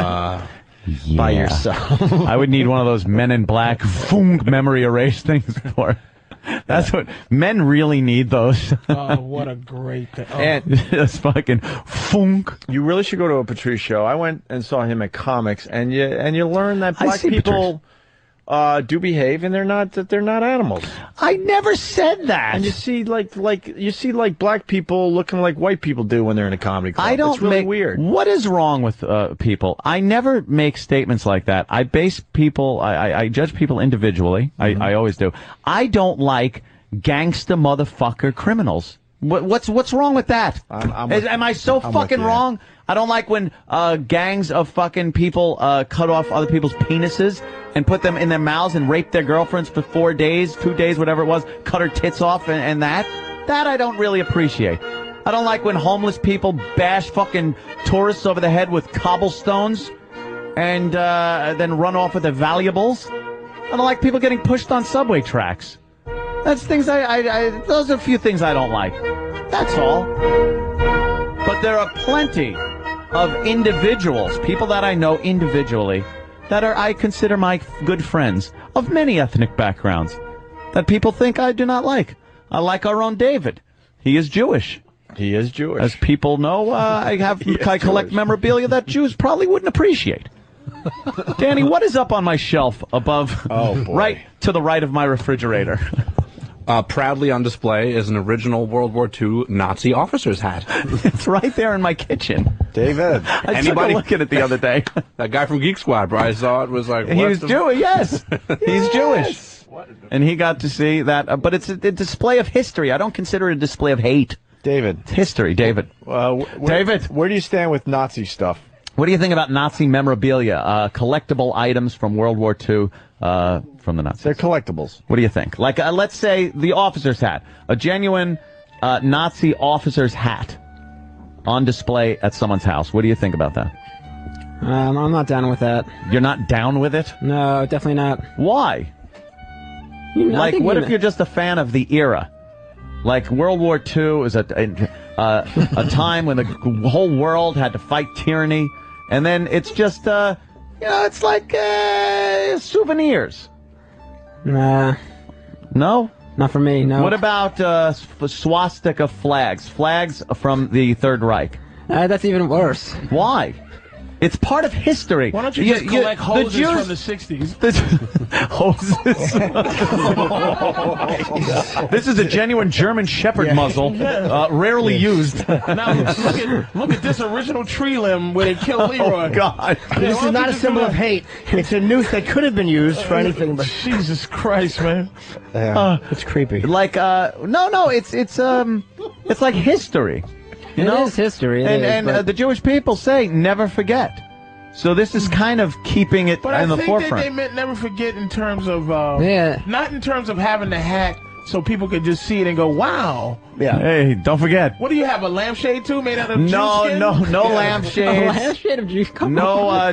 by yourself. I would need one of those Men in Black memory erase things for it. That's what men really need. Those. Oh, what a great thing! Oh. And it's fucking funk. You really should go to a Patrice show. I went and saw him at Comics, and you learn that black people do behave, and they're not animals. I never said that. And you see like black people looking like white people do when they're in a comedy club. I don't It's really weird. What is wrong with people? I never make statements like that. I base people. I judge people individually. I always do. I don't like gangsta motherfucker criminals. What's wrong with that? Am I so fucking wrong? I don't like when gangs of fucking people cut off other people's penises and put them in their mouths and rape their girlfriends for 4 days, 2 days, whatever it was, cut her tits off and that. That I don't really appreciate. I don't like when homeless people bash fucking tourists over the head with cobblestones and then run off with their valuables. I don't like people getting pushed on subway tracks. That's things those are a few things I don't like. That's all. But there are plenty of individuals, people that I know individually, that I consider my good friends of many ethnic backgrounds, that people think I do not like. I like our own David. He is Jewish. He is Jewish. As people know, I collect memorabilia that Jews probably wouldn't appreciate. Danny, what is up on my shelf above, right to the right of my refrigerator? Proudly on display is an original World War II Nazi officer's hat. It's right there in my kitchen. David. I took a look at it the other day. That guy from Geek Squad, bro, I saw it, was like, he was Jewish, yes. He's Jewish. And he got to see that. But it's a display of history. I don't consider it a display of hate. David. It's history, David. David. Where do you stand with Nazi stuff? What do you think about Nazi memorabilia, collectible items from World War II, from the Nazis? They're collectibles. What do you think? Like, let's say the officer's hat, a genuine Nazi officer's hat on display at someone's house. What do you think about that? I'm not down with that. You're not down with it? No, definitely not. Why? Like, what if you're just a fan of the era? Like, World War II is a time when the whole world had to fight tyranny, and then it's just, it's like souvenirs. Nah. No? Not for me, no. What about swastika flags? Flags from the Third Reich? That's even worse. Why? It's part of history. Why don't you just collect hoses from the 60s? Hoses. This is a genuine German Shepherd muzzle, rarely used. Now look at this original tree limb where they killed Leroy. Oh God! This is not a symbol of hate. It's a noose that could have been used for anything. But Jesus Christ, man! It's creepy. Like no, it's like history. You know? It is history. And the Jewish people say never forget. So this is kind of keeping it in the forefront. But I think that they meant never forget in terms of not in terms of having the hat so people could just see it and go, wow. Yeah. Hey, don't forget. What do you have, a lampshade too made out of no lampshades. A lampshade of juice.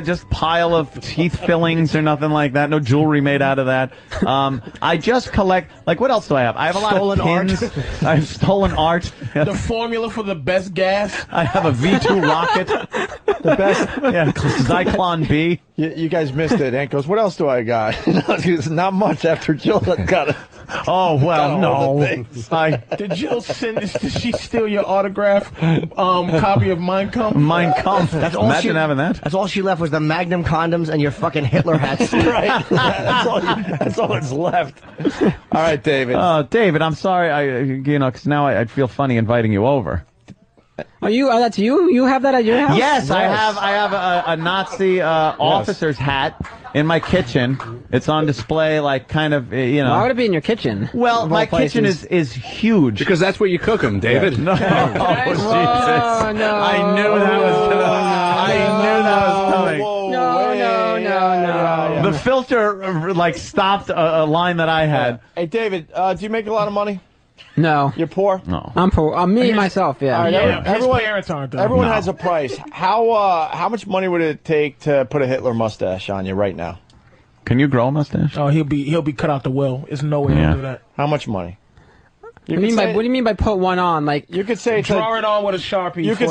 Just pile of teeth fillings or nothing like that. No jewelry made out of that. I just collect, like, what else do I have? I have a lot of pins. I have stolen art. The formula for the best gas. I have a V2 rocket. The best. Yeah, Zyklon B. You guys missed it. Aunt goes, what else do I got? Not much after Jill got it. Oh, well, no. Did Jill did she steal your autograph copy of Mein Kampf? Mein Kampf. Imagine having that. That's all she left was the Magnum condoms and your fucking Hitler hats. Right. That's all that's left. All right, David. David, I'm sorry. Because now I'd feel funny inviting you over. Are you? That's you? You have that at your house? Yes, I have a Nazi officer's hat in my kitchen. It's on display, like, kind of, Why would it be in your kitchen? Well, my kitchen is huge. Because that's where you cook them, David. Yeah. No, Jesus! No. I knew that was coming. No. The filter stopped a line that I had. Hey, David, do you make a lot of money? No. You're poor? No. I'm poor. Me, myself, yeah. All right, his parents aren't, though. Everyone has a price. How much money would it take to put a Hitler mustache on you right now? Can you grow a mustache? Oh, he'll be cut out the will. There's no way he'll do that. How much money? What do you mean by put one on? Like, you could say it's draw it on with a Sharpie. You could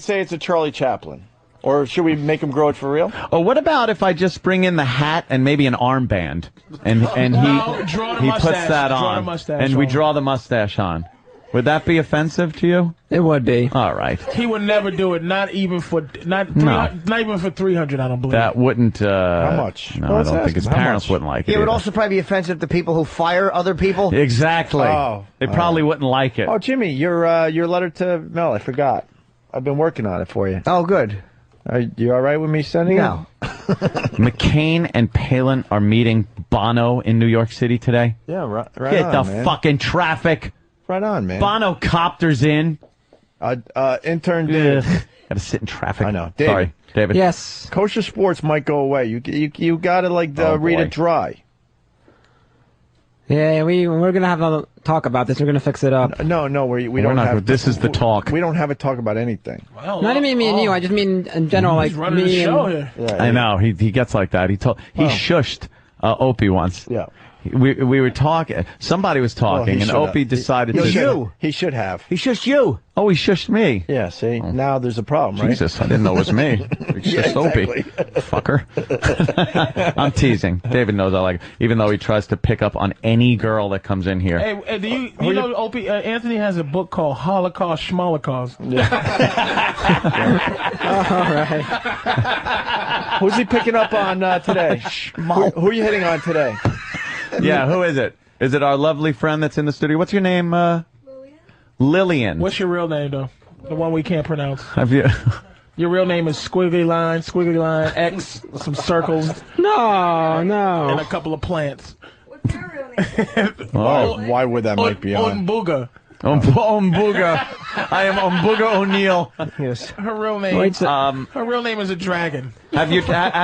say it's a Charlie Chaplin. Or should we make him grow it for real? Oh, what about if I just bring in the hat and maybe an armband, and he puts that on, and we draw the mustache on? Would that be offensive to you? It would be. All right. He would never do it. Not even for not even for 300. I don't believe. That wouldn't. How much? No, I don't think his parents wouldn't like it. It would either. also probably be offensive to people who fire other people. Exactly. Oh, they probably wouldn't like it. Oh, Jimmy, your letter to Mel. I forgot. I've been working on it for you. Oh, good. Are you all right with me sending it? McCain and Palin are meeting Bono in New York City today. Yeah, right Get on, the man. fucking traffic. Right on, man. Bono copters in. Intern Dave. Got to sit in traffic. I know. David. Sorry, David. Yes. Kosher sports might go away. You got to read it dry. Yeah, we're gonna have a talk about this. We're gonna fix it up. No, we don't have. This is the talk. We don't have a talk about anything. Well, Not even me and you. I just mean in general, like running the me show and. here. I know he gets like that. He shushed Opie once. Yeah. We were talking. Somebody was talking, and Opie decided to. He should have. He shushed you. Oh, he shushed me. Yeah. See, now there's a problem, right? Jesus, I didn't know it was me. He shushed Opie. Fucker. I'm teasing. David knows I like it, even though he tries to pick up on any girl that comes in here. Hey, do you know Opie? Anthony has a book called Holocaust Schmolocaust. Yeah. All right. Who's he picking up on today? Who are you hitting on today? Yeah, who is it? Is it our lovely friend that's in the studio? What's your name? Lillian. What's your real name, though? The one we can't pronounce. Have you? Your real name is squiggly line, X, some circles. No. And a couple of plants. What's your real name? Why would that might be on? Umbuga. Umbuga. I am Umbuga O'Neill. Yes. Her real name. Her real name is a dragon. Have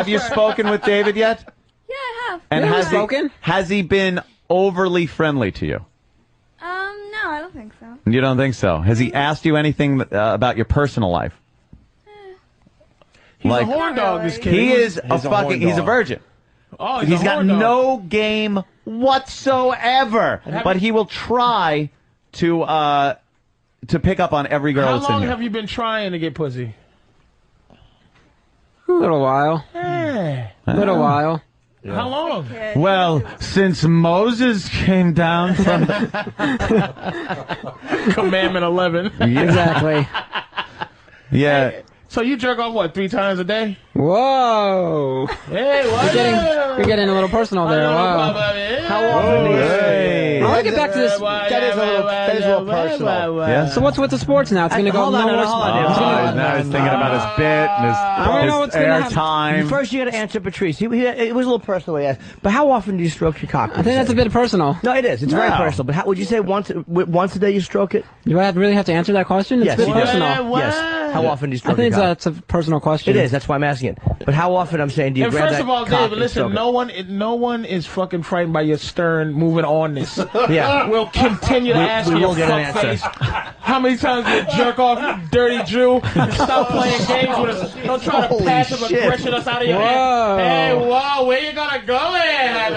you spoken with David yet? Yeah, I have. And has he been overly friendly to you? No, I don't think so. You don't think so? Has he asked you anything about your personal life? He's a horn dog, this kid. He's a virgin. Oh, he's got no game whatsoever. But he will try to pick up on every girl that's in here. How long have you been trying to get pussy? A little while. A little while. Yeah. How long? Well, since Moses came down from Commandment 11. Exactly. Yeah. Hey, so you jerk off, what, 3 times a day? Whoa. Hey, what? You're getting a little personal there. Wow. How often do you say? I want to get back to this. That is a little personal. Yeah. So what's with the sports now? It's going to go Hold on. Now he's thinking about his bit and his air time. First, you got to answer Patrice. It was a little personal, yes. But how often do you stroke your cock? I think that's a bit personal. No, it is. It's very personal. But would you say once a day you stroke it? Do I really have to answer that question? Yes. It's a bit personal. Yes. How often do you stroke I think your cock? that's a personal question. It is. That's why I'm asking it. But how often, I'm saying, do you grab that cock? And first of all, David, listen, no one is fucking frightened by your stern moving on this. Yeah. We'll continue to ask you, will get an fuckface. How many times do you jerk off, you dirty Jew? Stop playing games with us. Don't try to passive aggression us out of your head. Hey, whoa, where you gonna go there?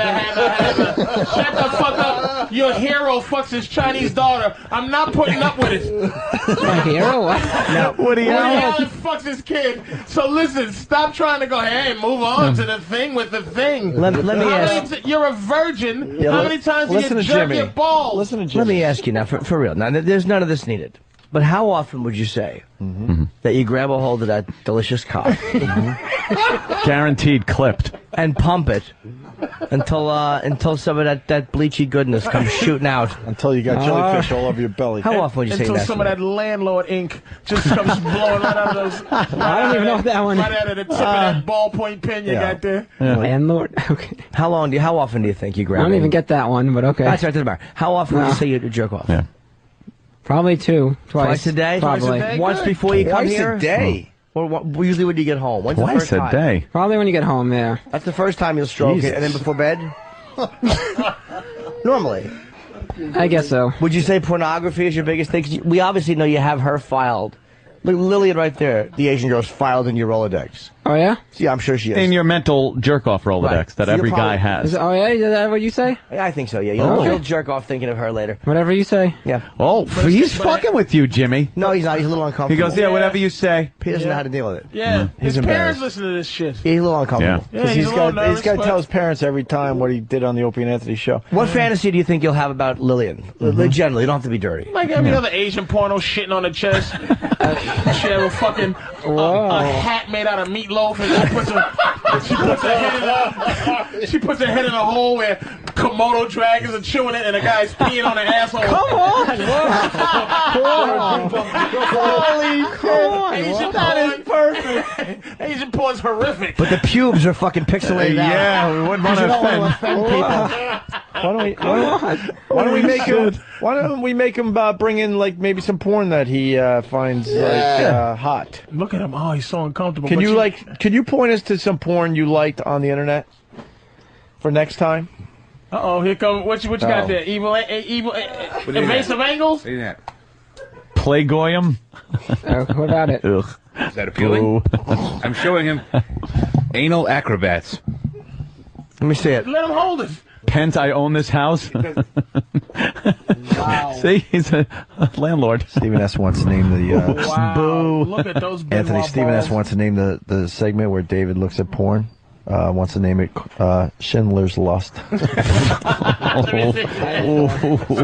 Shut the fuck up. Your hero fucks his Chinese daughter. I'm not putting up with it. My hero? What? No. Woody Allen fucks his kid. So listen, stop trying to go, hey, move on to the thing with the thing. Let me ask. You're a virgin. How many times do you jerk your balls? Listen to Jimmy. Let me ask you now, for real. Now, there's none of this needed. But how often would you say that you grab a hold of that delicious cock, guaranteed clipped, and pump it until some of that bleachy goodness comes shooting out? Until you got jellyfish all over your belly. How often would you say that? Until some of that landlord ink just comes blowing right out of those. I don't even know what that one. Right out of the tip of that ballpoint pen you got there. Yeah. Landlord. Okay. How often do you think you grab? I don't it? even get that one, but okay. That's right. Doesn't matter. How often would you say you jerk off? Yeah. Probably twice a day. Probably. Once before you come here. Twice a day. Or usually when you get home. When's the Twice first a time? day. Probably when you get home. Yeah. That's the first time you'll stroke it, and then before bed. Normally. I guess so. Would you say pornography is your biggest thing? 'Cause we obviously know you have her filed. Look, Lillian right there, the Asian girl's filed in your Rolodex. Oh, yeah? Yeah, I'm sure she is. In your mental jerk-off Rolodex Right. that So every you'll guy probably- has. Oh, yeah? Is that what you say? Yeah, I think so, yeah. Oh. You'll jerk off thinking of her later. Whatever you say. Yeah. Oh, he's fucking with you, Jimmy. No, he's not. He's a little uncomfortable. He goes, yeah, whatever you say. He doesn't know how to deal with it. Yeah, He's his parents embarrassed. listen to this shit. He's a little uncomfortable. Yeah, he's a little nervous, He's got to but- tell his parents every time what he did on the Opie and Anthony show. What fantasy do you think you'll have about Lillian? Generally, you don't have to be dirty. Like every other Asian porno shitting on the chest. She have a fucking a hat made out of meatloaf, and she puts her head in a hole where Komodo dragons are chewing it, and the guy's peeing on her asshole. Come on! Holy shit! Asian porn is perfect. Asian porn's horrific. But the pubes are fucking pixelated out. Yeah, we wouldn't want to offend people. Why don't we make him? Why don't we make him bring in like maybe some porn that he finds like hot? Look at him. Oh, he's so uncomfortable. Can But you Can you point us to some porn you liked on the internet for next time? Uh-oh, here come what you got there? Evil, invasive angles. Look at that. Playgoyim. What about it? Ugh. Is that appealing? I'm showing him anal acrobats. Let me see it. Let him hold it. Pence, I own this house. Wow. See, he's a landlord. Stephen S. wants to name the Wow. Look at those Benoit Anthony. Stephen S. balls. wants to name the segment where David looks at porn. Wants to name it Schindler's Lust. Some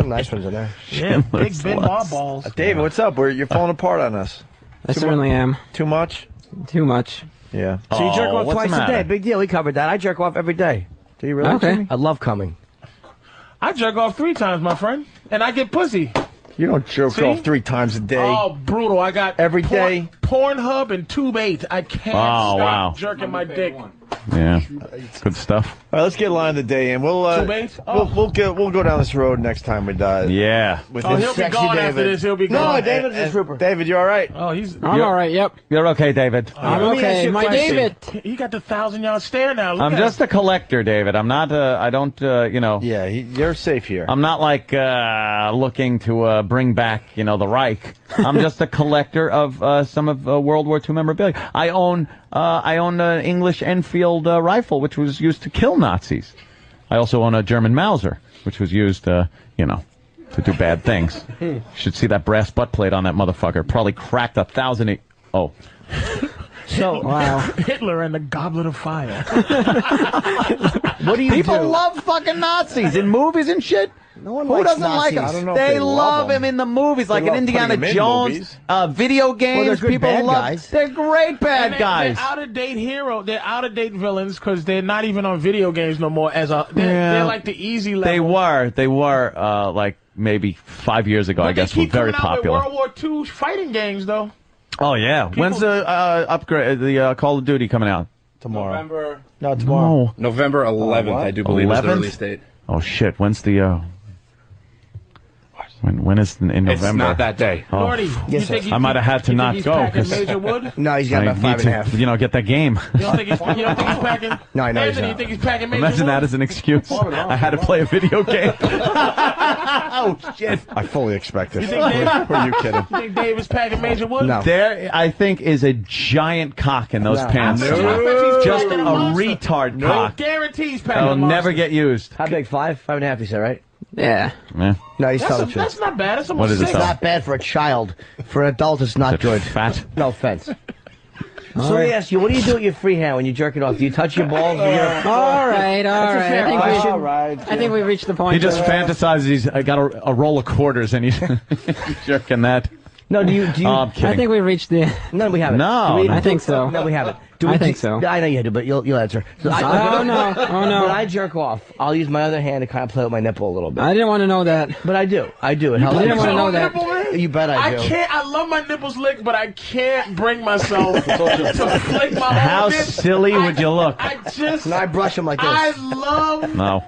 nice ones in there. Yeah, big Benoit balls. David, what's up? You're falling apart on us. I certainly am. Too much? Too much. Yeah. So you jerk off what's the twice a matter? day. Big deal. We covered that. I jerk off every day. Do you really? Okay. Jimmy? I love coming. I jerk off 3 times, my friend, and I get pussy. You don't jerk See? off 3 times a day. Oh, brutal! I got Every day? Pornhub and Tube 8. I can't Oh, stop wow. jerking my dick. Yeah, good stuff. All right, let's get line of the day, and we'll we'll go down this road next time we die. Yeah. With Oh, this he'll be sexy gone David. after this. He'll be No, gone. David's a trooper. David, you all right? Oh, he's. I'm all right, yep. You're okay, David. I'm Let me ask okay. you a My question. David. He got the 1,000-yard stare now. Look I'm at just him. a collector, David. I'm not. I don't. Yeah, you're safe here. I'm not like looking to bring back, the Reich. I'm just a collector of some of World War II memorabilia. I own an English Enfield rifle, which was used to kill Nazis. I also own a German Mauser, which was used, to do bad things. You should see that brass butt plate on that motherfucker. Probably cracked 1,000. Oh. So, Wow. Hitler and the Goblet of Fire. what do you People do? love fucking Nazis in movies and shit. No one Who likes doesn't like Nazis. I don't know them? if They they love love him in the movies, like in love Indiana putting him in Jones, movies. video games. they're good People bad love. guys. They're great bad guys. They're out-of-date hero. They're out-of-date villains because they're not even on video games no more. They're like the easy level. They were like maybe 5 years ago. I guess were very popular. World War II fighting games though. Oh yeah. When's the upgrade? The Call of Duty coming out? Tomorrow. No, tomorrow. No. November 11th, I do believe, is the 11th? release date. Oh shit. When's the? When is in November? It's not that day. Oh. Lordy, Yes, sir. I might have had to not go because because Major Wood. No, he's got I about need 5.5. to, get that game. You don't think he's packing? No, I know he's Anthony, you not. think he's packing Major Imagine Wood? that as an excuse. I had to play a video game. Oh shit! I fully expect it. You think Dave- Are you kidding? You think Dave is packing Major Wood? No. There, I think, is a giant cock in those No. pants. No. Just a retard cock. Guarantees packing. That'll a monster. never get used. How big? 5? 5.5, you said, right? Yeah. Yeah. No, he's telling the truth. That's not bad. That's What almost is it, six. though? It's not bad for a child. For an adult, it's not Is it good. fat? No offense. So let me ask you, what do you do with your free hand when you jerk it off? Do you touch your balls? All right, all right. fair question. All right. I think we reached the point. He just fantasizes. He's got a roll of quarters and he's jerking that. No, do you? Oh, I'm kidding. I think we reached the. No, we haven't. No, Do we- no. I think so. No, we haven't. I think so. I know you do, but you'll answer. So Oh, no. Oh, no. When I jerk off, I'll use my other hand to kind of play with my nipple a little bit. I didn't want to know that. But I do. I do. It helps. I didn't want to know Your that. nipple ring? You bet I do. can't. I love my nipples licked, but I can't bring myself to flick my How own nip. silly would you look? I just. And I brush them like this. I love. No.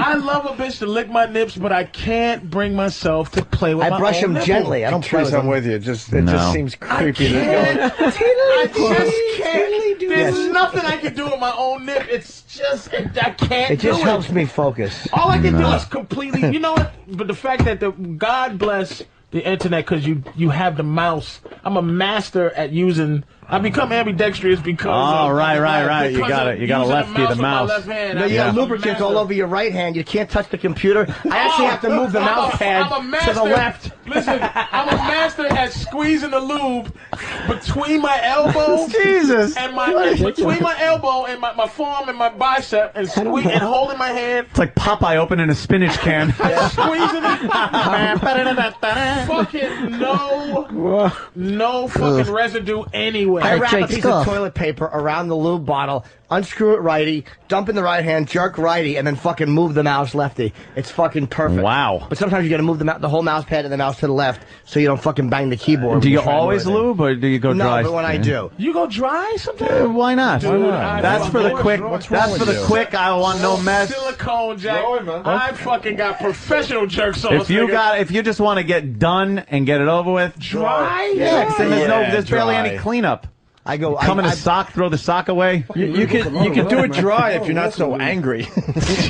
I love a bitch to lick my nips, but I can't bring myself to play with my I brush own them nipple. gently. I don't play with Patrice, I'm them. with you. It just seems creepy. I just can't. There's nothing I can do with my own nip. It's just I can't It just do helps it. me focus. All I can do is completely. You know what? But the fact that God bless the internet because you have the mouse I'm a master at using. I become ambidextrous because. Oh, of, right. You got of to lefty the mouse. No, you got lubricants all over your right hand. You can't touch the computer. I actually have to move the mouse pad to the left. Listen, I'm a master at squeezing the lube between my elbow. Jesus. And between my elbow and my forearm and my bicep and holding my hand. It's like Popeye opening a spinach can. Squeezing it. Fucking no fucking residue anywhere. I wrap a piece of toilet paper around the lube bottle, unscrew it righty, dump in the right hand, jerk righty, and then fucking move the mouse lefty. It's fucking perfect. Wow. But sometimes you gotta move the whole mouse pad and the mouse to the left so you don't fucking bang the keyboard. Do you always lube or do you go dry? No, but when I do. You go dry sometimes? Why not? Dude, that's for the quick. That's for the quick. I want no mess. Silicone, Jack. I fucking got professional jerk sauce. If you just want to get done and get it over with, dry. Yeah, because then there's barely any cleanfuck. I go. Come in a sock, throw the sock away. You can do it dry if you're not so angry.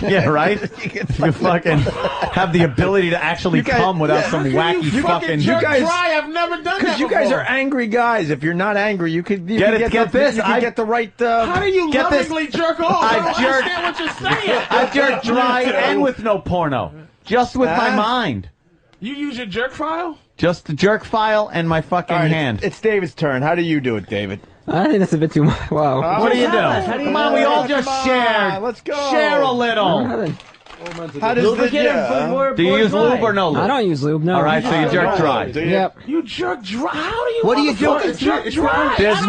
Yeah, right. You fucking have the ability to actually come without some wacky fucking. You guys dry. I've never done that. Because you guys are angry guys. If you're not angry, you could get the right. How do you lovingly jerk off? I don't understand what you're saying. I jerk dry and with no porno, just with my mind. You use your jerk file? Just the jerk file and my fucking hand. It's David's turn. How do you do it, David? I think that's a bit too much. Wow. What do you do? Come on, we all just share. Let's go. Share a little. How does do you use lube or no lube? I don't use lube, no. All right, so you jerk dry. Yep. You jerk dry? How do you? What do you do? Jerk dry? There's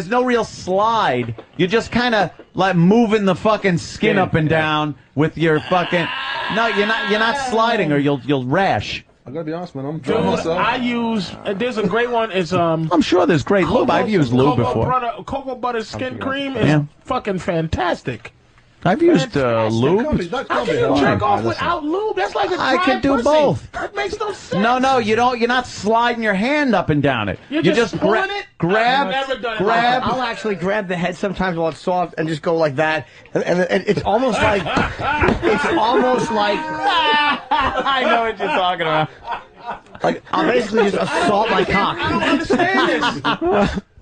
no real slide. You just kind of like moving the fucking skin up and down with your fucking. No, you're not sliding or you'll rash. I gotta be honest, man. I'm dry myself. I use. There's a great one. It's I'm sure there's great lube. I've used lube before. Cocoa butter skin cream is fucking fantastic. I've used lube. How can you jerk off without lube? That's like a dry I can do pussy. both. That makes no sense. No, you don't. You're not sliding your hand up and down it. You're just pulling it. Grab. I've never done it. I'll actually grab the head sometimes while it's soft and just go like that, and it's almost like I know what you're talking about. Like I'll basically just assault my cock. I don't understand this.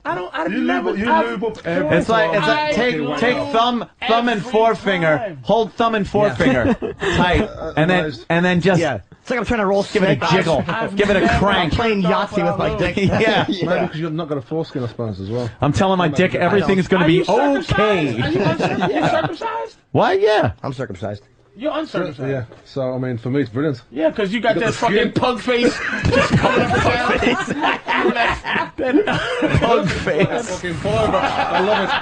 It's like take thumb and forefinger, hold thumb and forefinger tight, and then just It's like I'm trying to roll. give it a jiggle, give it a crank. I'm playing Yahtzee with my dick. Yeah. Maybe because you've not got a foreskin, I suppose, as well. I'm telling my dick everything's going to be okay. Are you circumcised? Why? Yeah. I'm circumcised. You're uncircumcised. Yeah. So I mean, for me, it's brilliant. Yeah, because you got that fucking pug face just coming up and down. Pug face. Fucking fiber. I love it.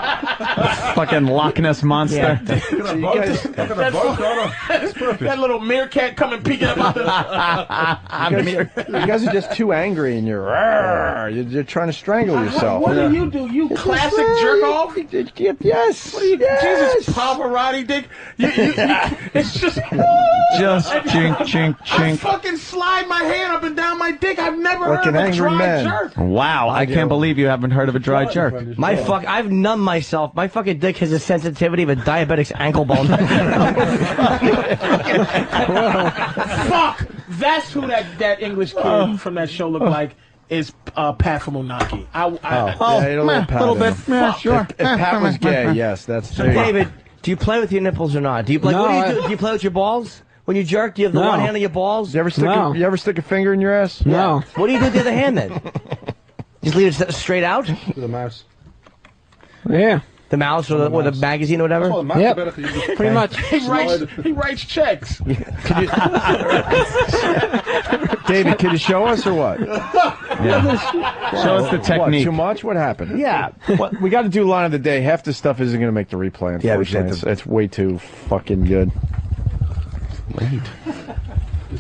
Fucking Loch Ness monster. That's perfect. That little meerkat coming peeking up. You guys are just too angry and you're trying to strangle yourself. What do? You classic jerk off? Yes. What do you? Jesus, Pavarotti dick. It's just chink, chink, I chink. fucking slide my hand up and down my dick. I've never heard of a angry dry man. jerk. Wow, I can't believe you haven't heard of a dry jerk. I've numbed myself. My fucking dick has a sensitivity of a diabetic's ankle bone. Fuck! That's who that English kid from that show looked like. Is Pat from Unaki. A little bit. Yeah, sure. If Pat was gay, yes, that's true. David, do you play with your nipples or not? Do you play? No, what do you do? Do you play with your balls? When you jerk, do you have the one hand on your balls? You ever stick a finger in your ass? No. What do you do with the other hand then? Just leave it straight out? With a mouse. Yeah. The mouse or the magazine or whatever? Yep. Pretty much. He writes checks. David, can you show us or what? Show us the technique. What, too much? What happened? Yeah. We got to do line of the day. Half the stuff isn't going to make the replay, unfortunately. Yeah, it's way too fucking good. Wait.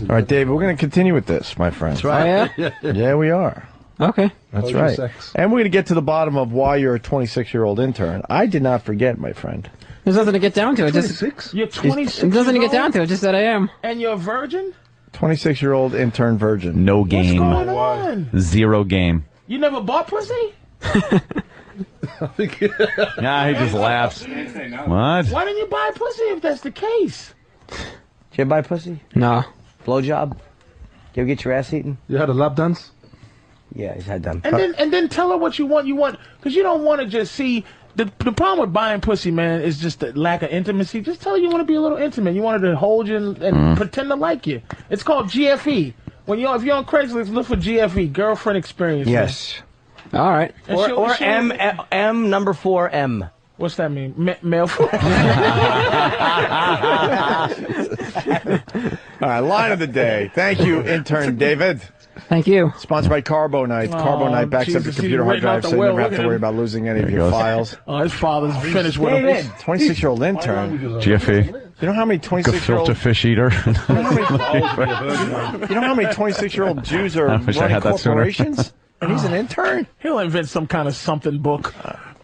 All right, David, we're going to continue with this, my friend. That's right. Oh, yeah? Yeah, we are. Okay. That's right. And we're going to get to the bottom of why you're a 26-year-old intern. I did not forget, my friend. There's nothing to get down to. 26? You're 26. There's nothing to get down to. It's just that I am. And you're a virgin? 26-year-old intern virgin. No game. What's going on? Zero game. You never bought pussy? Yeah, he just laughs. What? Why didn't you buy pussy if that's the case? Did you ever buy pussy? No. Blowjob? You ever get your ass eaten? You had a lap dance? Yeah, he's had them. And then tell her what you want. Because you don't want to just see. The problem with buying pussy, man, is just the lack of intimacy. Just tell her you want to be a little intimate. You want her to hold you and pretend to like you. It's called GFE. If you're on Craigslist, look for GFE, girlfriend experience. Yes. Man. All right. Or M number 4M. What's that mean? Male. All right, line of the day. Thank you, intern David. Thank you. Sponsored by Carbo Night. Carbo Night backs up your computer hard drive, so you never have to worry about losing any of your files. Oh, his father's finished with him. 26-year-old intern. GFE. You know how many 26-year-old Filter fish eater. You know how many 26-year-old Jews are running corporations? And he's an intern? He'll invent some kind of something book.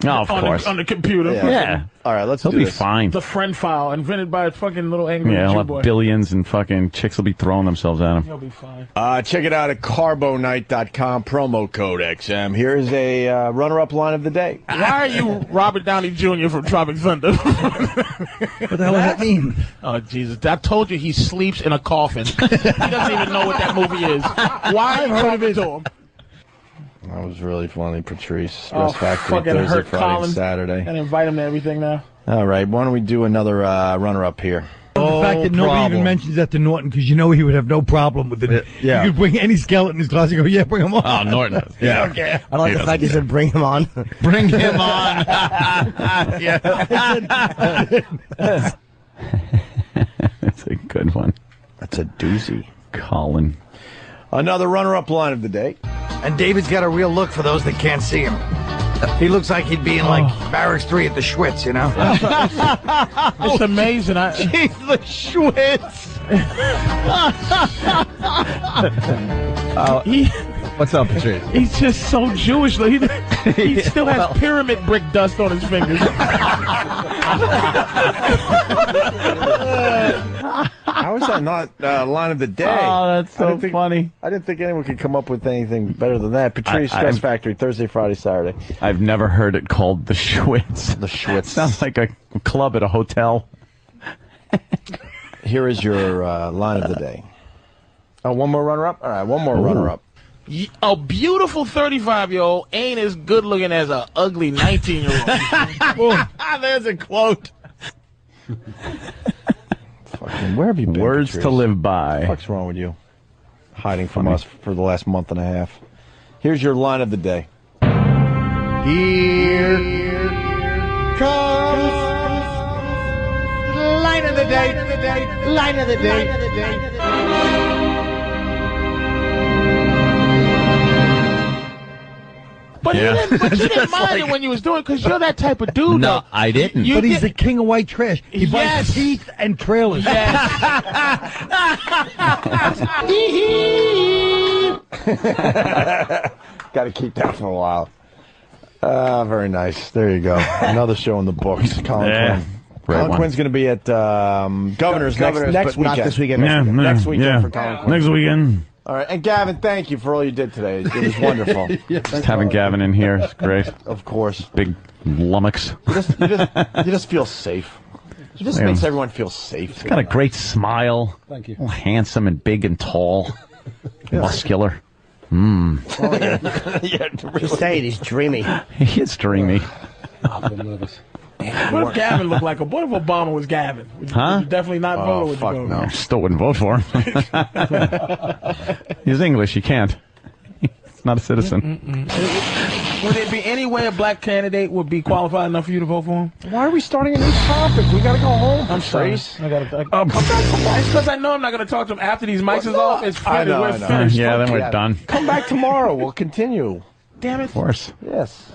Of course. On the computer. Yeah. All right, He'll be fine. The friend file invented by a fucking little angry He'll Jew have boy. billions and fucking chicks will be throwing themselves at him. He'll be fine. Check it out at carbonight.com, promo code XM. Here's a runner-up line of the day. Why are you Robert Downey Jr. from Tropic Thunder? What the hell does that mean? Oh, Jesus. I told you he sleeps in a coffin. He doesn't even know what that movie is. Why are you talking to him? That was really funny, Patrice. Stress Factory, fucking Thursday, hurt Friday, Colin. Saturday. And invite him to everything now. All right, why don't we do another runner-up here? The fact that nobody even mentions that to Norton, because you know he would have no problem with it. Yeah. You could bring any skeleton in his class and go, yeah, bring him on. Oh, Norton. Yeah. Okay. I like the fact you said bring him on. Bring him on. That's a good one. That's a doozy. Colin. Another runner-up line of the day. And David's got a real look for those that can't see him. He looks like he'd be in, like, Barracks 3 at the Schwitz, you know? It's amazing. Jeez, the Schwitz. What's up, Patrice? He's just so Jewish. He still has pyramid brick dust on his fingers. How is that not line of the day? Oh, that's so funny. I didn't think anyone could come up with anything better than that. Patrice, Stress Factory, Thursday, Friday, Saturday. I've never heard it called the Schwitz. The Schwitz. Sounds like a club at a hotel. Here is your line of the day. Oh, one more runner-up? All right, one more runner-up. A beautiful 35-year-old ain't as good looking as an ugly 19-year-old. There's a quote. Fucking, where have you been? Words Patrice? to live by. What the fuck's wrong with you? Hiding from us for the last month and a half. Here's your line of the day. Here comes line of the day. Line of the day. But you didn't mind it when you was doing it because you're that type of dude. No, I didn't. But he's the king of white trash. He buys teeth and trailers. Got to keep that for a while. Very nice. There you go. Another show in the books. Colin Quinn. Colin Quinn's going to be at Governor's next weekend. Not this weekend. Next weekend for Colin Quinn. Next weekend. All right, and Gavin, thank you for all you did today. It was wonderful. Just having Gavin in here is great. Of course. Big lummox. You just feel safe. It just makes everyone feel safe. He's got a great smile. Thank you. Handsome and big and tall. Muscular. Just say it, he's dreamy. He is dreamy. I'm nervous. What if Gavin looked like What if Obama was Gavin? Would you definitely not vote? Would fuck you no. Still wouldn't vote for him. He's English. You can't. He's not a citizen. Would there be any way a black candidate would be qualified enough for you to vote for him? Why are we starting a new topic? We got to go home. I'm sorry. It's because I know I'm not going to talk to him after these mics is off. It's I know, we're I know. finished. Yeah, then we're done. Come back tomorrow. We'll continue. Damn it. Of course. Yes.